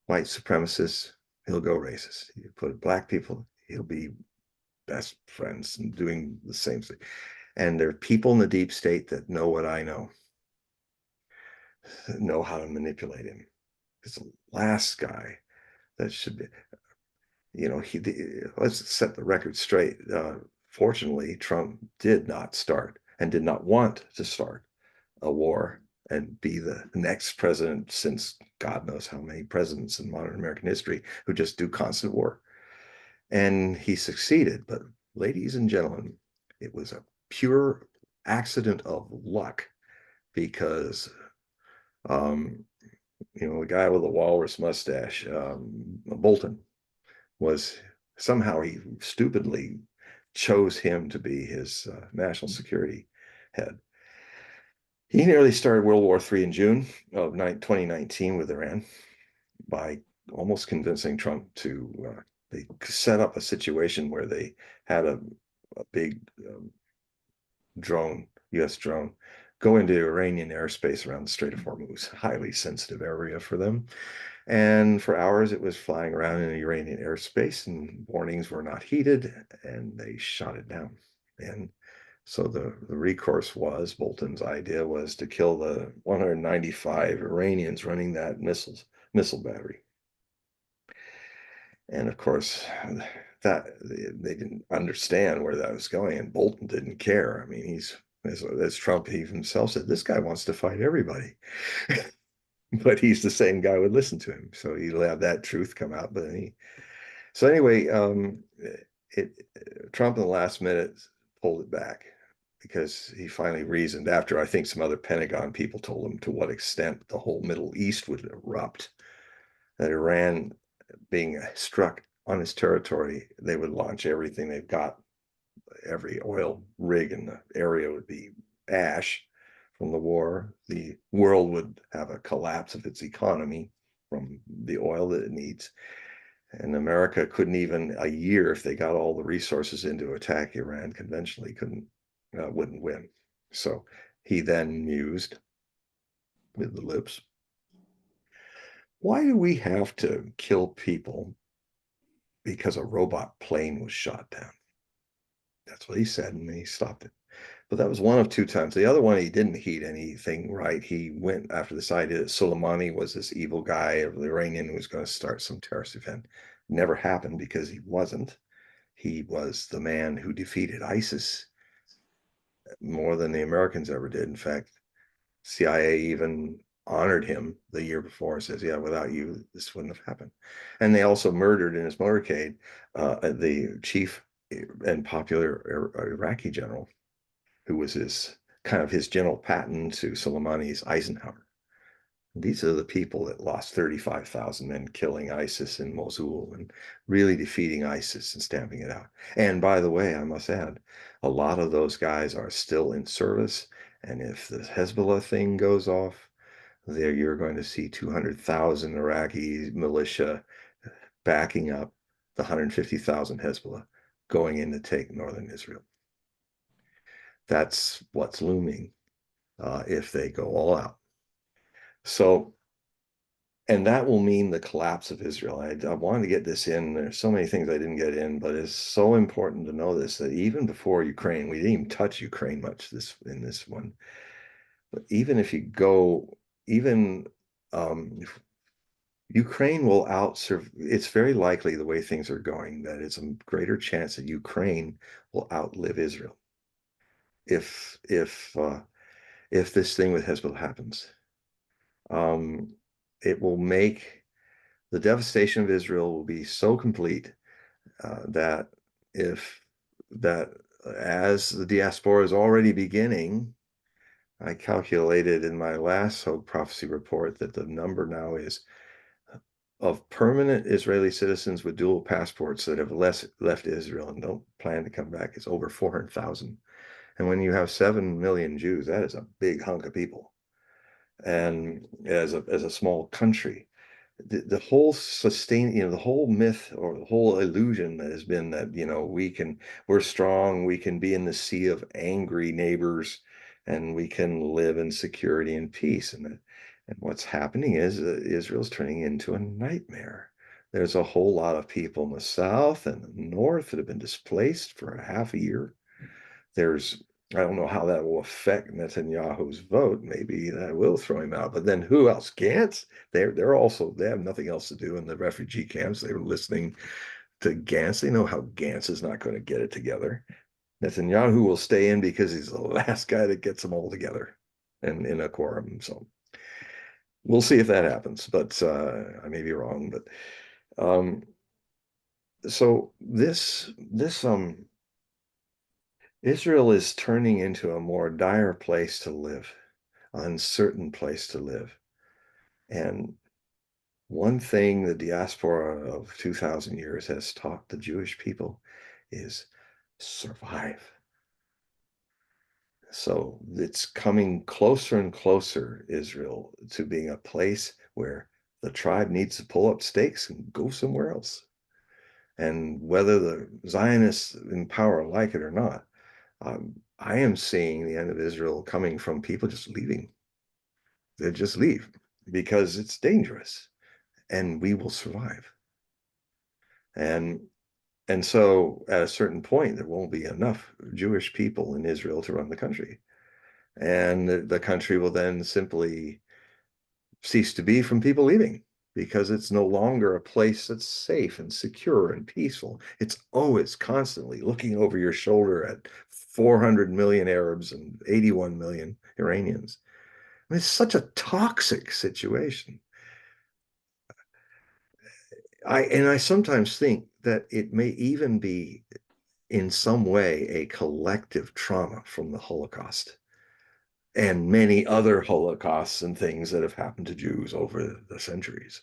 white supremacists, he'll go racist. You put black people, he'll be best friends and doing the same thing. And there are people in the deep state that know what I know how to manipulate him. It's the last guy that should be, let's set the record straight. Fortunately, Trump did not start and did not want to start a war and be the next president since God knows how many presidents in modern American history who just do constant war. And he succeeded. But ladies and gentlemen, it was a pure accident of luck because, the guy with the walrus mustache, Bolton, was somehow he stupidly chose him to be his national security head. He nearly started World War III in June of 2019 with Iran by almost convincing Trump to they set up a situation where they had a big drone, U.S. drone, go into Iranian airspace around the Strait of Hormuz, highly sensitive area for them. And for hours, it was flying around in Iranian airspace, and warnings were not heeded, and they shot it down. And so the recourse was, Bolton's idea was to kill the 195 Iranians running that missile battery. And of course, that they didn't understand where that was going, and Bolton didn't care. I mean, he's as Trump himself said, this guy wants to fight everybody. But he's the same guy who would listen to him. So he'll have that truth come out. So anyway, Trump in the last minute pulled it back because he finally reasoned after I think some other Pentagon people told him to what extent the whole Middle East would erupt, that Iran being struck on his territory, they would launch everything they've got. Every oil rig in the area would be ash from the war. The world would have a collapse of its economy from the oil that it needs. And America couldn't even a year, if they got all the resources in to attack Iran conventionally, wouldn't win. So he then mused with the lips, why do we have to kill people because a robot plane was shot down? That's what he said, and he stopped it. But that was one of two times. The other one, he didn't heed anything right. He went after this idea that Soleimani was this evil guy of the Iranian who was going to start some terrorist event. Never happened because he wasn't. He was the man who defeated ISIS more than the Americans ever did. In fact, CIA even honored him the year before and says, yeah, without you, this wouldn't have happened. And they also murdered in his motorcade the chief and popular Iraqi general who was his general patent to Soleimani's Eisenhower. These are the people that lost 35,000 men killing ISIS in Mosul and really defeating ISIS and stamping it out. And by the way, I must add, a lot of those guys are still in service. And if the Hezbollah thing goes off, there you're going to see 200,000 Iraqi militia backing up the 150,000 Hezbollah going in to take northern Israel. That's what's looming if they go all out. So, and that will mean the collapse of Israel. I wanted to get this in. There's so many things I didn't get in, but it's so important to know this, that even before Ukraine, we didn't even touch Ukraine much in this one. even if you go, even if Ukraine will it's very likely the way things are going that it's a greater chance that Ukraine will outlive Israel if if this thing with Hezbollah happens. Um, it will make the devastation of Israel will be so complete that if that as the diaspora is already beginning, I calculated in my last Hogue prophecy report that the number now is of permanent Israeli citizens with dual passports that have left Israel and don't plan to come back is over 400,000. And when you have 7 million Jews, that is a big hunk of people. And as a small country, the whole the whole myth or the whole illusion that has been that, we're strong, we can be in the sea of angry neighbors, and we can live in security and peace. And what's happening is Israel's turning into a nightmare. There's a whole lot of people in the south and the north that have been displaced for a half a year. There's I don't know how that will affect Netanyahu's vote. Maybe that will throw him out. But then who else? Gantz? They have nothing else to do in the refugee camps. They were listening to Gantz. They know how Gantz is not going to get it together. Netanyahu will stay in because he's the last guy that gets them all together and in a quorum. So we'll see if that happens. But I may be wrong. But um, so this Israel is turning into a more dire place to live, uncertain place to live. And one thing the diaspora of 2,000 years has taught the Jewish people is survive. So it's coming closer and closer, Israel, to being a place where the tribe needs to pull up stakes and go somewhere else. And whether the Zionists in power like it or not, I am seeing the end of Israel coming from people just leaving. They just leave because it's dangerous and we will survive. And and so at a certain point, there won't be enough Jewish people in Israel to run the country. And the country will then simply cease to be from people leaving because it's no longer a place that's safe and secure and peaceful. It's always constantly looking over your shoulder at 400 million Arabs and 81 million Iranians. I mean, it's such a toxic situation. I sometimes think that it may even be in some way a collective trauma from the Holocaust and many other Holocausts and things that have happened to Jews over the centuries.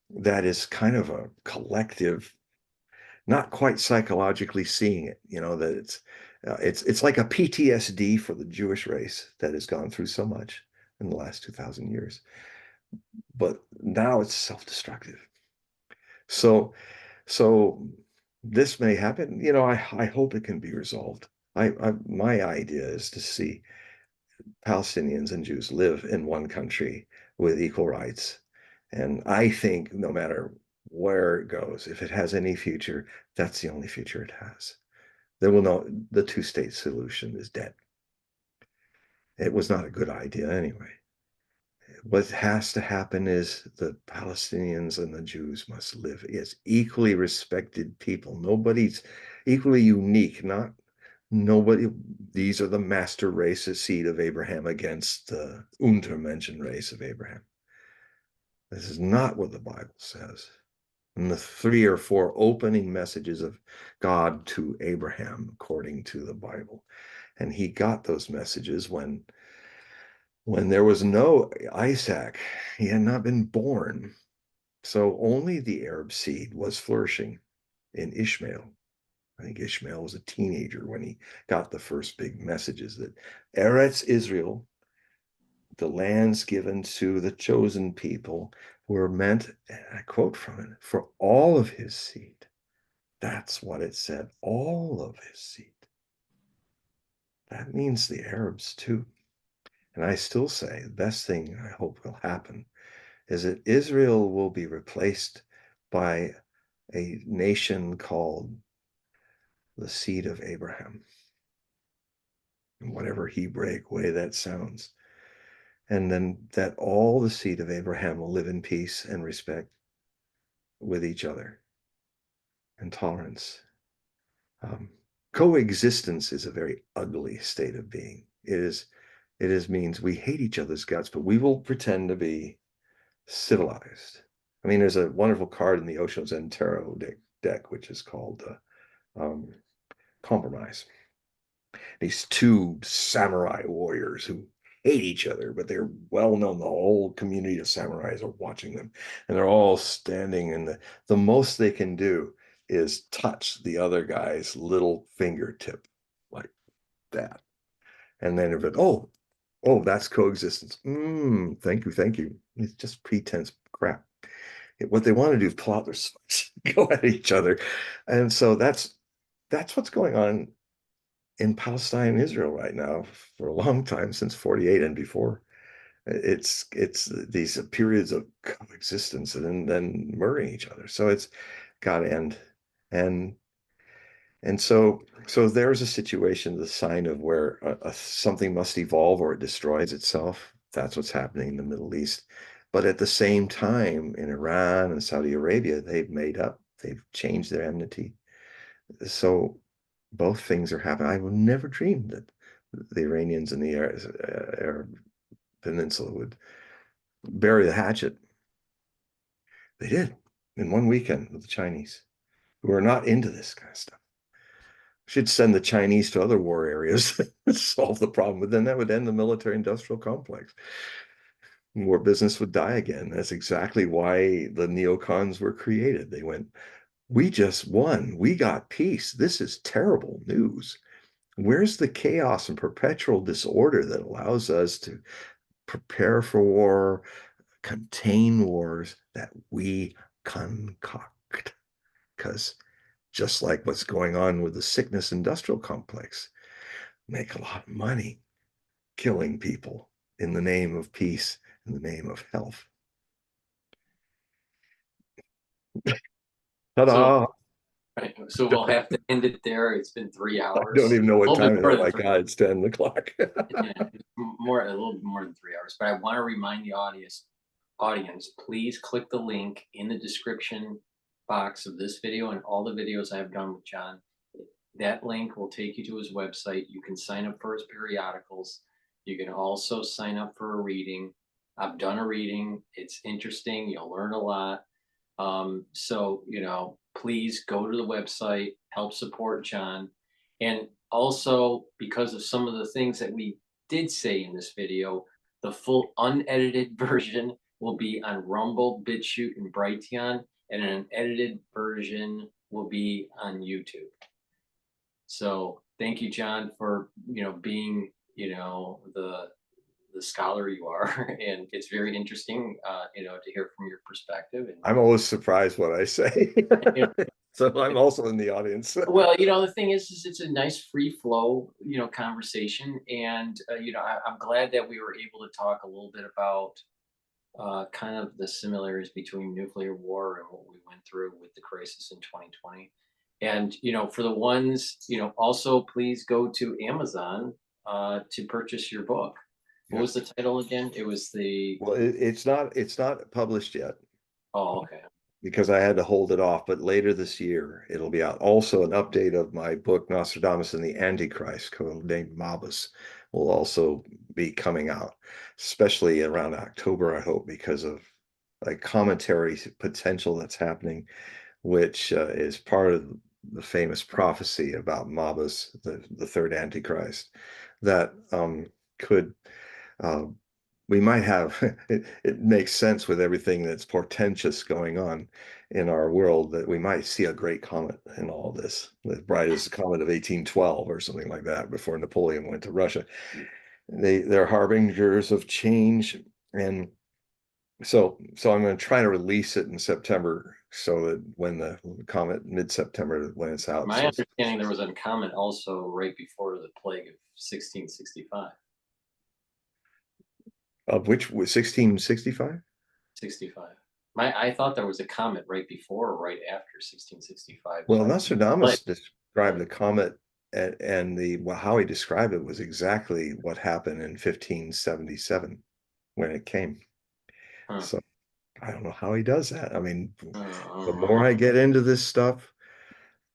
That is kind of a collective, not quite psychologically seeing it, that it's like a PTSD for the Jewish race that has gone through so much in the last 2,000 years. But now it's self-destructive. So this may happen. I hope it can be resolved. My idea is to see Palestinians and Jews live in one country with equal rights. And I think no matter where it goes, if it has any future, that's the only future it has. There will no The two-state solution is dead. It was not a good idea anyway. What has to happen is the Palestinians and the Jews must live as equally respected people. Nobody's equally unique, not nobody. These are the master race, a seed of Abraham against the untermenschen race of Abraham. This is not what the Bible says. And the 3 or 4 opening messages of God to Abraham, according to the Bible. And he got those messages when there was no Isaac. He had not been born. So only the Arab seed was flourishing in Ishmael. I think Ishmael was a teenager when he got the first big messages that Eretz Israel, the lands given to the chosen people, were meant, and I quote from it, for all of his seed. That's what it said, all of his seed. That means the Arabs too. And I still say the best thing I hope will happen is that Israel will be replaced by a nation called the seed of Abraham, in whatever Hebraic way that sounds. and then that all the seed of Abraham will live in peace and respect with each other and tolerance. Um, Coexistence is a very ugly state of being. It is means we hate each other's guts, but we will pretend to be civilized. I mean, there's a wonderful card in the Osho Zen Tarot deck, which is called um, Compromise. These two samurai warriors who hate each other, but they're well known. The whole community of samurais are watching them, and they're all standing. And the most they can do is touch the other guy's little fingertip like that. And then if it, oh, that's coexistence. Thank you, thank you. It's just pretense crap. What they want to do is pull out their swords, go at each other, and so that's what's going on in Palestine and Israel right now for a long time, since 48 and before. It's these periods of coexistence and then murdering each other. So it's got to end. And so there's a situation, the sign of where something must evolve or it destroys itself. That's what's happening in the Middle East. But at the same time, in Iran and Saudi Arabia, they've changed their enmity. So both things are happening. I would never dream that the Iranians and the Arab Peninsula would bury the hatchet. They did in one weekend with the Chinese, who are not into this kind of stuff. Should send the Chinese to other war areas to solve the problem, but then that would end the military-industrial complex. More business would die again. That's exactly why the neocons were created. They went, we just won. We got peace. This is terrible news. Where's the chaos and perpetual disorder that allows us to prepare for war, contain wars that we concoct? Because just like what's going on with the sickness industrial complex, make a lot of money killing people in the name of peace, in the name of health. So, Ta-da! right, so we'll have to end it there. It's been I don't 3 hours, even know a what little bit time it is. more Oh than my 3. God, it's 10 o'clock. Yeah, a little bit more than 3 hours. But I want to remind the audience, please click the link in the description box of this video and all the videos I've done with John. That link will take you to his website. You can sign up for his periodicals. You can also sign up for a reading. I've done a reading. It's interesting. You'll learn a lot. So, please go to the website, help support John. And also, because of some of the things that we did say in this video, the full unedited version will be on Rumble, Bitchute, and Brighteon, and an edited version will be on YouTube. So thank you, John, for being the scholar you are, and it's very interesting, to hear from your perspective. And I'm always surprised what I say. you know, So I'm also in the audience. well, the thing is it's a nice free flow, conversation, and I'm glad that we were able to talk a little bit about kind of the similarities between nuclear war and what we went through with the crisis in 2020. And for the ones, also please go to Amazon to purchase your book. What Yeah. was the title again? It was the Well, it's not published yet Oh, okay. because I had to hold it off, but later this year it'll be out. Also, an update of my book, Nostradamus and the Antichrist, codenamed Mabus, will also be coming out, especially around October, I hope, because of a commentary potential that's happening, which is part of the famous prophecy about Mabus, the third Antichrist, that could uh, we might have it makes sense with everything that's portentous going on in our world that we might see a great comet in all this, as bright as the comet of 1812 or something like that, before Napoleon went to Russia. They're harbingers of change, and so I'm going to try to release it in September so that when the comet mid-September when it's out. My So understanding, there was a comment also right before the plague of 1665. of which was 1665. 65. I thought there was a comet right before or right after 1665. Well, Like, Nostradamus described the comet, and how he described it was exactly what happened in 1577. when it came. Huh. So I don't know how he does that. I mean, the more I Uh, get into this stuff,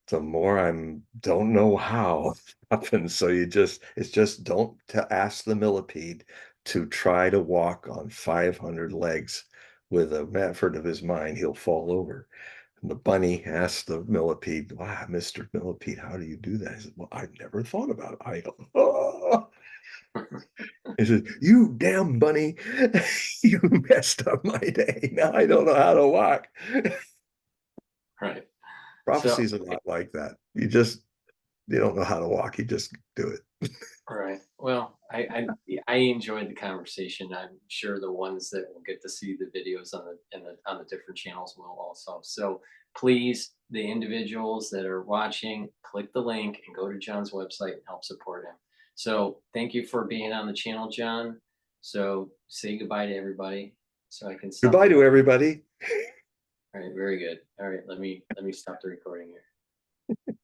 the more I'm don't know how it happens. So it's just don't to ask the millipede to try to walk on 500 legs with a method of his mind, he'll fall over. And the bunny asked the millipede, wow, Mr. Millipede, how do you do that? He said, well, I've never thought about it. I don't know. He says, you damn bunny, you messed up my day. Now I don't know how to walk. right. Prophecy So, is a lot like that. You don't know how to walk, you just do it. right. Well, I enjoyed the conversation. I'm sure the ones that will get to see the videos on the different channels will also. So please, the individuals that are watching, click the link and go to John's website and help support him. So thank you for being on the channel, John. So say goodbye to everybody so I can stop Goodbye the to recording. everybody. All right, very good. All right, let me stop the recording here.